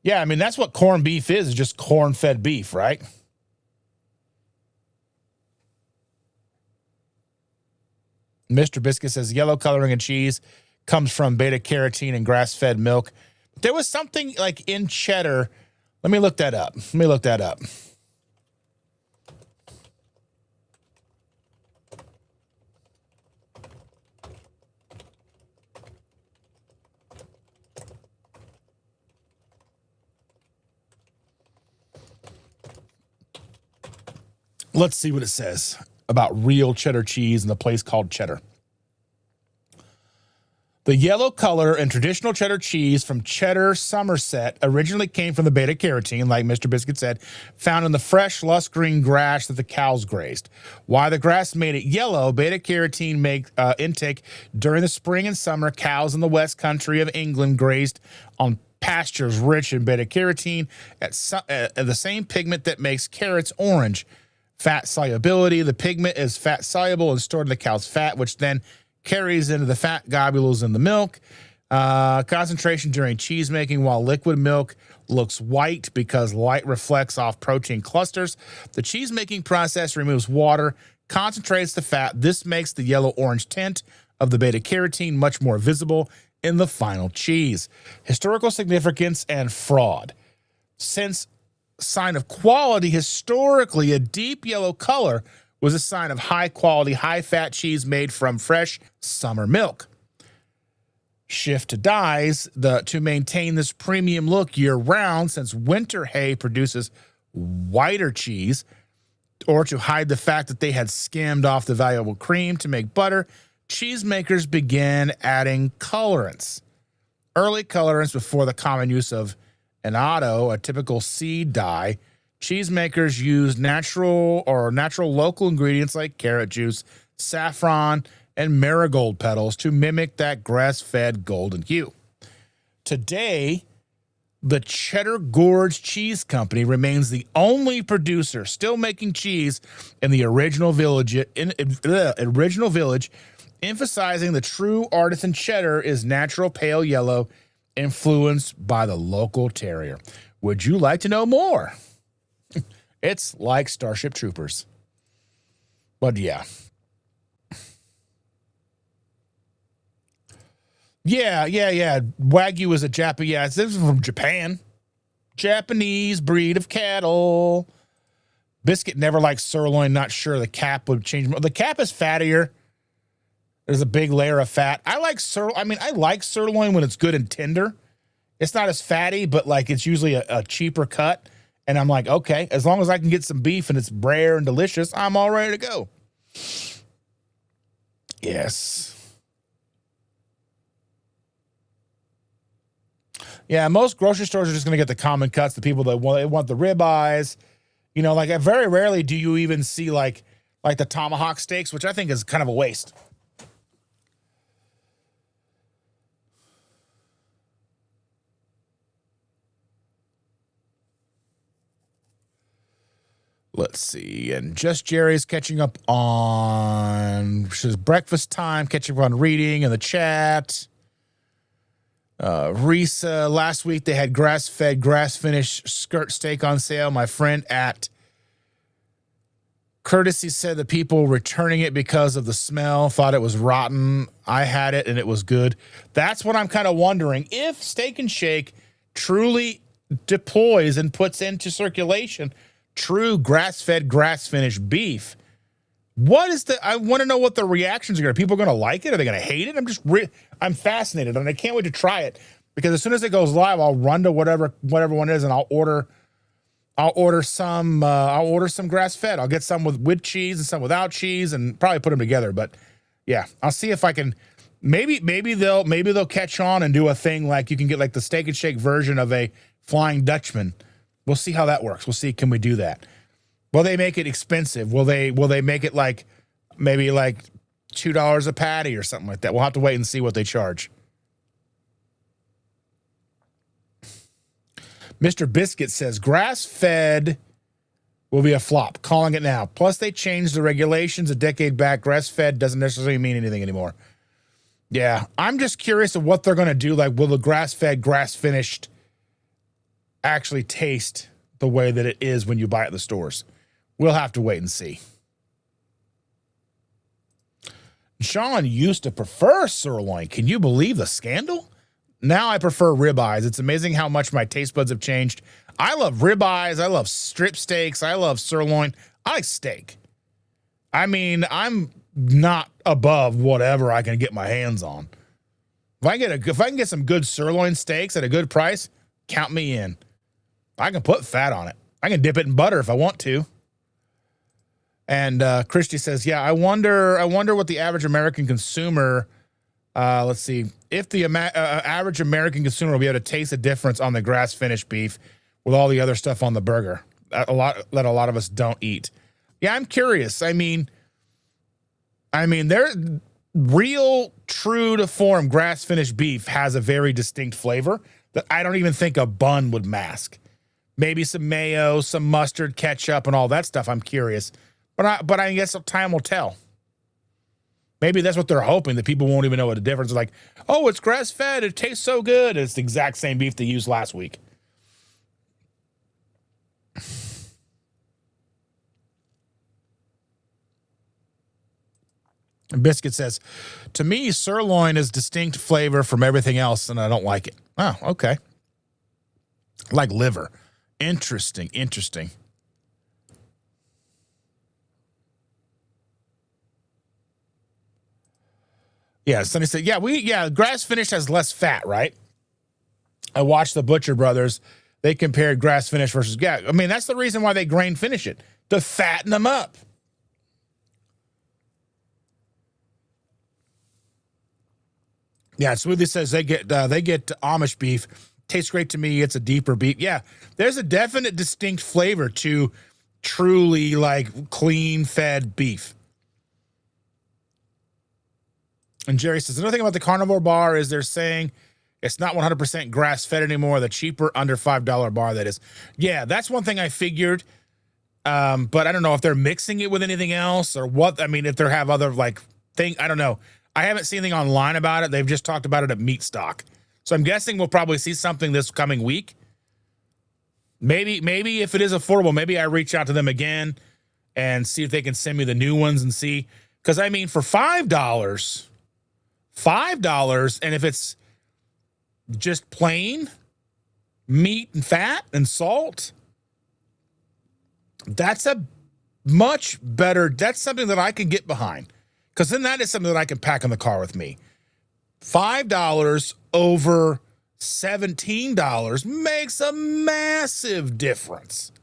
Yeah, I mean, that's what corned beef is just corn-fed beef, right? Mr. Biscuit says yellow coloring in cheese comes from beta-carotene and grass-fed milk. There was something like in cheddar. Let me look that up. Let's see what it says about real cheddar cheese in the place called Cheddar. The yellow color in traditional cheddar cheese from Cheddar, Somerset originally came from the beta-carotene, like Mr. Biscuit said, found in the fresh, lush green grass that the cows grazed. Why the grass made it yellow, beta-carotene intake during the spring and summer, cows in the west country of England grazed on pastures rich in beta-carotene at the same pigment that makes carrots orange. Fat solubility. The pigment is fat soluble and stored in the cow's fat, which then carries into the fat globules in the milk. Concentration during cheese making, while liquid milk looks white because light reflects off protein clusters. The cheese making process removes water, concentrates the fat. This makes the yellow-orange tint of the beta-carotene much more visible in the final cheese. Historical significance and fraud. Since sign of quality, historically, a deep yellow color was a sign of high quality, high fat cheese made from fresh summer milk. Shift to dyes to maintain this premium look year round, since winter hay produces whiter cheese, or to hide the fact that they had skimmed off the valuable cream to make butter. Cheesemakers began adding colorants. Early colorants before the common use of annatto, a typical seed dye. Cheesemakers used natural local ingredients like carrot juice, saffron, and marigold petals to mimic that grass-fed golden hue. Today, the Cheddar Gorge Cheese Company remains the only producer still making cheese in the original village, emphasizing the true artisan cheddar is natural pale yellow, influenced by the local terrier. Would you like to know more? It's like Starship Troopers. But yeah. Yeah. Wagyu is a Japanese. Yeah, this is from Japan. Japanese breed of cattle. Biscuit never liked sirloin. Not sure the cap would change. The cap is fattier. There's a big layer of fat. I like sirloin when it's good and tender. It's not as fatty, but like it's usually a cheaper cut. And I'm like, okay, as long as I can get some beef and it's rare and delicious, I'm all ready to go. Yes. Yeah, most grocery stores are just going to get the common cuts. The people that want the ribeyes. You know, like very rarely do you even see like the tomahawk steaks, which I think is kind of a waste. Let's see. And Just Jerry's catching up on breakfast time, catching up on reading in the chat. Risa, last week they had grass-fed, grass-finished skirt steak on sale. My friend at Courtesy said the people returning it because of the smell thought it was rotten. I had it and it was good. That's what I'm kind of wondering. If Steak and Shake truly deploys and puts into circulation true grass-fed, grass-finished beef, I want to know what the reactions are going to be. People are going to like it? Are they going to hate it? I'm fascinated, and I can't wait to try it, because as soon as it goes live, I'll run to whatever one is, and I'll order some grass-fed. I'll get some with cheese and some without cheese, and probably put them together. But yeah, I'll see if I can. Maybe they'll catch on and do a thing like you can get like the Steak and Shake version of a Flying Dutchman. We'll see how that works. We'll see, can we do that? Will they make it expensive? Will they make it like maybe like $2 a patty or something like that? We'll have to wait and see what they charge. Mr. Biscuit says grass-fed will be a flop. Calling it now. Plus, they changed the regulations a decade back. Grass-fed doesn't necessarily mean anything anymore. Yeah, I'm just curious of what they're going to do. Like, will the grass-fed, grass-finished actually taste the way that it is when you buy it at the stores? We'll have to wait and see. Sean used to prefer sirloin. Can you believe the scandal? Now I prefer ribeyes. It's amazing how much my taste buds have changed. I love ribeyes. I love strip steaks. I love sirloin. I like steak. I mean, I'm not above whatever I can get my hands on. If I can get some good sirloin steaks at a good price, count me in. I can put fat on it. I can dip it in butter if I want to. And Christy says, yeah, I wonder what the average American consumer, let's see, if the average American consumer will be able to taste the difference on the grass-finished beef with all the other stuff on the burger that a lot of us don't eat. Yeah, I'm curious. I mean, they're real, true to form grass-finished beef has a very distinct flavor that I don't even think a bun would mask. Maybe some mayo, some mustard, ketchup, and all that stuff. I'm curious. But I guess time will tell. Maybe that's what they're hoping, that people won't even know what the difference is. Like, oh, it's grass-fed. It tastes so good. It's the exact same beef they used last week. And Biscuit says, to me, sirloin is distinct flavor from everything else, and I don't like it. Oh, okay. Like liver. Interesting. Yeah, Sonny said, grass finished has less fat, right? I watched the Butcher Brothers. They compared grass finish versus I mean, that's the reason why they grain finish it, to fatten them up. Yeah, Smoothie says they get Amish beef. Tastes great to me. It's a deeper beef. Yeah, there's a definite distinct flavor to truly like clean fed beef. And Jerry says another thing about the Carnivore bar is they're saying it's not 100% grass fed anymore. The cheaper under $5 bar that is. Yeah, that's one thing I figured. But I don't know if they're mixing it with anything else or what. I mean, if they have other like thing, I don't know. I haven't seen anything online about it. They've just talked about it at MeatStock. So I'm guessing we'll probably see something this coming week. Maybe if it is affordable, maybe I reach out to them again and see if they can send me the new ones and see. Because I mean, for $5, and if it's just plain meat and fat and salt, that's a much better, that's something that I can get behind. Because then that is something that I can pack in the car with me. $5 over $17 makes a massive difference.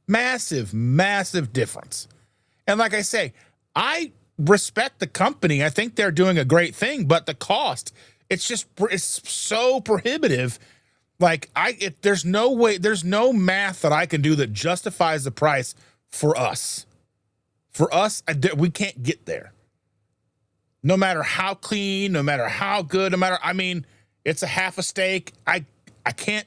Massive difference. And like I say, I respect the company. I think they're doing a great thing, but the cost, it's so prohibitive. Like there's no way, there's no math that I can do that justifies the price for us. For us, we can't get there. No matter how clean, no matter how good, I mean, it's a half a steak. I can't.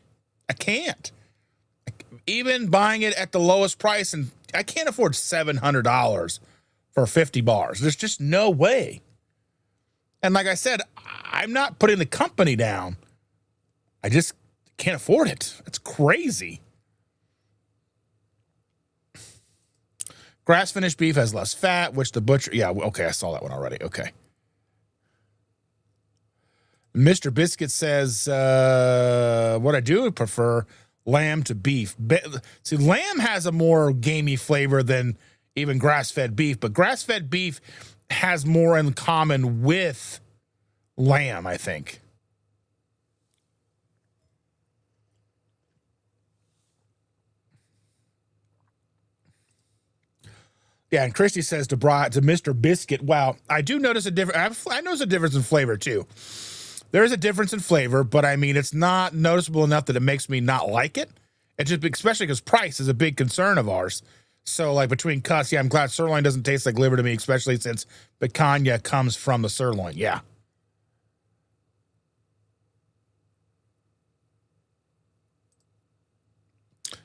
Even buying it at the lowest price, and I can't afford $700 for 50 bars. There's just no way. And like I said, I'm not putting the company down. I just can't afford it. It's crazy. Grass-finished beef has less fat, which the butcher... Yeah, okay, I saw that one already. Okay. Mr. Biscuit says, what I do prefer, lamb to beef. See, lamb has a more gamey flavor than even grass-fed beef, but grass-fed beef has more in common with lamb, I think. Yeah, and Christy says to Mr. Biscuit, wow, I do notice a difference. I notice a difference in flavor, too. There is a difference in flavor, but I mean, it's not noticeable enough that it makes me not like it. It's just, especially because price is a big concern of ours. So, like, between cuts, yeah, I'm glad sirloin doesn't taste like liver to me, especially since picanha comes from the sirloin. Yeah.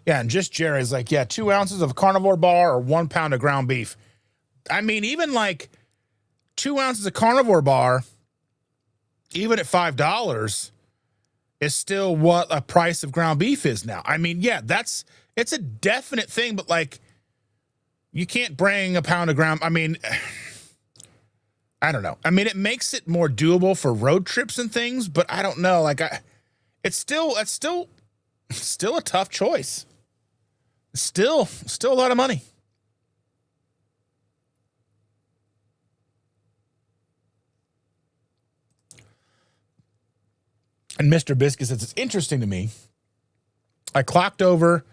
Yeah, and just Jerry's like, yeah, 2 ounces of Carnivore bar or 1 pound of ground beef. I mean, even like 2 ounces of Carnivore bar, even at $5, is still what a price of ground beef is now. I mean, yeah, it's a definite thing, but like, you can't bring a pound of ground. I mean, I don't know. I mean, it makes it more doable for road trips and things, but I don't know. Like, it's still a tough choice. Still a lot of money. And Mr. Biscuit says, it's interesting to me. I clocked over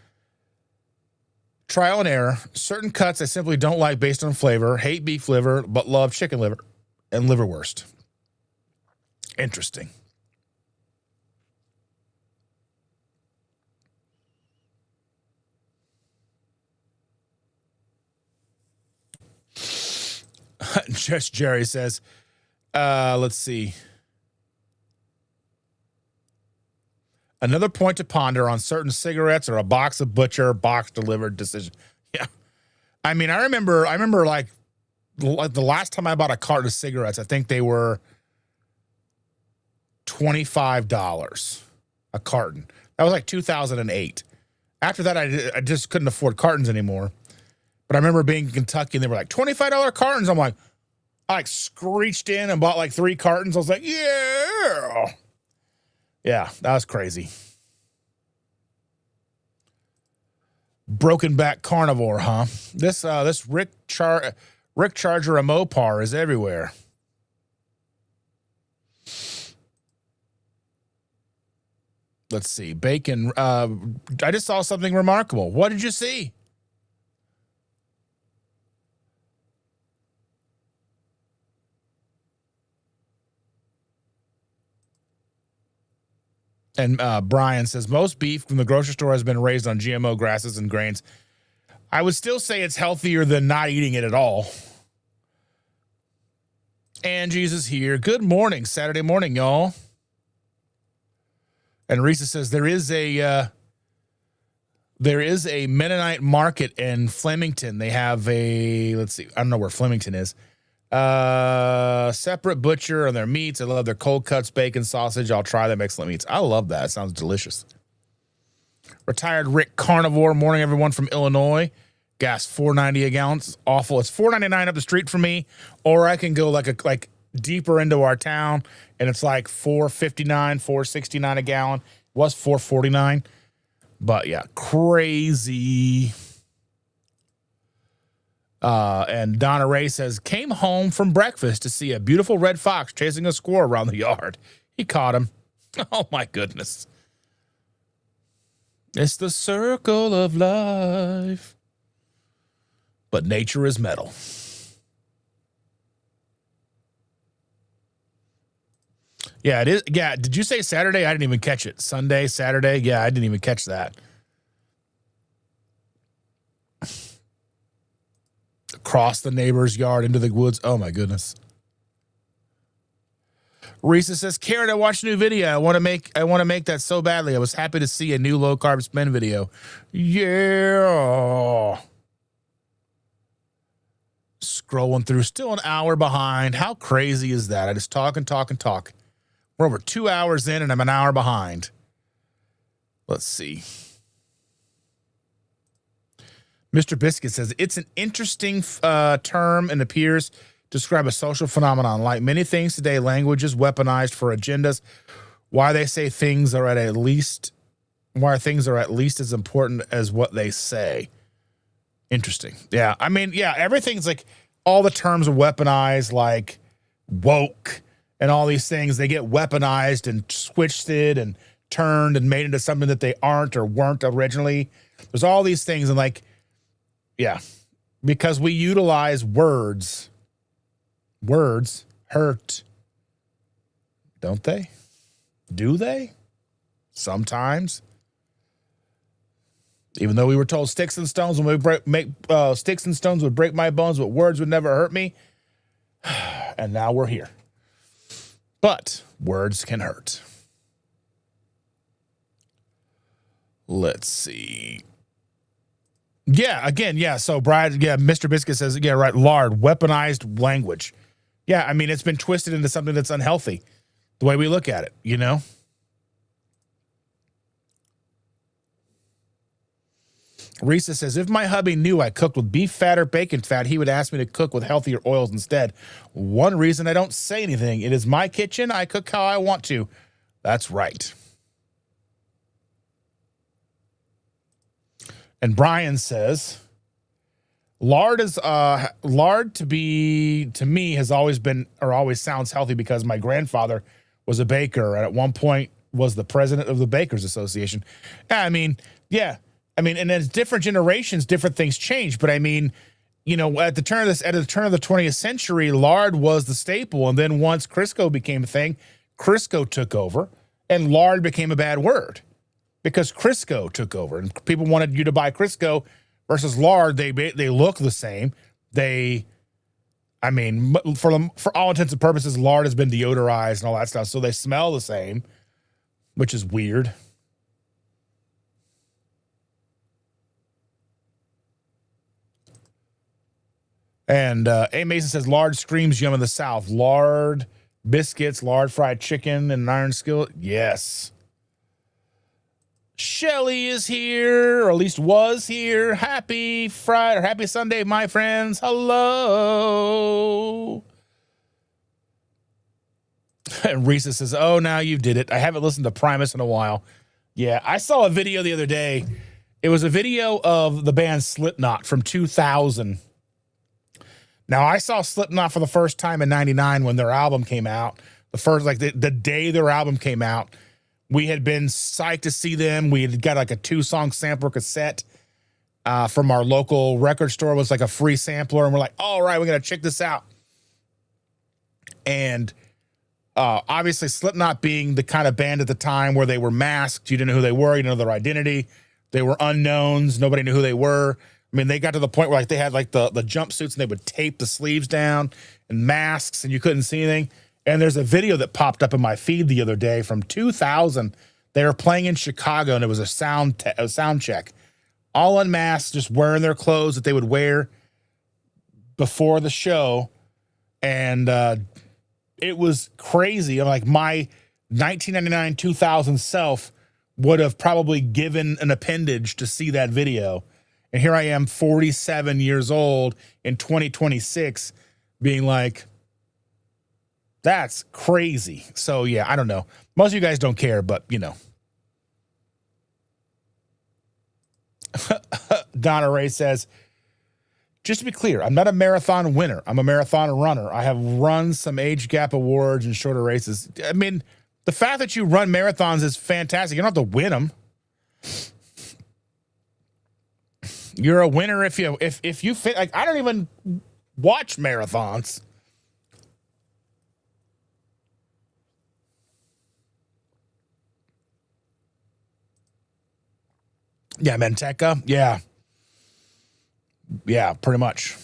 trial and error. Certain cuts I simply don't like based on flavor. Hate beef liver, but love chicken liver and liverwurst. Interesting. Just Jerry says, let's see. Another point to ponder on certain cigarettes or a box of Butcher box delivered decision. Yeah. I mean, I remember like the last time I bought a carton of cigarettes, I think they were $25 a carton. That was like 2008. After that, I just couldn't afford cartons anymore. But I remember being in Kentucky and they were like $25 cartons. I'm like, I like screeched in and bought like 3 cartons. I was like, yeah. Yeah, that was crazy. Broken back carnivore, huh? This Rick Charger a Mopar is everywhere. Let's see. Bacon. I just saw something remarkable. What did you see? And Brian says, most beef from the grocery store has been raised on GMO grasses and grains. I would still say it's healthier than not eating it at all. Angie's is here. Good morning, Saturday morning, y'all. And Risa says there is a Mennonite market in Flemington. They have a, let's see, I don't know where Flemington is. Separate butcher on their meats. I love their cold cuts, bacon, sausage. I'll try them. Excellent meats. I love that. It sounds delicious. Retired Rick Carnivore. Morning, everyone from Illinois. Gas $4.90 a gallon. It's awful. It's $4.99 up the street for me, or I can go like deeper into our town, and it's like $4.59, $4.69 a gallon. It was $4.49, but yeah, crazy. And Donna Ray says, came home from breakfast to see a beautiful red fox chasing a squirrel around the yard. He caught him. Oh, my goodness. It's the circle of life. But nature is metal. Yeah, it is. Yeah, did you say Saturday? I didn't even catch it. Sunday, Saturday? Yeah, I didn't even catch that. Across the neighbor's yard into the woods. Oh, my goodness. Risa says, Karen, I watched a new video. I want to make that so badly. I was happy to see a new low carb spin video. Yeah. Scrolling through, still an hour behind. How crazy is that? I just talk and talk and talk. We're over 2 hours in and I'm an hour behind. Let's see. Mr. Biscuit says, it's an interesting term and appears to describe a social phenomenon. Like many things today, language is weaponized for agendas. Why things are at least as important as what they say. Interesting. Yeah. I mean, yeah, everything's like all the terms are weaponized, like woke and all these things. They get weaponized and twisted and turned and made into something that they aren't or weren't originally. There's all these things. And like, yeah, because we utilize words. Words hurt. Don't they? Do they? Sometimes. Even though we were told sticks and stones sticks and stones would break my bones, but words would never hurt me. And now we're here. But words can hurt. Let's see. Yeah, again, yeah. So Brian, yeah, Mr. Biscuit says, yeah, right, lard, weaponized language. Yeah, I mean, it's been twisted into something that's unhealthy, the way we look at it, you know? Risa says, if my hubby knew I cooked with beef fat or bacon fat, he would ask me to cook with healthier oils instead. One reason I don't say anything, it is my kitchen. I cook how I want to. That's right. And Brian says, lard to me has always been, or always sounds healthy because my grandfather was a baker and at one point was the president of the Bakers Association. I mean, yeah. I mean, and as different generations, different things change. But I mean, you know, at the turn of the 20th century, lard was the staple. And then once Crisco became a thing, Crisco took over and lard became a bad word because Crisco took over and people wanted you to buy Crisco versus lard. They look the same. For all intents and purposes, lard has been deodorized and all that stuff. So they smell the same, which is weird. And A. Mason says, lard screams yum in the South. Lard biscuits, lard fried chicken, and an iron skillet. Yes. Shelly is here, or at least was here. Happy Friday, or happy Sunday, my friends. Hello. And Risa says, oh, now you did it. I haven't listened to Primus in a while. Yeah, I saw a video the other day. It was a video of the band Slipknot from 2000. Now, I saw Slipknot for the first time in 99 when their album came out. The day their album came out, We had been psyched to see them. We had got like a 2-song sampler cassette from our local record store. It was like a free sampler. And we're like, all right, we're going to check this out. And obviously Slipknot being the kind of band at the time where they were masked. You didn't know who they were. You didn't know their identity. They were unknowns. Nobody knew who they were. I mean, they got to the point where like they had like the jumpsuits and they would tape the sleeves down and masks and you couldn't see anything. And there's a video that popped up in my feed the other day from 2000. They were playing in Chicago and it was a sound check. All unmasked, just wearing their clothes that they would wear before the show. And it was crazy. Like my 1999, 2000 self would have probably given an appendage to see that video. And here I am 47 years old in 2026 being like, that's crazy. So yeah, I don't know. Most of you guys don't care, but you know. Donna Ray says, just to be clear, I'm not a marathon winner. I'm a marathon runner. I have run some age gap awards and shorter races. I mean, the fact that you run marathons is fantastic. You don't have to win them. You're a winner if you fit. Like, I don't even watch marathons. Yeah, Manteca. Yeah. Yeah, pretty much.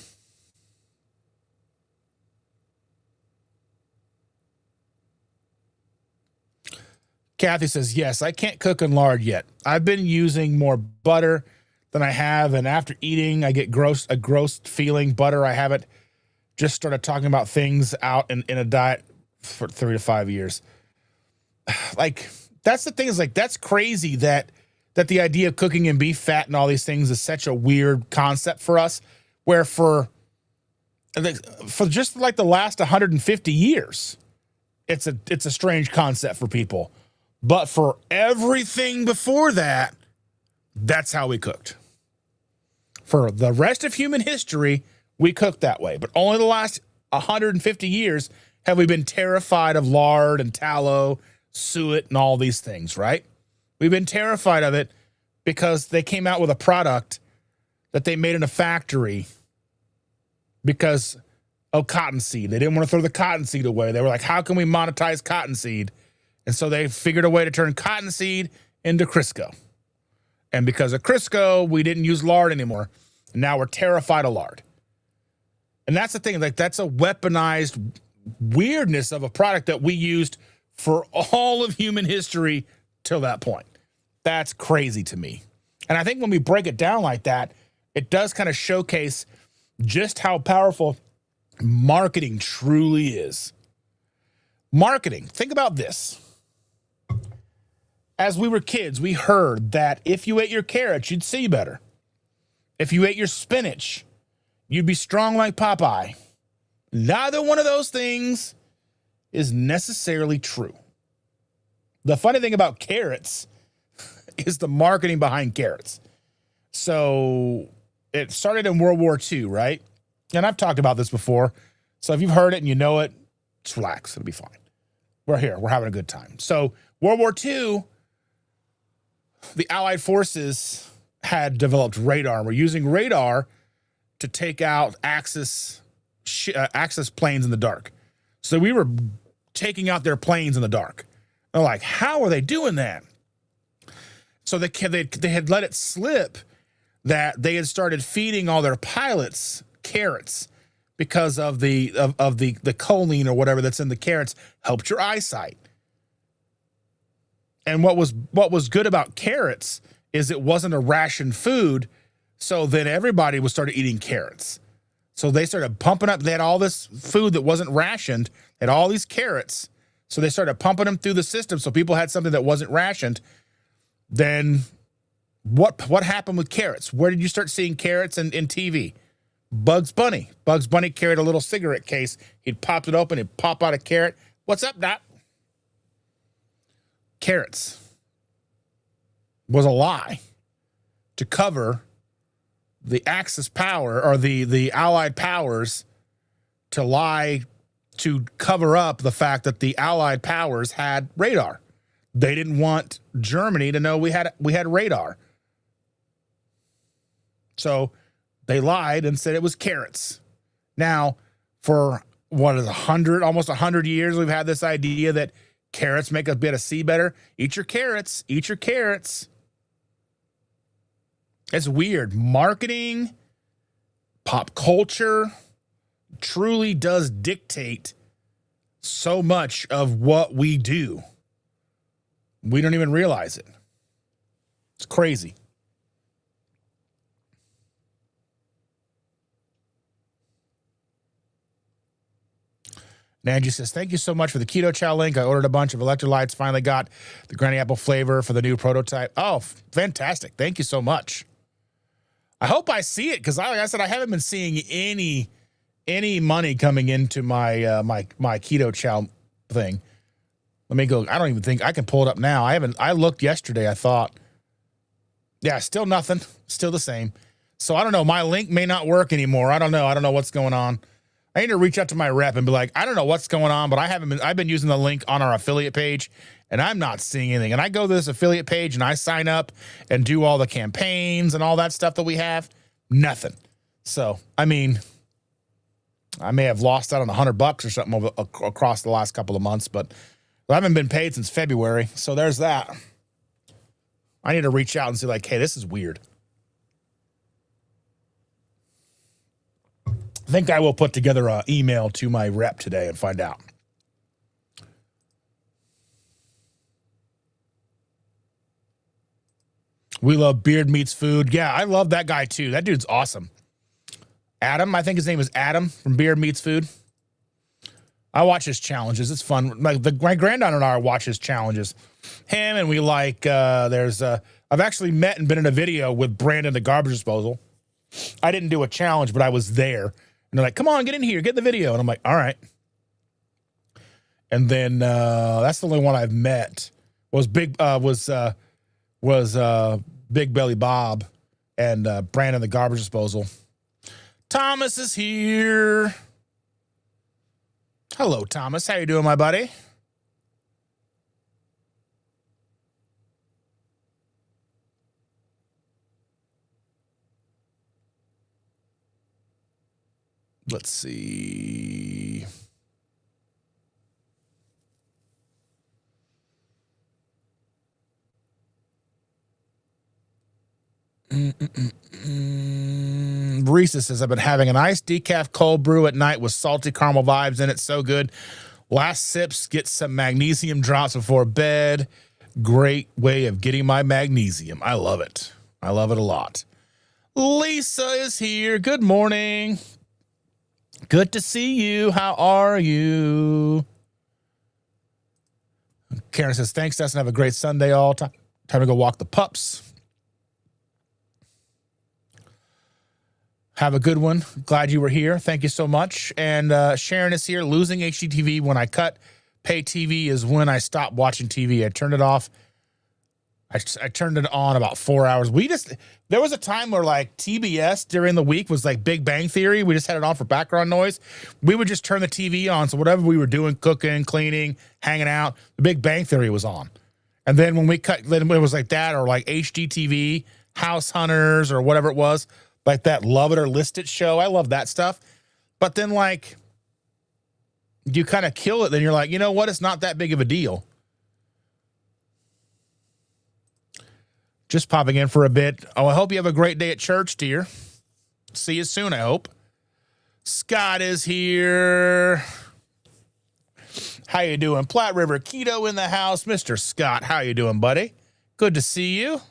Kathy says, yes, I can't cook in lard yet. I've been using more butter than I have, and after eating, I get a gross feeling. Butter, I haven't just started talking about things out in a diet for 3 to 5 years. Like, that's the thing is, like, that's crazy that the idea of cooking in beef fat and all these things is such a weird concept for us, where for just like the last 150 years, it's a strange concept for people. But for everything before that, that's how we cooked. For the rest of human history, we cooked that way. But only the last 150 years have we been terrified of lard and tallow, suet, and all these things, right? We've been terrified of it because they came out with a product that they made in a factory because of cottonseed. They didn't want to throw the cottonseed away. They were like, how can we monetize cottonseed? And so they figured a way to turn cottonseed into Crisco. And because of Crisco, we didn't use lard anymore. And now we're terrified of lard. And that's the thing. Like, that's a weaponized weirdness of a product that we used for all of human history till that point. That's crazy to me. And I think when we break it down like that, it does kind of showcase just how powerful marketing truly is. Marketing. Think about this. As we were kids, we heard that if you ate your carrots, you'd see better. If you ate your spinach, you'd be strong like Popeye. Neither one of those things is necessarily true. The funny thing about carrots is the marketing behind carrots. So it started in World War II, right? And I've talked about this before. So if you've heard it and you know it, just relax. It'll be fine. We're here. We're having a good time. So World War II, the Allied forces had developed radar. We're using radar to take out Axis planes in the dark. So we were taking out their planes in the dark. They're like, how are they doing that? So they had let it slip that they had started feeding all their pilots carrots because of the choline or whatever that's in the carrots helped your eyesight. And what was good about carrots is it wasn't a ration food, so then everybody was started eating carrots. So they started pumping up. They had all this food that wasn't rationed, they had all these carrots. So they started pumping them through the system so people had something that wasn't rationed. Then what happened with carrots? Where did you start seeing carrots in TV? Bugs Bunny. Bugs Bunny carried a little cigarette case. He'd popped it open. He'd pop out a carrot. What's up, Doc? Carrots was a lie to cover the Axis power or the Allied powers, to lie to cover up the fact that the Allied powers had radar. They didn't want Germany to know we had radar. So they lied and said it was carrots. Now, for what is almost 100 years, we've had this idea that carrots make us be able to see better. Eat your carrots. Eat your carrots. It's weird. Marketing, pop culture truly does dictate so much of what we do. We don't even realize it. It's crazy. Angie says, thank you so much for the Keto Chow link. I ordered a bunch of electrolytes. Finally got the granny apple flavor for the new prototype. Oh, fantastic. Thank you so much. I hope I see it because, like I said, I haven't been seeing any money coming into my my Keto Chow thing. Let me go. I don't even think I can pull it up now. I looked yesterday. I thought, yeah, still nothing. Still the same. So I don't know. My link may not work anymore. I don't know. I don't know what's going on. I need to reach out to my rep and be like, I don't know what's going on, but I've been using the link on our affiliate page and I'm not seeing anything. And I go to this affiliate page and I sign up and do all the campaigns and all that stuff that we have. Nothing. So, I mean, I may have lost out on $100 or something across the last couple of months, but I haven't been paid since February. So there's that. I need to reach out and say like, hey, this is weird. I think I will put together an email to my rep today and find out. We love Beard Meats Food. Yeah, I love that guy too. That dude's awesome. Adam, I think his name is Adam from Beard Meats Food. I watch his challenges. It's fun. Like my granddaughter and I watch his challenges. Him and we like, I've actually met and been in a video with Brandon, the garbage disposal. I didn't do a challenge, but I was there. And they're like, come on, get in here, get in the video. And I'm like, all right. And then that's the only one I've met was Big Belly Bob and Brandon the garbage disposal. Thomas is here. Hello, Thomas. How you doing, my buddy? Let's see. Barista says, I've been having an iced decaf cold brew at night with salty caramel vibes in it. So good. Last sips, get some magnesium drops before bed. Great way of getting my magnesium. I love it. I love it a lot. Lisa is here. Good morning. Good to see you. How are you? Karen says, thanks, Dustin. Have a great Sunday all. Time to go walk the pups. Have a good one. Glad you were here. Thank you so much. And Sharon is here. Losing HDTV when I cut pay TV is when I stopped watching TV. I turned it off. I turned it on about 4 hours. There was a time where like TBS during the week was like Big Bang Theory. We just had it on for background noise. We would just turn the TV on. So whatever we were doing, cooking, cleaning, hanging out, the Big Bang Theory was on. And then when we cut, then it was like that or like HGTV, House Hunters or whatever it was, like that Love It or List It show. I love that stuff. But then like you kind of kill it. Then you're like, you know what? It's not that big of a deal. Just popping in for a bit. Oh, I hope you have a great day at church, dear. See you soon, I hope. Scott is here. How you doing? Platte River Keto in the house. Mr. Scott, how you doing, buddy? Good to see you.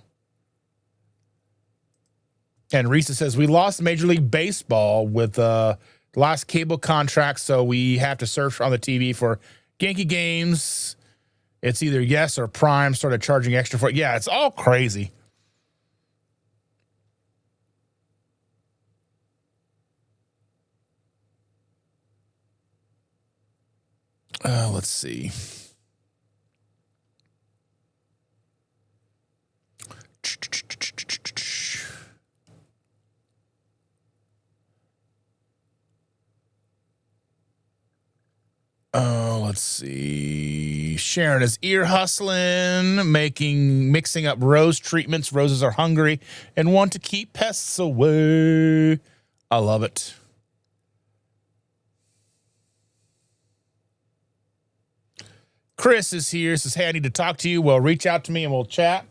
And Risa says, we lost Major League Baseball with the last cable contract, so we have to search on the TV for Yankee games. It's either Yes or Prime started charging extra for it. Yeah, it's all crazy. Let's see. Let's see. Sharon is ear hustling, mixing up rose treatments. Roses are hungry and want to keep pests away. I love it. Chris is here. Says, hey, I need to talk to you. Well, reach out to me and we'll chat.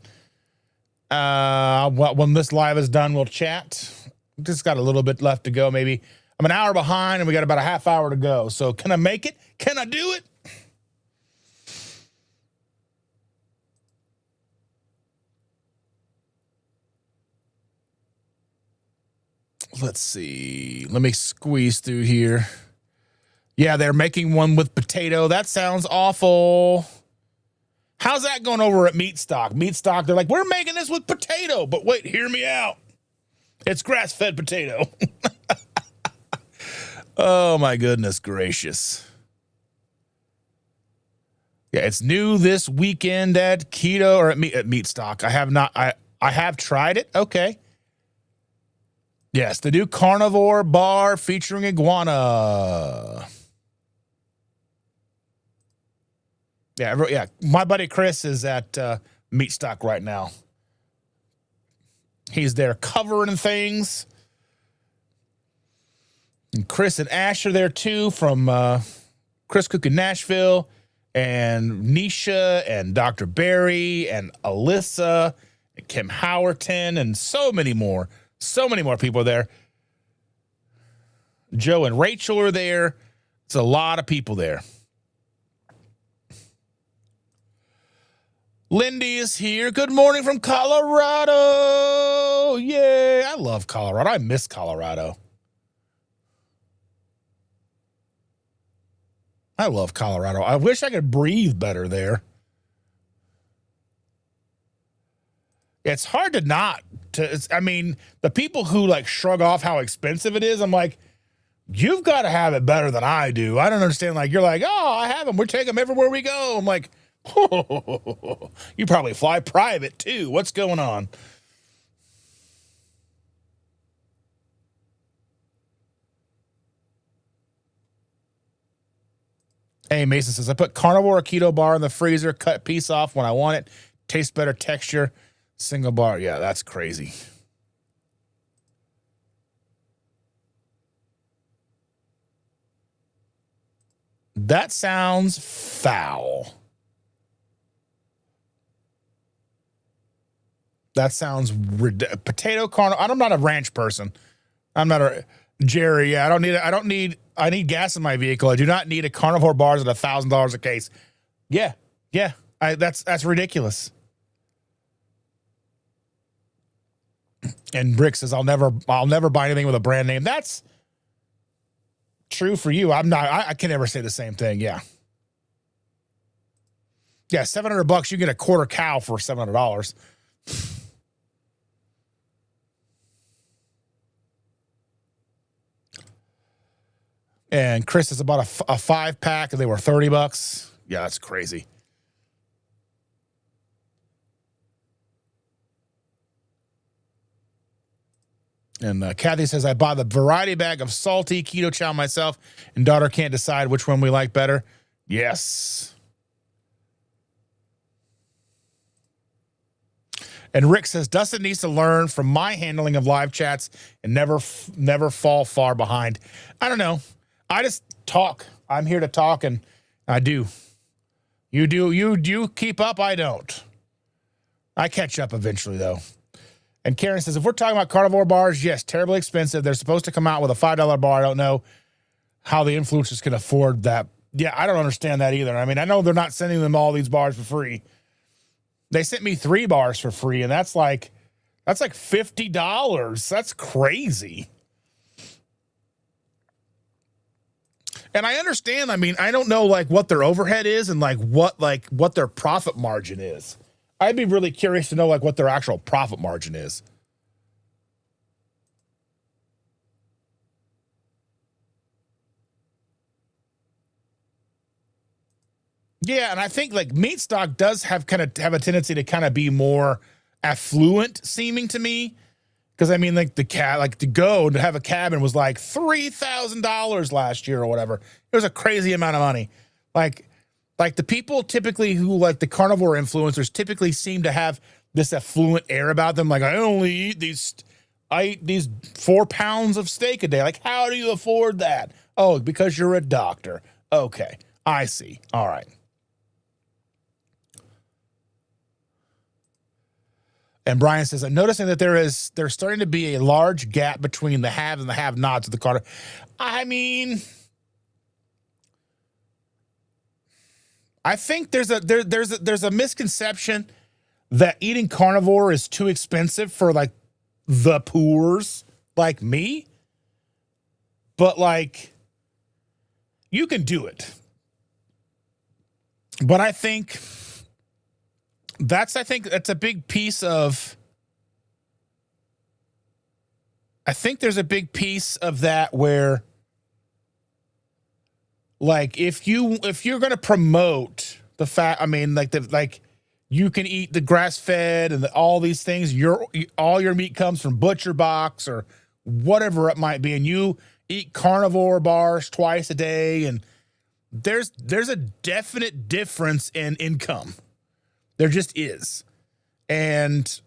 When this live is done, we'll chat. Just got a little bit left to go. Maybe I'm an hour behind and we got about a half hour to go. So can I make it? Can I do it? Let's see. Let me squeeze through here. Yeah, they're making one with potato. That sounds awful. How's that going over at MeatStock? MeatStock, they're like, we're making this with potato. But wait, hear me out. It's grass-fed potato. Oh, my goodness gracious. Yeah, it's new this weekend at Keto or at MeatStock. I have not. I have tried it. Okay. Yes, the new Carnivore bar featuring iguana. Yeah, my buddy Chris is at MeatStock right now. He's there covering things. And Chris and Ash are there too from Chris Cook in Nashville and Nisha and Dr. Barry and Alyssa and Kim Howerton and so many more. So many more people are there. Joe and Rachel are there. It's a lot of people there. Lindy is here. Good morning from Colorado. Yeah, I love Colorado. I miss Colorado. I love Colorado. I wish I could breathe better there. It's hard to not. I mean, the people who like shrug off how expensive it is, I'm like, you've got to have it better than I do. I don't understand. Like, you're like, oh, I have them. We take them everywhere we go. I'm like, oh, you probably fly private too. What's going on? Hey, Mason says, I put Carnivore or Keto bar in the freezer, cut piece off when I want it. Tastes better texture. Single bar. Yeah, that's crazy. That sounds foul. That sounds potato carnivore. I'm not a ranch person. I'm not a Jerry. Yeah, I need gas in my vehicle. I do not need a Carnivore bars at $1,000 a case. Yeah. That's ridiculous. And Brick says, I'll never buy anything with a brand name. That's true for you. I can never say the same thing. Yeah. Yeah. $700. You get a quarter cow for $700. And Chris is about a 5-pack and they were $30. Yeah, that's crazy. And Kathy says, I bought the variety bag of salty keto chow myself, and daughter can't decide which one we like better. Yes. And Rick says, Dustin needs to learn from my handling of live chats and never fall far behind. I don't know. I just talk. I'm here to talk, and I do. You keep up. I don't. I catch up eventually, though. And Karen says, if we're talking about Carnivore bars, yes, terribly expensive. They're supposed to come out with a $5 bar. I don't know how the influencers can afford that. Yeah, I don't understand that either. I mean, I know they're not sending them all these bars for free. They sent me 3 bars for free, and that's like $50. That's crazy. And I understand. I mean, I don't know like what their overhead is and what their profit margin is. I'd be really curious to know like what their actual profit margin is. Yeah, and I think like MeatStock does have a tendency to kind of be more affluent seeming to me. Because I mean, like to have a cabin was like $3,000 last year or whatever. It was a crazy amount of money. Like Like the people typically who like the carnivore influencers typically seem to have this affluent air about them. Like, I eat these 4 pounds of steak a day. Like, how do you afford that? Oh, because you're a doctor. Okay, I see. All right. And Brian says, I'm noticing that there's starting to be a large gap between the haves and the have-nots of the carnivore. I mean, I think there's a misconception that eating carnivore is too expensive for like the poors like me. But like, you can do it. But I think that's a big piece of, I think there's a big piece of that where like if you're going to promote the fact, I mean, like you can eat the grass-fed and all these things, all your meat comes from Butcher Box or whatever it might be, and you eat carnivore bars twice a day, and there's a definite difference in income. There just is. And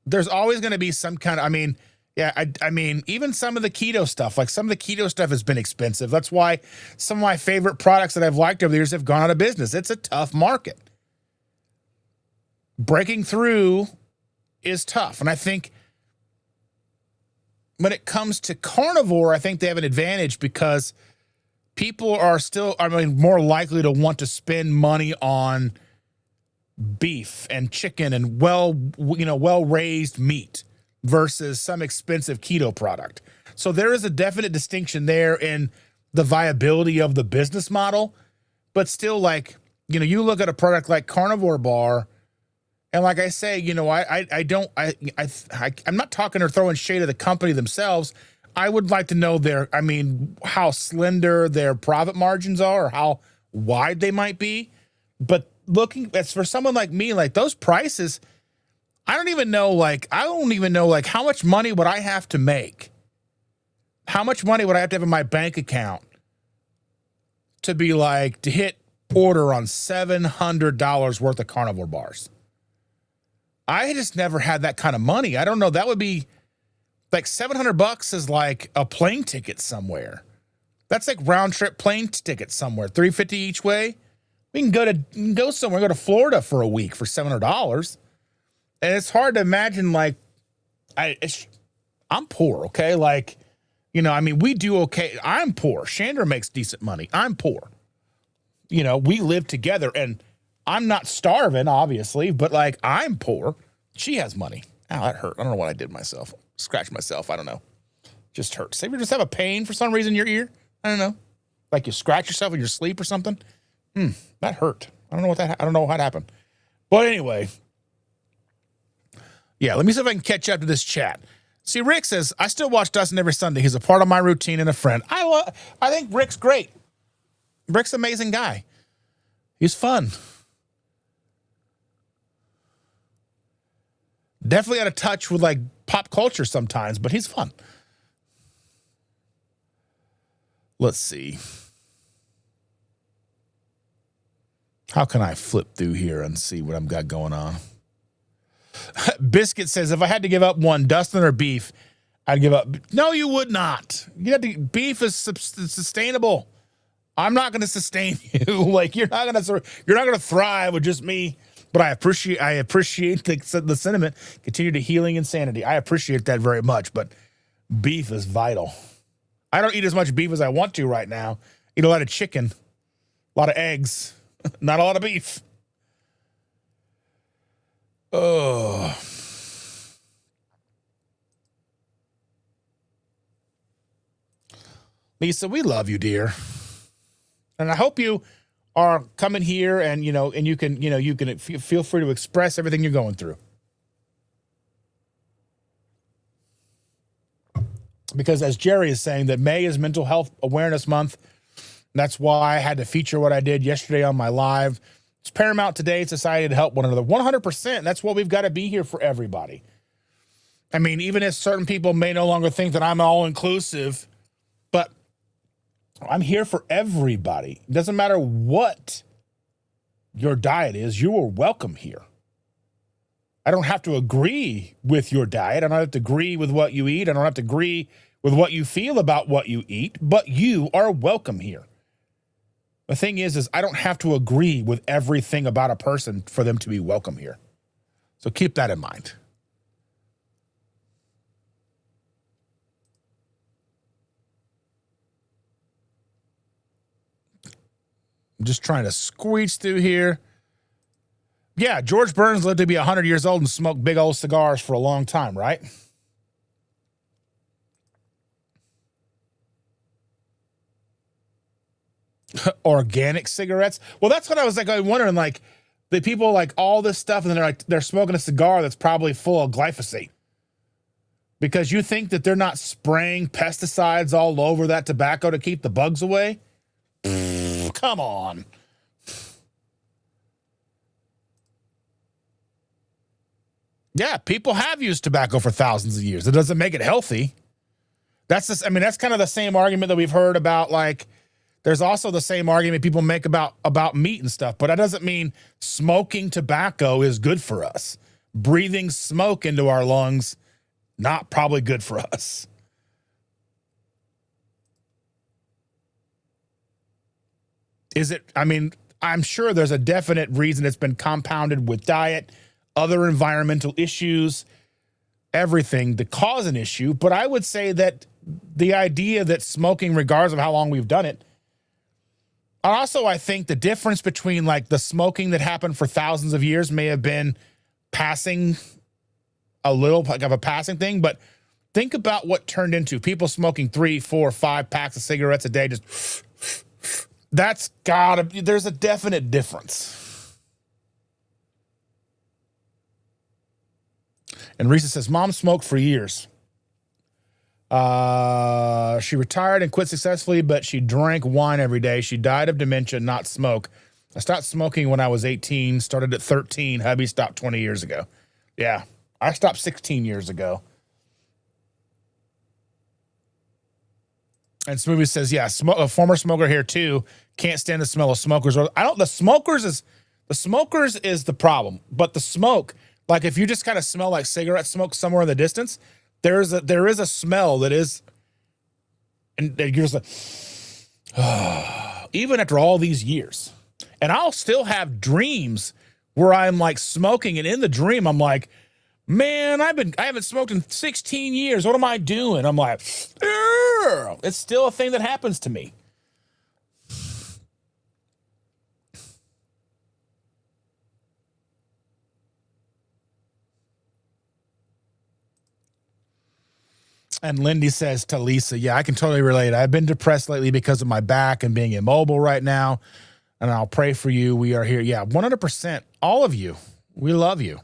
there's always going to be some kind of, I mean, yeah, I mean, even some of the keto stuff, like some of the keto stuff has been expensive. That's why some of my favorite products that I've liked over the years have gone out of business. It's a tough market. Breaking through is tough. And I think when it comes to carnivore, I think they have an advantage because people are still, I mean, more likely to want to spend money on beef and chicken and well-raised meat versus some expensive keto product. So there is a definite distinction there in the viability of the business model, but still, like, you look at a product like Carnivore Bar, and like I say, I'm not talking or throwing shade at the company themselves. I would like to know how slender their profit margins are or how wide they might be. But looking as for someone like me, like those prices, I don't even know how much money would I have to make? How much money would I have to have in my bank account to be like, to hit order on $700 worth of carnivore bars? I just never had that kind of money. I don't know. That would be like $700 is like a plane ticket somewhere. That's like round trip plane ticket somewhere. $350 each way. We can go somewhere, go to Florida for a week for $700. And it's hard to imagine, like, I'm poor, okay? Like, we do okay. I'm poor. Chandra makes decent money. I'm poor. We live together, and I'm not starving, obviously, but, like, I'm poor. She has money. Ow, that hurt. I don't know what I did to myself. Scratched myself. I don't know. Just hurts. Say you just have a pain for some reason in your ear? I don't know. Like you scratch yourself in your sleep or something? That hurt. I don't know what happened. But anyway, yeah, let me see if I can catch up to this chat. See, Rick says, I still watch Dustin every Sunday. He's a part of my routine and a friend. I think Rick's great. Rick's an amazing guy. He's fun. Definitely out of touch with like pop culture sometimes, but he's fun. Let's see. How can I flip through here and see what I've got going on? Biscuit says, if I had to give up one, Dustin or beef, I'd give up. No, you would not. Beef is sustainable. I'm not going to sustain you. Like you're not going to thrive with just me. But I appreciate the sentiment. Continue to healing insanity. I appreciate that very much. But beef is vital. I don't eat as much beef as I want to right now. Eat a lot of chicken, a lot of eggs, not a lot of beef. Oh. Lisa, we love you, dear. And I hope you are coming here and, and you can feel free to express everything you're going through. Because as Jerry is saying, that May is Mental Health Awareness Month. That's why I had to feature what I did yesterday on my live. It's paramount today. It's society to help one another. 100%. That's what we've got to be here for everybody. I mean, even if certain people may no longer think that I'm all inclusive, but I'm here for everybody. It doesn't matter what your diet is, you are welcome here. I don't have to agree with your diet. I don't have to agree with what you eat. I don't have to agree with what you feel about what you eat, but you are welcome here. The thing is I don't have to agree with everything about a person for them to be welcome here. So keep that in mind. I'm just trying to squeeze through here. Yeah, George Burns lived to be 100 years old and smoked big old cigars for a long time, right? Organic cigarettes. Well, that's what I was wondering, like the people like all this stuff, and then they're smoking a cigar that's probably full of glyphosate. Because you think that they're not spraying pesticides all over that tobacco to keep the bugs away? Come on. Yeah, people have used tobacco for thousands of years. It doesn't make it healthy. That's kind of the same argument that we've heard about, like, there's also the same argument people make about meat and stuff, but that doesn't mean smoking tobacco is good for us. Breathing smoke into our lungs, not probably good for us. Is it? I mean, I'm sure there's a definite reason it's been compounded with diet, other environmental issues, everything to cause an issue. But I would say that the idea that smoking, regardless of how long we've done it, also, I think the difference between like the smoking that happened for thousands of years may have been passing a little like of a passing thing, but think about what turned into people smoking 3, 4, 5 packs of cigarettes a day. Just there's a definite difference. And Risa says, Mom smoked for years. She retired and quit successfully, but she drank wine every day. She died of dementia, not smoke. I stopped smoking when I was 18, started at 13. Hubby stopped 20 years ago. Yeah, I stopped 16 years ago. And Smoothie says, yeah, a former smoker here too. Can't stand the smell of smokers. The smokers is the problem. But the smoke, like if you just kind of smell like cigarette smoke somewhere in the distance, there is a smell that is, and you're just like, oh, even after all these years. And I'll still have dreams where I'm like smoking, and in the dream I'm like, man, I haven't smoked in 16 years. What am I doing? I'm like, ugh. It's still a thing that happens to me. And Lindy says to Lisa, yeah, I can totally relate. I've been depressed lately because of my back and being immobile right now. And I'll pray for you. We are here. Yeah, 100%. All of you. We love you.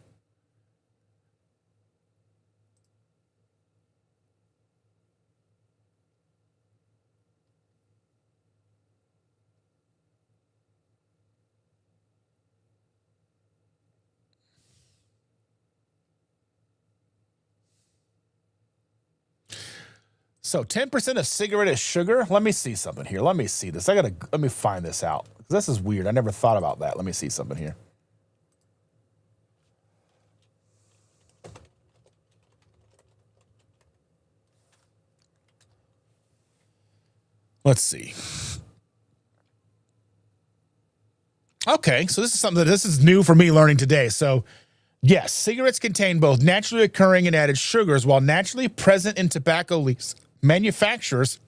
So 10% of cigarette is sugar. Let me see something here. Let me see this. Let me find this out. This is weird. I never thought about that. Let me see something here. Let's see. Okay, so this is new for me learning today. So yes, cigarettes contain both naturally occurring and added sugars. While naturally present in tobacco leaves, manufacturers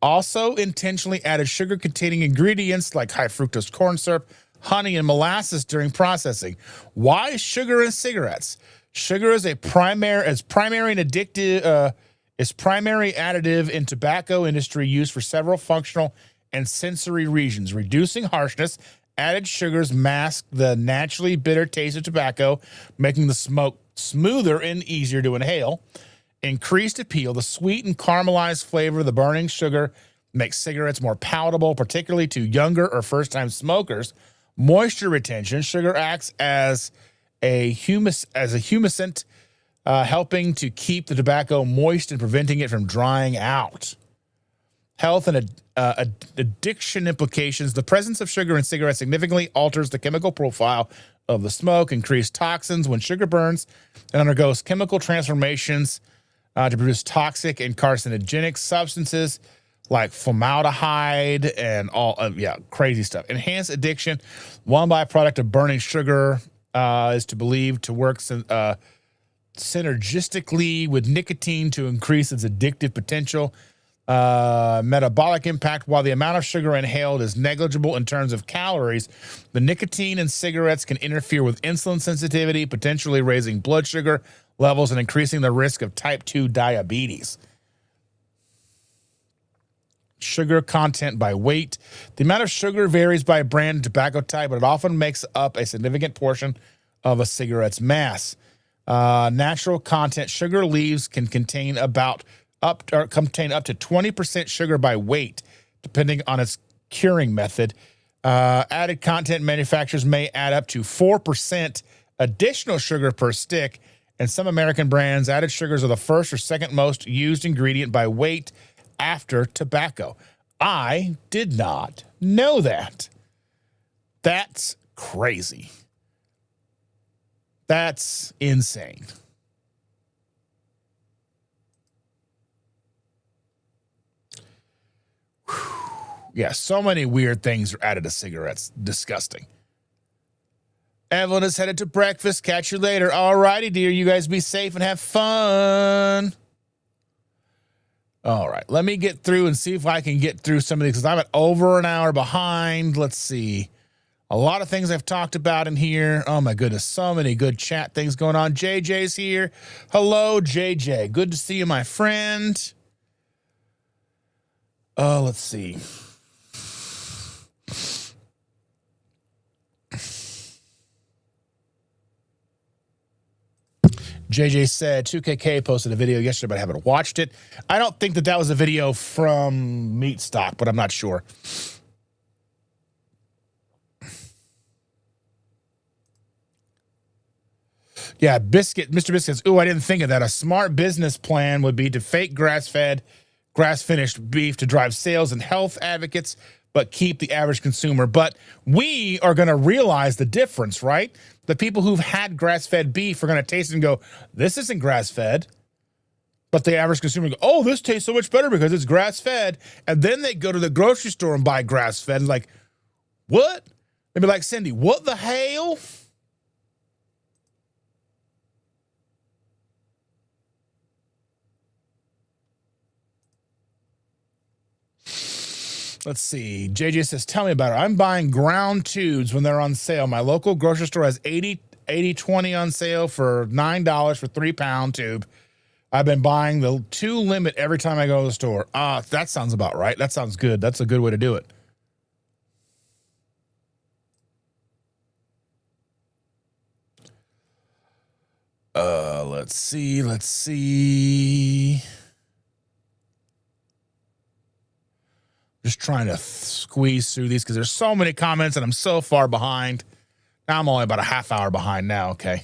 also intentionally added sugar-containing ingredients like high fructose corn syrup, honey, and molasses during processing. Why sugar in cigarettes? Sugar is primary additive in tobacco industry used for several functional and sensory reasons. Reducing harshness, added sugars mask the naturally bitter taste of tobacco, making the smoke smoother and easier to inhale. Increased appeal, the sweet and caramelized flavor of the burning sugar makes cigarettes more palatable, particularly to younger or first-time smokers. Moisture retention, sugar acts as a humectant, helping to keep the tobacco moist and preventing it from drying out. health and addiction implications. The presence of sugar in cigarettes significantly alters the chemical profile of the smoke, increase toxins when sugar burns, and undergoes chemical transformations to produce toxic and carcinogenic substances like formaldehyde and all crazy stuff. Enhanced addiction. One byproduct of burning sugar is to believe to work synergistically with nicotine to increase its addictive potential. Metabolic impact. While the amount of sugar inhaled is negligible in terms of calories, the nicotine in cigarettes can interfere with insulin sensitivity, potentially raising blood sugar levels and increasing the risk of type 2 diabetes. Sugar content by weight. The amount of sugar varies by brand and tobacco type, but it often makes up a significant portion of a cigarette's mass. Natural content. Sugar leaves can contain up to 20% sugar by weight, depending on its curing method. Added content manufacturers may add up to 4% additional sugar per stick, and some American brands, added sugars are the first or second most used ingredient by weight after tobacco. I did not know that. That's crazy. That's insane. Yeah, so many weird things are added to cigarettes. Disgusting. Evelyn is headed to breakfast. Catch you later. All righty, dear. You guys be safe and have fun. All right. Let me get through and see if I can get through some of these because I'm at over an hour behind. Let's see. A lot of things I've talked about in here. Oh, my goodness. So many good chat things going on. JJ's here. Hello, JJ. Good to see you, my friend. Let's see. JJ said 2KK posted a video yesterday, but I haven't watched it. I don't think that was a video from MeatStock, but I'm not sure. Yeah, Biscuit, Mr. Biscuit says, ooh, I didn't think of that. A smart business plan would be to fake grass-fed, grass-finished beef to drive sales and health advocates, but keep the average consumer. But we are going to realize the difference, right? The people who've had grass-fed beef are going to taste it and go, this isn't grass-fed. But the average consumer go, oh, this tastes so much better because it's grass-fed. And then they go to the grocery store and buy grass-fed. And like, what? They'd be like, Cindy, what the hell? Let's see. JJ says, tell me about it. I'm buying ground tubes when they're on sale. My local grocery store has 80-20 on sale for $9 for 3-pound tube. I've been buying the 2 limit every time I go to the store. That sounds about right. That sounds good. That's a good way to do it. Let's see. Just trying to squeeze through these because there's so many comments and I'm so far behind. Now I'm only about a half hour behind now. Okay.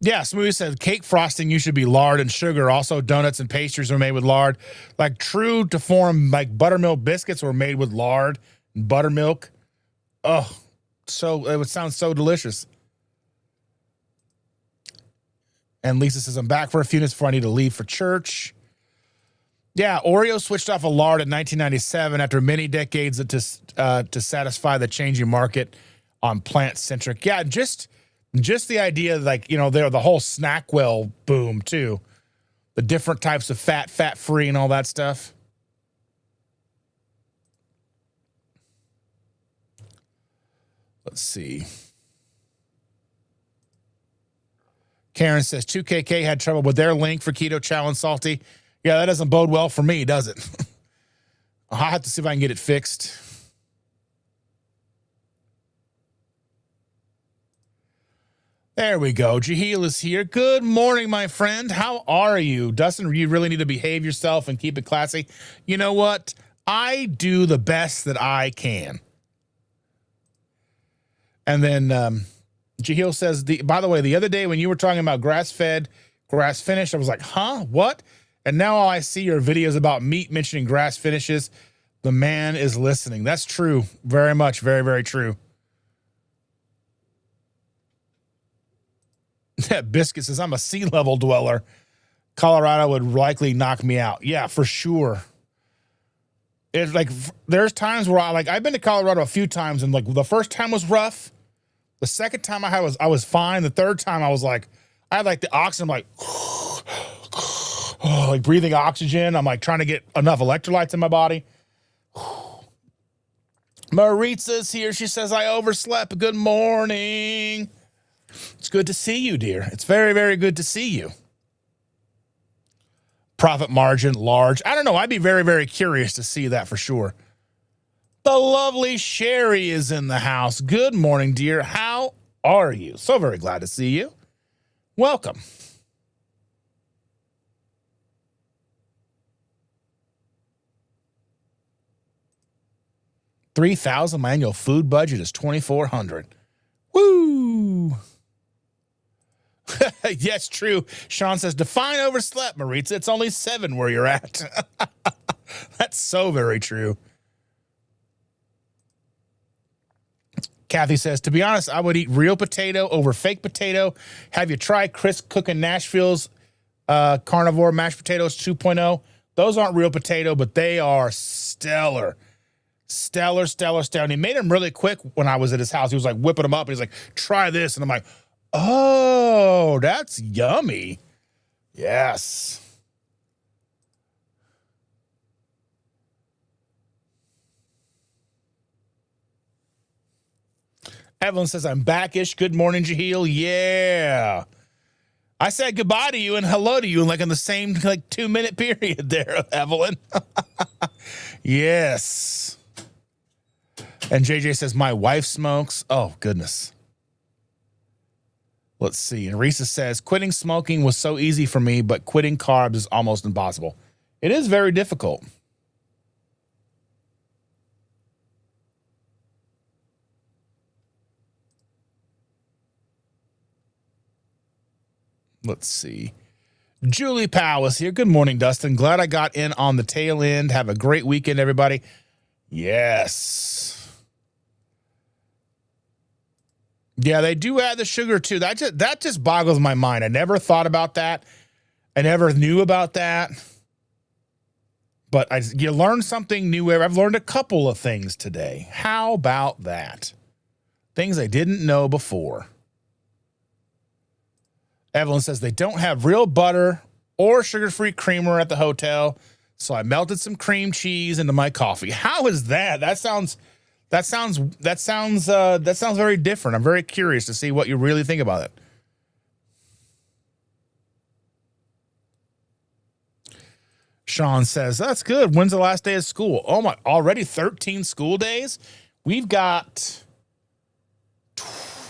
Yeah, Smoothie says cake frosting used to be lard and sugar. Also, donuts and pastries are made with lard. Like true to form, like buttermilk biscuits were made with lard and buttermilk. Oh, so it would sound so delicious. And Lisa says, I'm back for a few minutes before I need to leave for church. Yeah, Oreo switched off of lard in 1997 after many decades to satisfy the changing market on plant-centric. Yeah, just the idea, like, you know, the whole Snackwell boom, too. The different types of fat-free and all that stuff. Let's see. Karen says 2KK had trouble with their link for Keto Challenge Salty. Yeah, that doesn't bode well for me, does it? I'll have to see if I can get it fixed. There we go. Jaheel is here. Good morning, my friend. How are you? Dustin, you really need to behave yourself and keep it classy. You know what? I do the best that I can. And then Jaheel says, by the way, the other day when you were talking about grass-fed, grass-finished, I was like, huh? What? And now I see your videos about meat mentioning grass finishes. The man is listening. That's true. Very much. Very, very true. Biscuit says, I'm a sea level dweller. Colorado would likely knock me out. Yeah, for sure. It's like, there's times where I've been to Colorado a few times, and like the first time was rough. The second time I was fine. The third time I was like, I had like the oxygen, like, like breathing oxygen. I'm like trying to get enough electrolytes in my body. Maritza's here. She says, I overslept. Good morning. It's good to see you, dear. It's very, very good to see you. Profit margin, large. I don't know. I'd be very, very curious to see that for sure. The lovely Sherry is in the house. Good morning, dear. How are you? So very glad to see you. Welcome. $3,000. My annual food budget is $2,400. Woo! Yes, true. Sean says, define overslept, Maritza. It's only 7 where you're at. That's so very true. Kathy says, to be honest, I would eat real potato over fake potato. Have you tried Chris cooking Nashville's Carnivore mashed potatoes 2.0? Those aren't real potato, but they are stellar. Stellar. And he made them really quick when I was at his house. He was like whipping them up. And he's like, try this. And I'm like, oh, that's yummy. Yes. Evelyn says, I'm backish. Good morning, Jaheel. Yeah. I said goodbye to you and hello to you in the same 2-minute period there, Evelyn. Yes. And JJ says, my wife smokes. Oh, goodness. Let's see. And Risa says, quitting smoking was so easy for me, but quitting carbs is almost impossible. It is very difficult. Let's see. Julie Powell is here. Good morning, Dustin. Glad I got in on the tail end. Have a great weekend, everybody. Yes. Yeah, they do add the sugar too. That just boggles my mind. I never thought about that. I never knew about that. But you learn something new. I've learned a couple of things today. How about that? Things I didn't know before. Evelyn says they don't have real butter or sugar-free creamer at the hotel, so I melted some cream cheese into my coffee. How is that? That sounds very different. I'm very curious to see what you really think about it. Sean says, that's good. When's the last day of school? Oh my, already 13 school days? We've got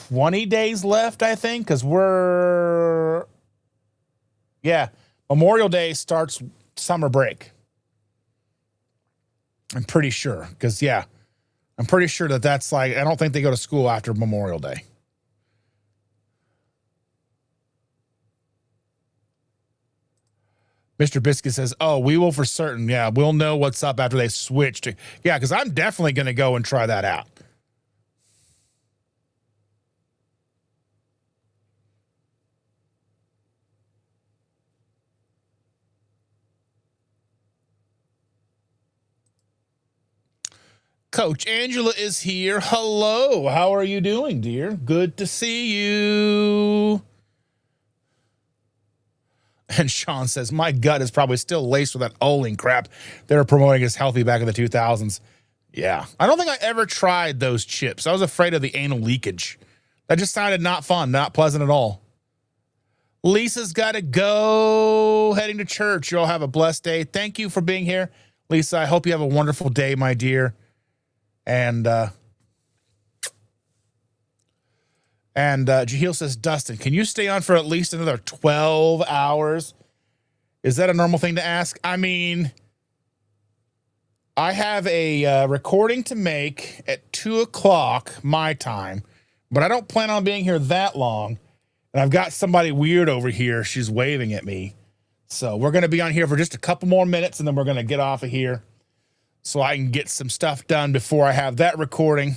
20 days left, I think, because Memorial Day starts summer break. I'm pretty sure, because, I'm pretty sure that's I don't think they go to school after Memorial Day. Mr. Biscuit says, oh, we will for certain. Yeah, we'll know what's up after they switch to. Yeah, because I'm definitely going to go and try that out. Coach Angela is here. Hello. How are you doing, dear? Good to see you. And Sean says, my gut is probably still laced with that Oling crap they were promoting as healthy back in the 2000s. Yeah. I don't think I ever tried those chips. I was afraid of the anal leakage. That just sounded not fun, not pleasant at all. Lisa's got to go. Heading to church. You all have a blessed day. Thank you for being here, Lisa. I hope you have a wonderful day, my dear. And Jaheel says, Dustin, can you stay on for at least another 12 hours? Is that a normal thing to ask? I mean, I have a recording to make at 2 o'clock my time, but I don't plan on being here that long. And I've got somebody weird over here. She's waving at me. So we're going to be on here for just a couple more minutes, and then we're going to get off of here so I can get some stuff done before I have that recording.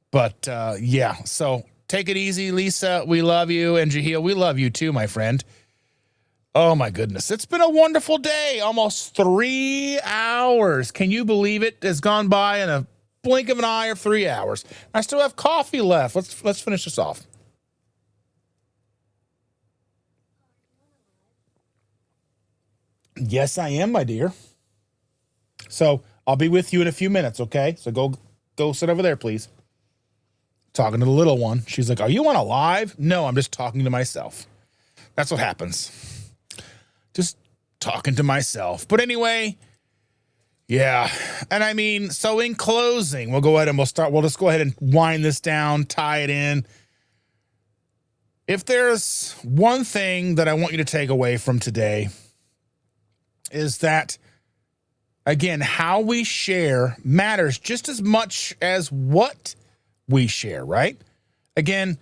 But yeah, so take it easy, Lisa. We love you. And Jahil, we love you too, my friend. Oh my goodness. It's been a wonderful day. Almost 3 hours. Can you believe it? Has gone by in a blink of an eye of 3 hours. I still have coffee left. Let's finish this off. Yes, I am, my dear. So I'll be with you in a few minutes, okay? So go sit over there, please. Talking to the little one. She's like, are you on a live? No, I'm just talking to myself. That's what happens. Just talking to myself. But anyway, yeah. And I mean, so in closing, we'll go ahead and we'll just go ahead and wind this down, tie it in. If there's one thing that I want you to take away from today, is that, again, how we share matters just as much as what we share, right? Again,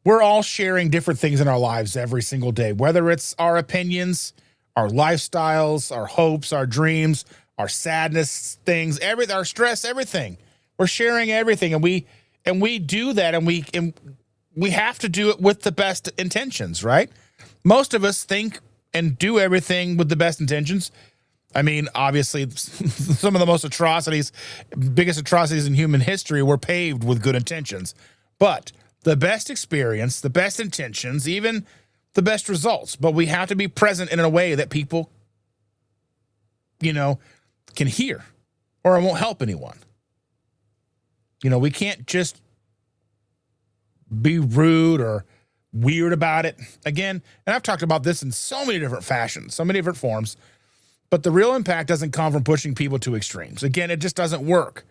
we're all sharing different things in our lives every single day, whether it's our opinions, our lifestyles, our hopes, our dreams, our sadness, things, everything, our stress, everything. We're sharing everything, and we do that, and we have to do it with the best intentions, right? Most of us think and do everything with the best intentions. I mean, obviously, some of the biggest atrocities in human history were paved with good intentions. But the best experience, the best intentions, even the best results. But we have to be present in a way that people, can hear, or it won't help anyone. We can't just be rude or weird about it. Again, and I've talked about this in so many different fashions, so many different forms, but the real impact doesn't come from pushing people to extremes. Again, it just doesn't work.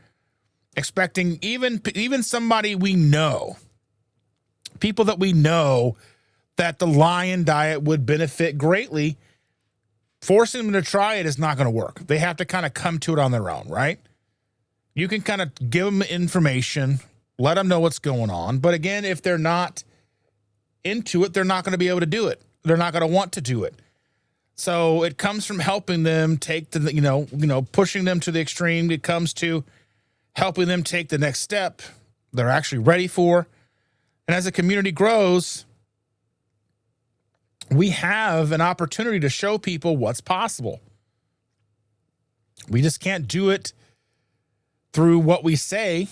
Expecting even somebody we know, people that we know that the lion diet would benefit greatly, forcing them to try it is not going to work. They have to kind of come to it on their own, right? You can kind of give them information, let them know what's going on. But again, if they're not into it, they're not going to be able to do it. They're not going to want to do it. So it comes from helping them take pushing them to the extreme. It comes to helping them take the next step they're actually ready for. And as the community grows, we have an opportunity to show people what's possible. We just can't do it through what we say,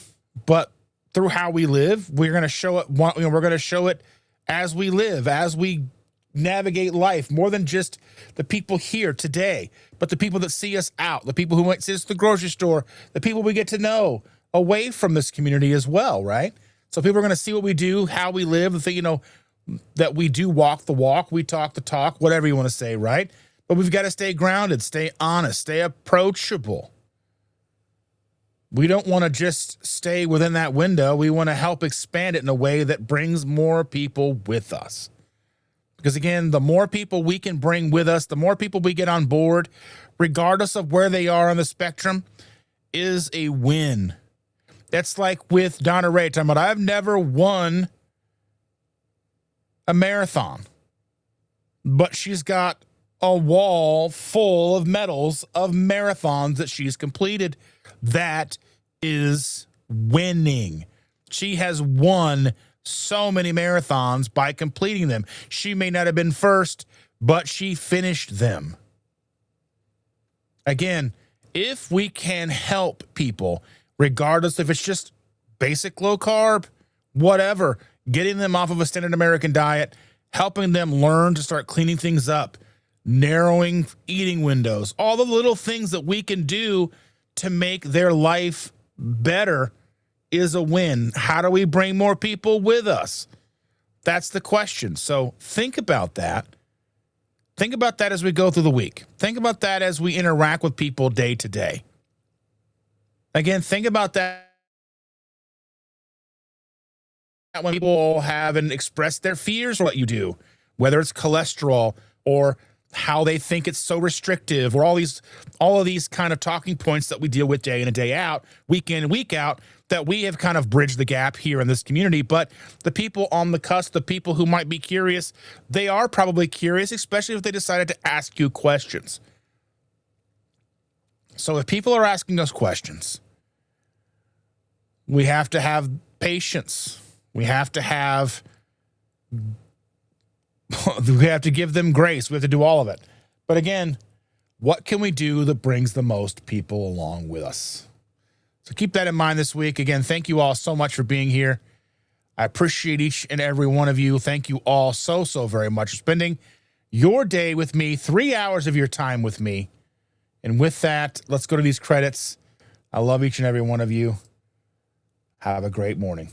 but through how we live. We're going to show it. We're going to show it as we live, as we navigate life, more than just the people here today, but the people that see us out, the people who might see us at the grocery store, the people we get to know away from this community as well, right? So people are going to see what we do, how we live, the thing, that we do walk the walk, we talk the talk, whatever you want to say, right? But we've got to stay grounded, stay honest, stay approachable. We don't want to just stay within that window. We want to help expand it in a way that brings more people with us. Because again, the more people we can bring with us, the more people we get on board, regardless of where they are on the spectrum, is a win. That's like with Donna Ray talking about, I've never won a marathon, but she's got a wall full of medals of marathons that she's completed. That is winning. She has won so many marathons by completing them. She may not have been first, but she finished them. Again, if we can help people, regardless if it's just basic low carb, whatever, getting them off of a standard American diet, helping them learn to start cleaning things up, narrowing eating windows, all the little things that we can do to make their life better is a win. How do we bring more people with us? That's the question. So think about that. Think about that as we go through the week. Think about that as we interact with people day to day. Again, think about that when people haven't expressed their fears for what you do, whether it's cholesterol or how they think it's so restrictive, or all of these kind of talking points that we deal with day in and day out, week in and week out. that we have kind of bridged the gap here in this community. But the people on the cusp, the people who might be curious, they are probably curious, especially if they decided to ask you questions. So if people are asking us questions, we have to have patience. We have to give them grace. We have to do all of it. But again, what can we do that brings the most people along with us? So keep that in mind this week. Again, thank you all so much for being here. I appreciate each and every one of you. Thank you all so very much for spending your day with me, 3 hours of your time with me. And with that, let's go to these credits. I love each and every one of you. Have a great morning.